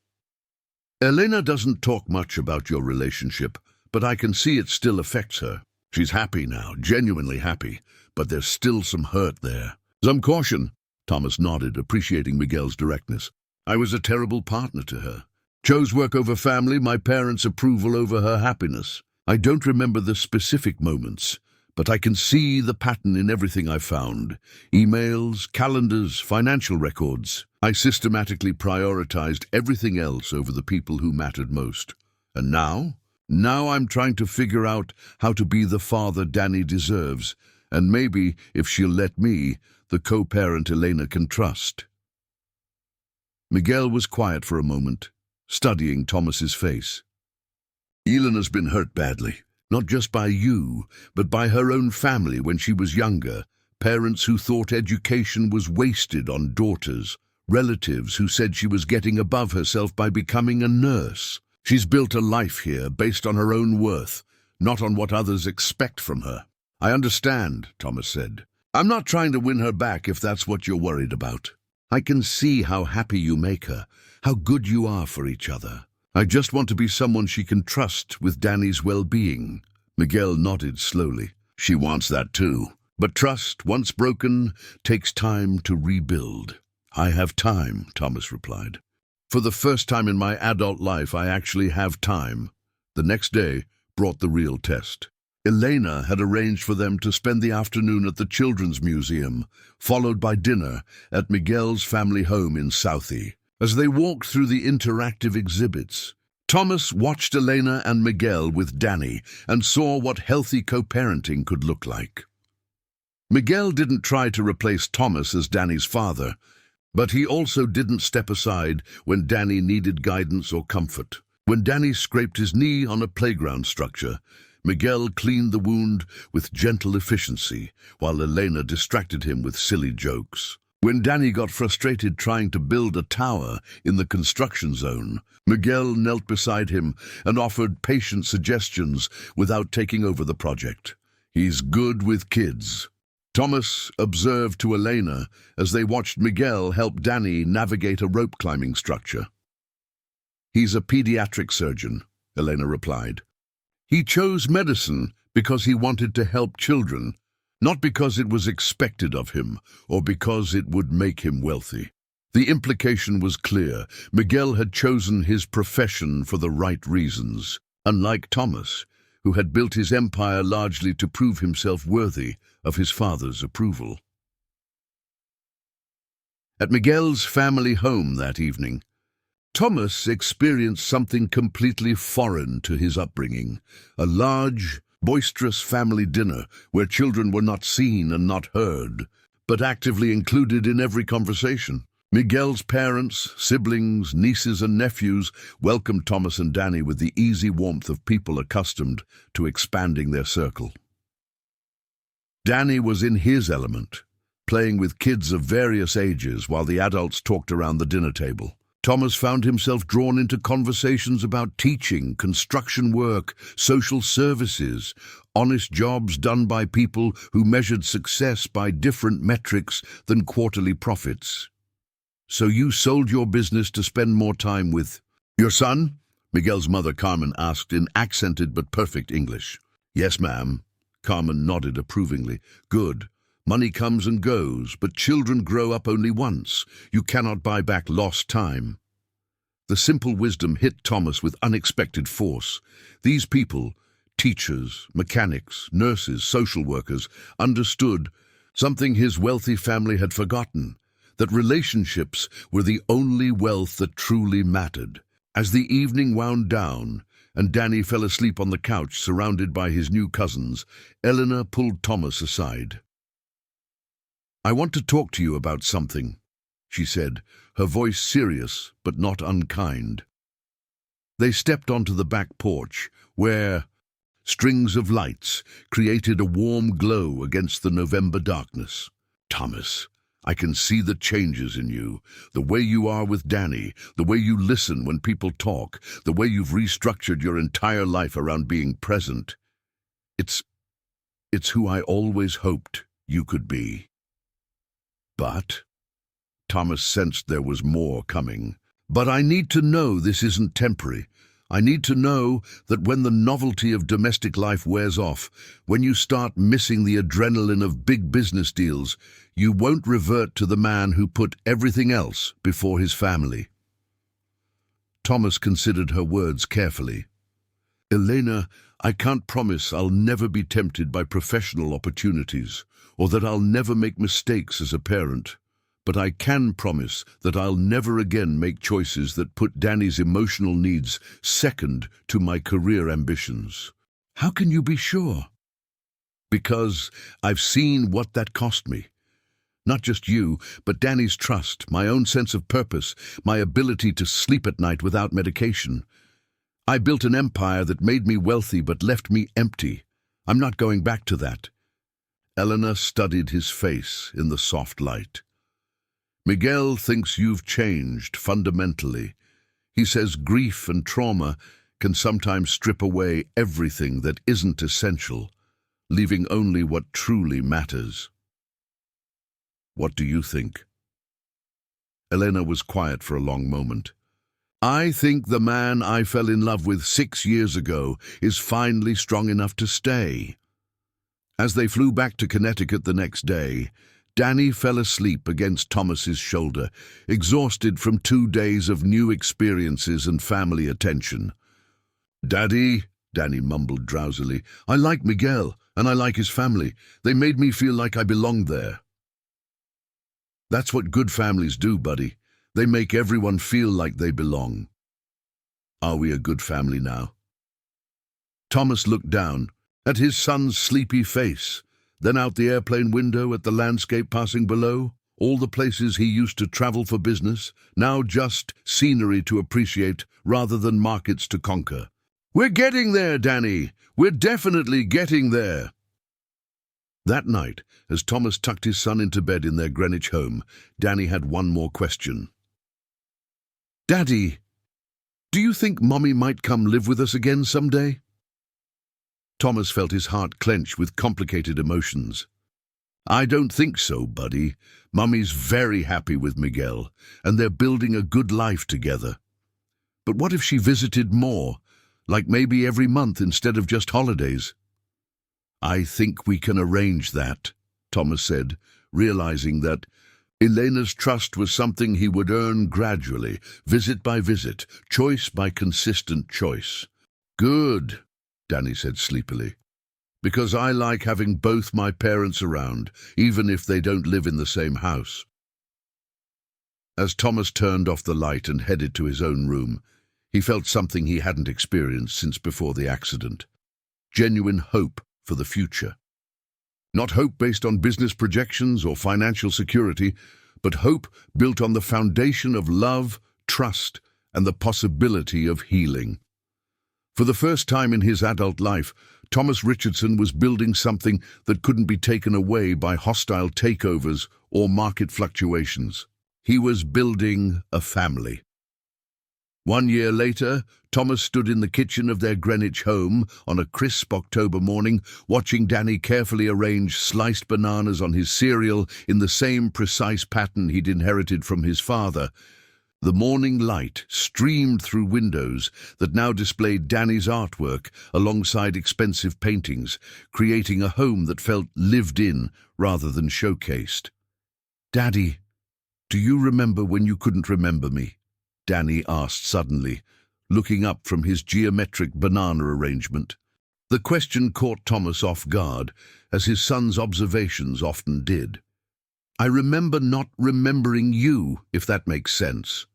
"Elena doesn't talk much about your relationship, but I can see it still affects her. She's happy now, genuinely happy, but there's still some hurt there." "Some caution," Thomas nodded, appreciating Miguel's directness. "I was a terrible partner to her. Chose work over family, my parents' approval over her happiness. I don't remember the specific moments, but I can see the pattern in everything I found. Emails, calendars, financial records. I systematically prioritized everything else over the people who mattered most. And now I'm trying to figure out how to be the father Danny deserves, and maybe, if she'll let me, the co-parent Elena can trust." Miguel was quiet for a moment, studying Thomas's face. "Elena's been hurt badly, not just by you, but by her own family when she was younger. Parents who thought education was wasted on daughters. Relatives who said she was getting above herself by becoming a nurse. She's built a life here based on her own worth, not on what others expect from her." "I understand," Thomas said. "I'm not trying to win her back if that's what you're worried about. I can see how happy you make her, how good you are for each other. I just want to be someone she can trust with Danny's well-being." Miguel nodded slowly. "She wants that too. But trust, once broken, takes time to rebuild." "I have time," Thomas replied. "For the first time in my adult life, I actually have time." The next day brought the real test. Elena had arranged for them to spend the afternoon at the Children's Museum, followed by dinner at Miguel's family home in Southie. As they walked through the interactive exhibits, Thomas watched Elena and Miguel with Danny and saw what healthy co-parenting could look like. Miguel didn't try to replace Thomas as Danny's father, but he also didn't step aside when Danny needed guidance or comfort. When Danny scraped his knee on a playground structure, Miguel cleaned the wound with gentle efficiency, while Elena distracted him with silly jokes. When Danny got frustrated trying to build a tower in the construction zone, Miguel knelt beside him and offered patient suggestions without taking over the project. He's good with kids. Thomas observed to Elena as they watched Miguel help Danny navigate a rope climbing structure. He's a pediatric surgeon, Elena replied. He chose medicine because he wanted to help children, not because it was expected of him or because it would make him wealthy. The implication was clear. Miguel had chosen his profession for the right reasons, unlike Thomas, who had built his empire largely to prove himself worthy of his father's approval. At Miguel's family home that evening, Thomas experienced something completely foreign to his upbringing, a large, boisterous family dinner where children were not seen and not heard, but actively included in every conversation. Miguel's parents, siblings, nieces and nephews welcomed Thomas and Danny with the easy warmth of people accustomed to expanding their circle. Danny was in his element, playing with kids of various ages while the adults talked around the dinner table. Thomas found himself drawn into conversations about teaching, construction work, social services, honest jobs done by people who measured success by different metrics than quarterly profits. "So you sold your business to spend more time with your son?" Miguel's mother, Carmen, asked in accented but perfect English. "Yes, ma'am." Carmen nodded approvingly. "Good. Money comes and goes, but children grow up only once. You cannot buy back lost time." The simple wisdom hit Thomas with unexpected force. These people, teachers, mechanics, nurses, social workers, understood something his wealthy family had forgotten, that relationships were the only wealth that truly mattered. As the evening wound down, and Danny fell asleep on the couch surrounded by his new cousins, Eleanor pulled Thomas aside. "I want to talk to you about something," she said, her voice serious but not unkind. They stepped onto the back porch, where strings of lights created a warm glow against the November darkness. "Thomas, I can see the changes in you, the way you are with Danny, the way you listen when people talk, the way you've restructured your entire life around being present. It's who I always hoped you could be." But Thomas sensed there was more coming. "But I need to know this isn't temporary. I need to know that when the novelty of domestic life wears off, when you start missing the adrenaline of big business deals, you won't revert to the man who put everything else before his family." Thomas considered her words carefully. "Elena, I can't promise I'll never be tempted by professional opportunities, or that I'll never make mistakes as a parent. But I can promise that I'll never again make choices that put Danny's emotional needs second to my career ambitions." "How can you be sure?" "Because I've seen what that cost me. Not just you, but Danny's trust, my own sense of purpose, my ability to sleep at night without medication. I built an empire that made me wealthy but left me empty. I'm not going back to that." Eleanor studied his face in the soft light. "Miguel thinks you've changed fundamentally. He says grief and trauma can sometimes strip away everything that isn't essential, leaving only what truly matters. What do you think?" Elena was quiet for a long moment. "I think the man I fell in love with 6 years ago is finally strong enough to stay." As they flew back to Connecticut the next day, Danny fell asleep against Thomas's shoulder, exhausted from 2 days of new experiences and family attention. "Daddy," Danny mumbled drowsily, "I like Miguel, and I like his family. They made me feel like I belonged there." "That's what good families do, buddy. They make everyone feel like they belong." Are we a good family now? Thomas looked down at his son's sleepy face, then out the airplane window at the landscape passing below, all the places he used to travel for business, now just scenery to appreciate rather than markets to conquer. We're getting there, Danny. We're definitely getting there. That night, as Thomas tucked his son into bed in their Greenwich home, Danny had one more question. Daddy, do you think Mommy might come live with us again someday? Thomas felt his heart clench with complicated emotions. I don't think so, buddy. Mummy's very happy with Miguel, and they're building a good life together. But what if she visited more, like maybe every month instead of just holidays? I think we can arrange that, Thomas said, realizing that Elena's trust was something he would earn gradually, visit by visit, choice by consistent choice. Good, Danny said sleepily, because I like having both my parents around, even if they don't live in the same house. As Thomas turned off the light and headed to his own room, he felt something he hadn't experienced since before the accident. Genuine hope for the future. Not hope based on business projections or financial security, but hope built on the foundation of love, trust, and the possibility of healing. For the first time in his adult life, Thomas Richardson was building something that couldn't be taken away by hostile takeovers or market fluctuations. He was building a family. 1 year later, Thomas stood in the kitchen of their Greenwich home on a crisp October morning, watching Danny carefully arrange sliced bananas on his cereal in the same precise pattern he'd inherited from his father. The morning light streamed through windows that now displayed Danny's artwork alongside expensive paintings, creating a home that felt lived in rather than showcased. Daddy, do you remember when you couldn't remember me? Danny asked suddenly, looking up from his geometric banana arrangement. The question caught Thomas off guard, as his son's observations often did. I remember not remembering you, if that makes sense.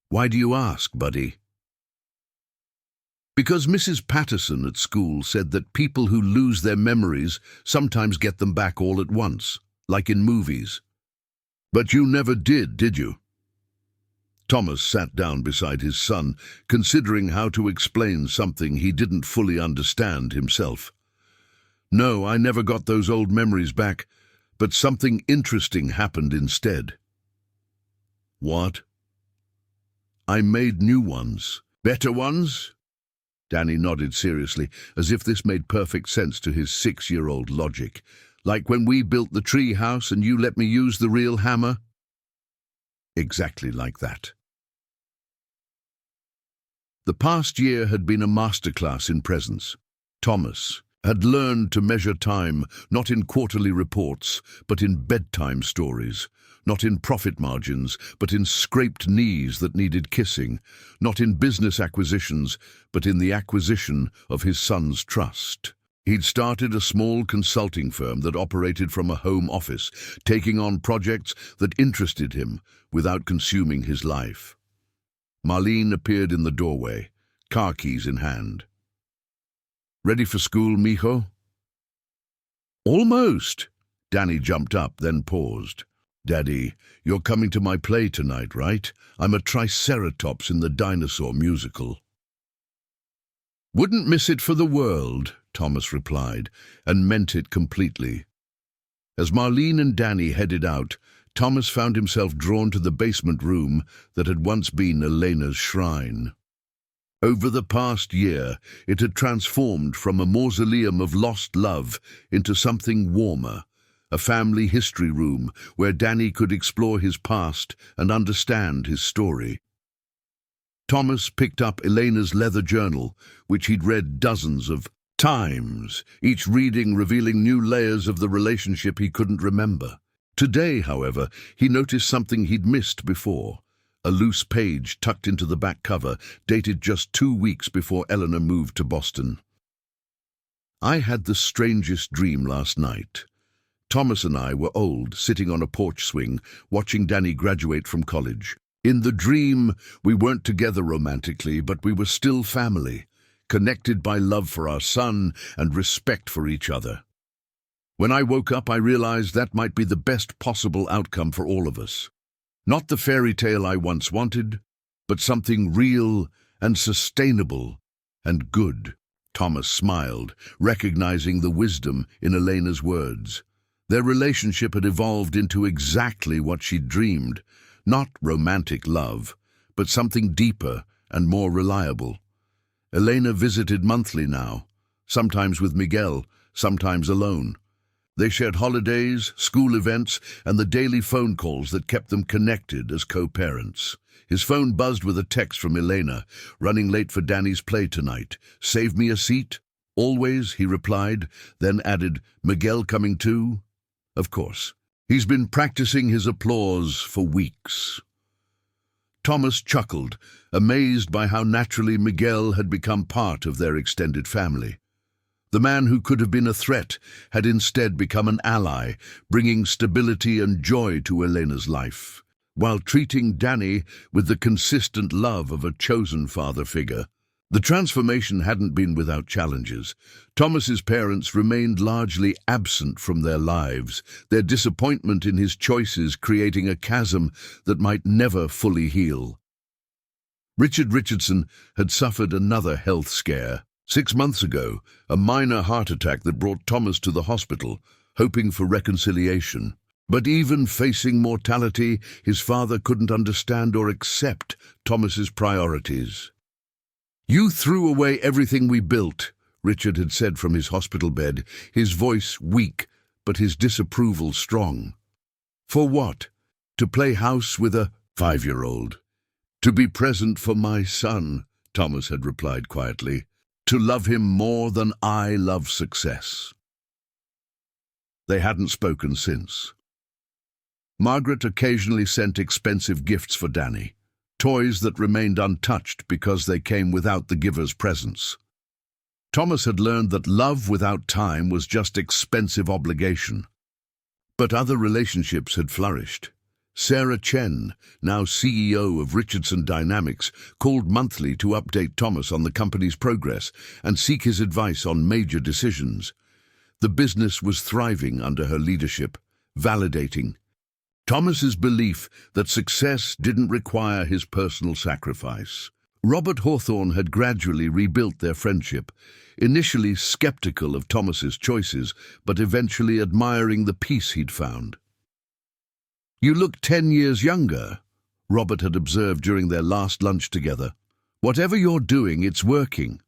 Why do you ask, buddy? Because Mrs. Patterson at school said that people who lose their memories sometimes get them back all at once, like in movies. But you never did you? Thomas sat down beside his son, considering how to explain something he didn't fully understand himself. No, I never got those old memories back, but something interesting happened instead. What? I made new ones. Better ones? Danny nodded seriously, as if this made perfect sense to his 6-year-old logic. Like when we built the tree house and you let me use the real hammer? Exactly like that. The past year had been a masterclass in presence. Thomas had learned to measure time not in quarterly reports, but in bedtime stories, not in profit margins, but in scraped knees that needed kissing, not in business acquisitions, but in the acquisition of his son's trust. He'd started a small consulting firm that operated from a home office, taking on projects that interested him without consuming his life. Marlene appeared in the doorway, car keys in hand. Ready for school, mijo? Almost. Danny jumped up, then paused. Daddy, you're coming to my play tonight, right? I'm a triceratops in the dinosaur musical. Wouldn't miss it for the world, Thomas replied, and meant it completely. As Marlene and Danny headed out, Thomas found himself drawn to the basement room that had once been Elena's shrine. Over the past year, it had transformed from a mausoleum of lost love into something warmer, a family history room where Danny could explore his past and understand his story. Thomas picked up Elena's leather journal, which he'd read dozens of times, each reading revealing new layers of the relationship he couldn't remember. Today, however, he noticed something he'd missed before. A loose page tucked into the back cover, dated just 2 weeks before Eleanor moved to Boston. I had the strangest dream last night. Thomas and I were old, sitting on a porch swing, watching Danny graduate from college. In the dream, we weren't together romantically, but we were still family, connected by love for our son and respect for each other. When I woke up, I realized that might be the best possible outcome for all of us. Not the fairy tale I once wanted, but something real and sustainable and good. Thomas smiled, recognizing the wisdom in Elena's words. Their relationship had evolved into exactly what she'd dreamed. Not romantic love, but something deeper and more reliable. Elena visited monthly now, sometimes with Miguel, sometimes alone. They shared holidays, school events, and the daily phone calls that kept them connected as co-parents. His phone buzzed with a text from Elena, "Running late for Danny's play tonight. Save me a seat?" "Always," he replied, then added, "Miguel coming too?" "Of course. He's been practicing his applause for weeks." Thomas chuckled, amazed by how naturally Miguel had become part of their extended family. The man who could have been a threat had instead become an ally, bringing stability and joy to Elena's life, while treating Danny with the consistent love of a chosen father figure. The transformation hadn't been without challenges. Thomas's parents remained largely absent from their lives, their disappointment in his choices creating a chasm that might never fully heal. Richard Richardson had suffered another health scare. 6 months ago, a minor heart attack that brought Thomas to the hospital, hoping for reconciliation. But even facing mortality, his father couldn't understand or accept Thomas's priorities. "You threw away everything we built," Richard had said from his hospital bed, his voice weak, but his disapproval strong. "For what? To play house with a 5-year-old? To be present for my son," Thomas had replied quietly. "To love him more than I love success." They hadn't spoken since. Margaret occasionally sent expensive gifts for Danny, toys that remained untouched because they came without the giver's presence. Thomas had learned that love without time was just expensive obligation. But other relationships had flourished. Sarah Chen, now CEO of Richardson Dynamics, called monthly to update Thomas on the company's progress and seek his advice on major decisions. The business was thriving under her leadership, validating Thomas's belief that success didn't require his personal sacrifice. Robert Hawthorne had gradually rebuilt their friendship, initially skeptical of Thomas's choices, but eventually admiring the peace he'd found. "You look 10 years younger," Robert had observed during their last lunch together. "Whatever you're doing, it's working."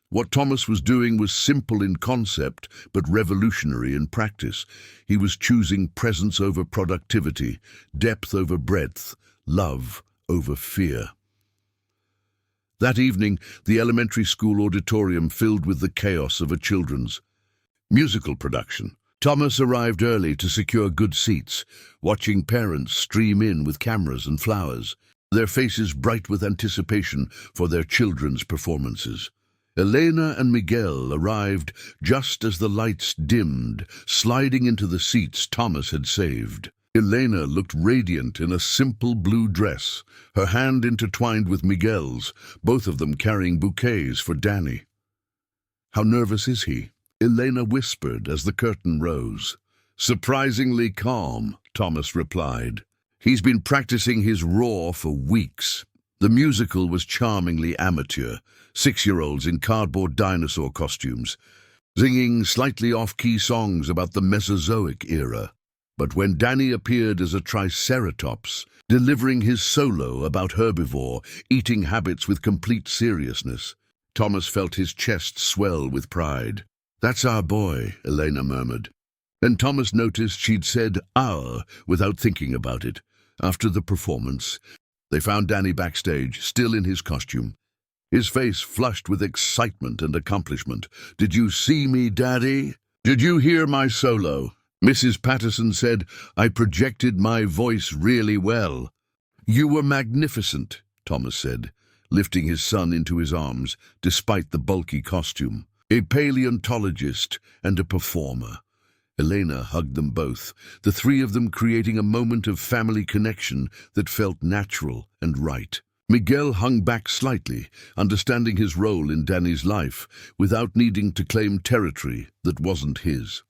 What Thomas was doing was simple in concept, but revolutionary in practice. He was choosing presence over productivity, depth over breadth, love over fear. That evening, the elementary school auditorium filled with the chaos of a children's musical production. Thomas arrived early to secure good seats, watching parents stream in with cameras and flowers, their faces bright with anticipation for their children's performances. Elena and Miguel arrived just as the lights dimmed, sliding into the seats Thomas had saved. Elena looked radiant in a simple blue dress, her hand intertwined with Miguel's, both of them carrying bouquets for Danny. "How nervous is he?" Elena whispered as the curtain rose. "Surprisingly calm," Thomas replied. "He's been practicing his roar for weeks." The musical was charmingly amateur, 6-year-olds in cardboard dinosaur costumes, singing slightly off-key songs about the Mesozoic era. But when Danny appeared as a triceratops, delivering his solo about herbivore, eating habits with complete seriousness, Thomas felt his chest swell with pride. "That's our boy," Elena murmured. And Thomas noticed she'd said "our" without thinking about it. After the performance, they found Danny backstage, still in his costume, his face flushed with excitement and accomplishment. "Did you see me, Daddy? Did you hear my solo?" Mrs. Patterson said, "I projected my voice really well." "You were magnificent," Thomas said, lifting his son into his arms, despite the bulky costume. "A paleontologist and a performer." Elena hugged them both, the three of them creating a moment of family connection that felt natural and right. Miguel hung back slightly, understanding his role in Danny's life, without needing to claim territory that wasn't his.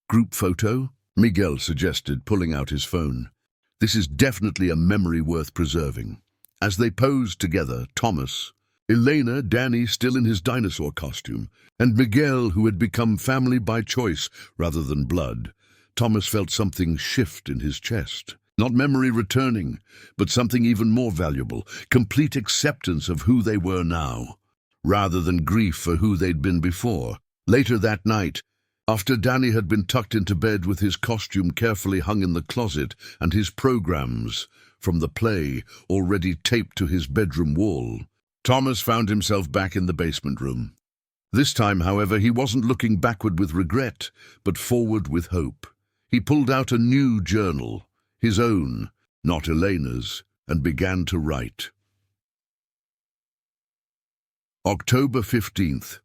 "Group photo?" Miguel suggested, pulling out his phone. "This is definitely a memory worth preserving." As they posed together, Thomas, Elena, Danny still in his dinosaur costume, and Miguel, who had become family by choice rather than blood, Thomas felt something shift in his chest. Not memory returning, but something even more valuable, complete acceptance of who they were now, rather than grief for who they'd been before. Later that night, after Danny had been tucked into bed with his costume carefully hung in the closet and his programs from the play already taped to his bedroom wall, Thomas found himself back in the basement room. This time, however, he wasn't looking backward with regret, but forward with hope. He pulled out a new journal, his own, not Elena's, and began to write. October 15th,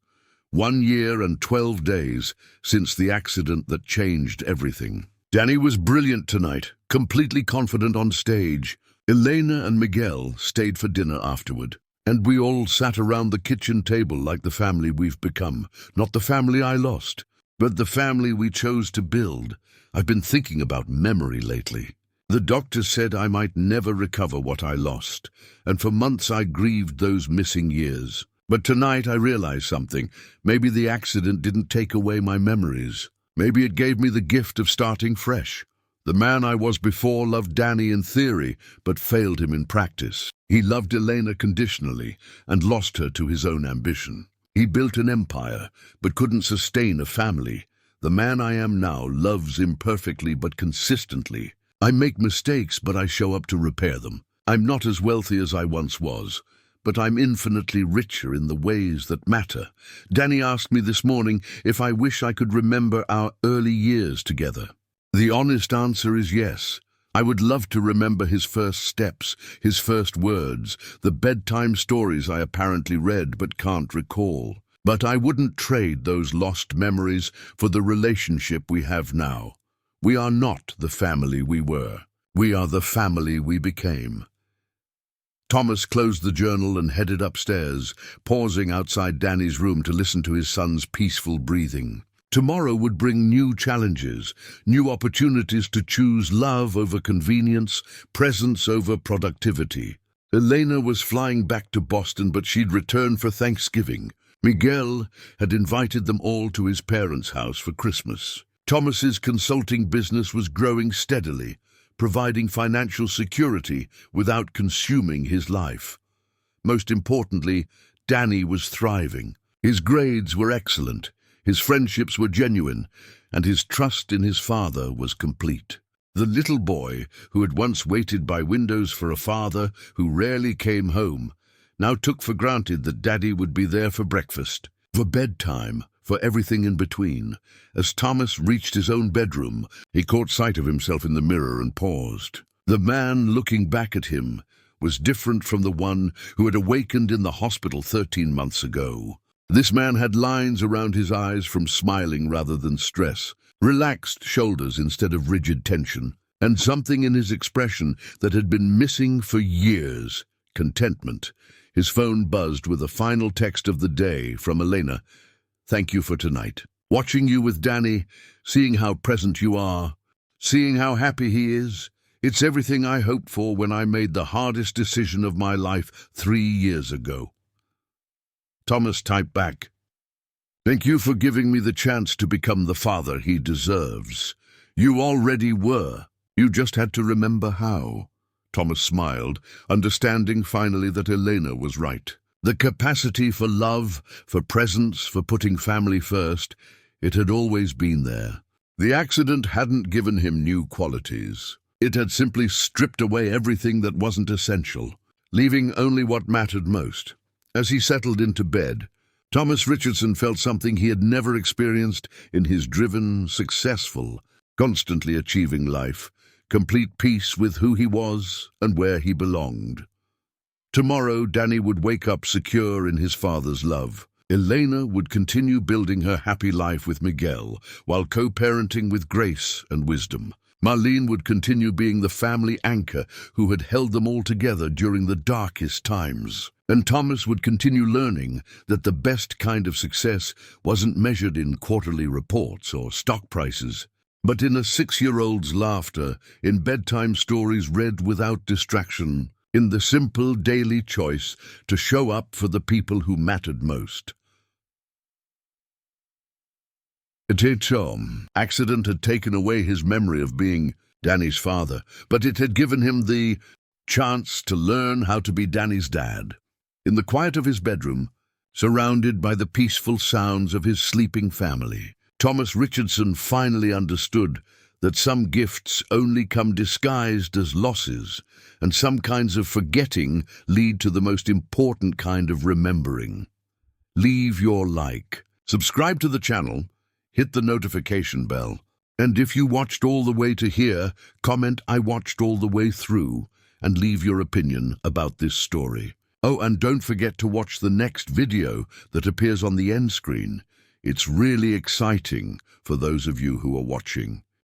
1 year and 12 days since the accident that changed everything. Danny was brilliant tonight, completely confident on stage. Elena and Miguel stayed for dinner afterward, and we all sat around the kitchen table like the family we've become. Not the family I lost, but the family we chose to build. I've been thinking about memory lately. The doctor said I might never recover what I lost, and for months I grieved those missing years. But tonight I realized something. Maybe the accident didn't take away my memories. Maybe it gave me the gift of starting fresh. The man I was before loved Danny in theory, but failed him in practice. He loved Elena conditionally and lost her to his own ambition. He built an empire, but couldn't sustain a family. The man I am now loves imperfectly but consistently. I make mistakes, but I show up to repair them. I'm not as wealthy as I once was, but I'm infinitely richer in the ways that matter. Danny asked me this morning if I wish I could remember our early years together. The honest answer is yes. I would love to remember his first steps, his first words, the bedtime stories I apparently read but can't recall. But I wouldn't trade those lost memories for the relationship we have now. We are not the family we were. We are the family we became. Thomas closed the journal and headed upstairs, pausing outside Danny's room to listen to his son's peaceful breathing. Tomorrow would bring new challenges, new opportunities to choose love over convenience, presence over productivity. Elena was flying back to Boston, but she'd return for Thanksgiving. Miguel had invited them all to his parents' house for Christmas. Thomas's consulting business was growing steadily, providing financial security without consuming his life. Most importantly, Danny was thriving. His grades were excellent, his friendships were genuine, and his trust in his father was complete. The little boy, who had once waited by windows for a father who rarely came home, now took for granted that Daddy would be there for breakfast, for bedtime, for everything in between. As Thomas reached his own bedroom, he caught sight of himself in the mirror and paused. The man looking back at him was different from the one who had awakened in the hospital 13 months ago. This man had lines around his eyes from smiling rather than stress, relaxed shoulders instead of rigid tension, and something in his expression that had been missing for years: contentment. His phone buzzed with a final text of the day from Elena. "Thank you for tonight. Watching you with Danny, seeing how present you are, seeing how happy he is, it's everything I hoped for when I made the hardest decision of my life 3 years ago." Thomas typed back, "Thank you for giving me the chance to become the father he deserves. You already were. You just had to remember how." Thomas smiled, understanding finally that Elena was right. The capacity for love, for presence, for putting family first, it had always been there. The accident hadn't given him new qualities. It had simply stripped away everything that wasn't essential, leaving only what mattered most. As he settled into bed, Thomas Richardson felt something he had never experienced in his driven, successful, constantly achieving life, complete peace with who he was and where he belonged. Tomorrow, Danny would wake up secure in his father's love, Elena would continue building her happy life with Miguel while co-parenting with grace and wisdom. Marlene would continue being the family anchor who had held them all together during the darkest times. And Thomas would continue learning that the best kind of success wasn't measured in quarterly reports or stock prices, but in a 6-year-old's laughter, in bedtime stories read without distraction, in the simple daily choice to show up for the people who mattered most. Accident had taken away his memory of being Danny's father, but it had given him the chance to learn how to be Danny's dad. In the quiet of his bedroom, surrounded by the peaceful sounds of his sleeping family, Thomas Richardson finally understood that some gifts only come disguised as losses, and some kinds of forgetting lead to the most important kind of remembering. Leave your like, subscribe to the channel, hit the notification bell, and if you watched all the way to here, comment "I watched all the way through" and leave your opinion about this story. Oh, and don't forget to watch the next video that appears on the end screen. It's really exciting for those of you who are watching.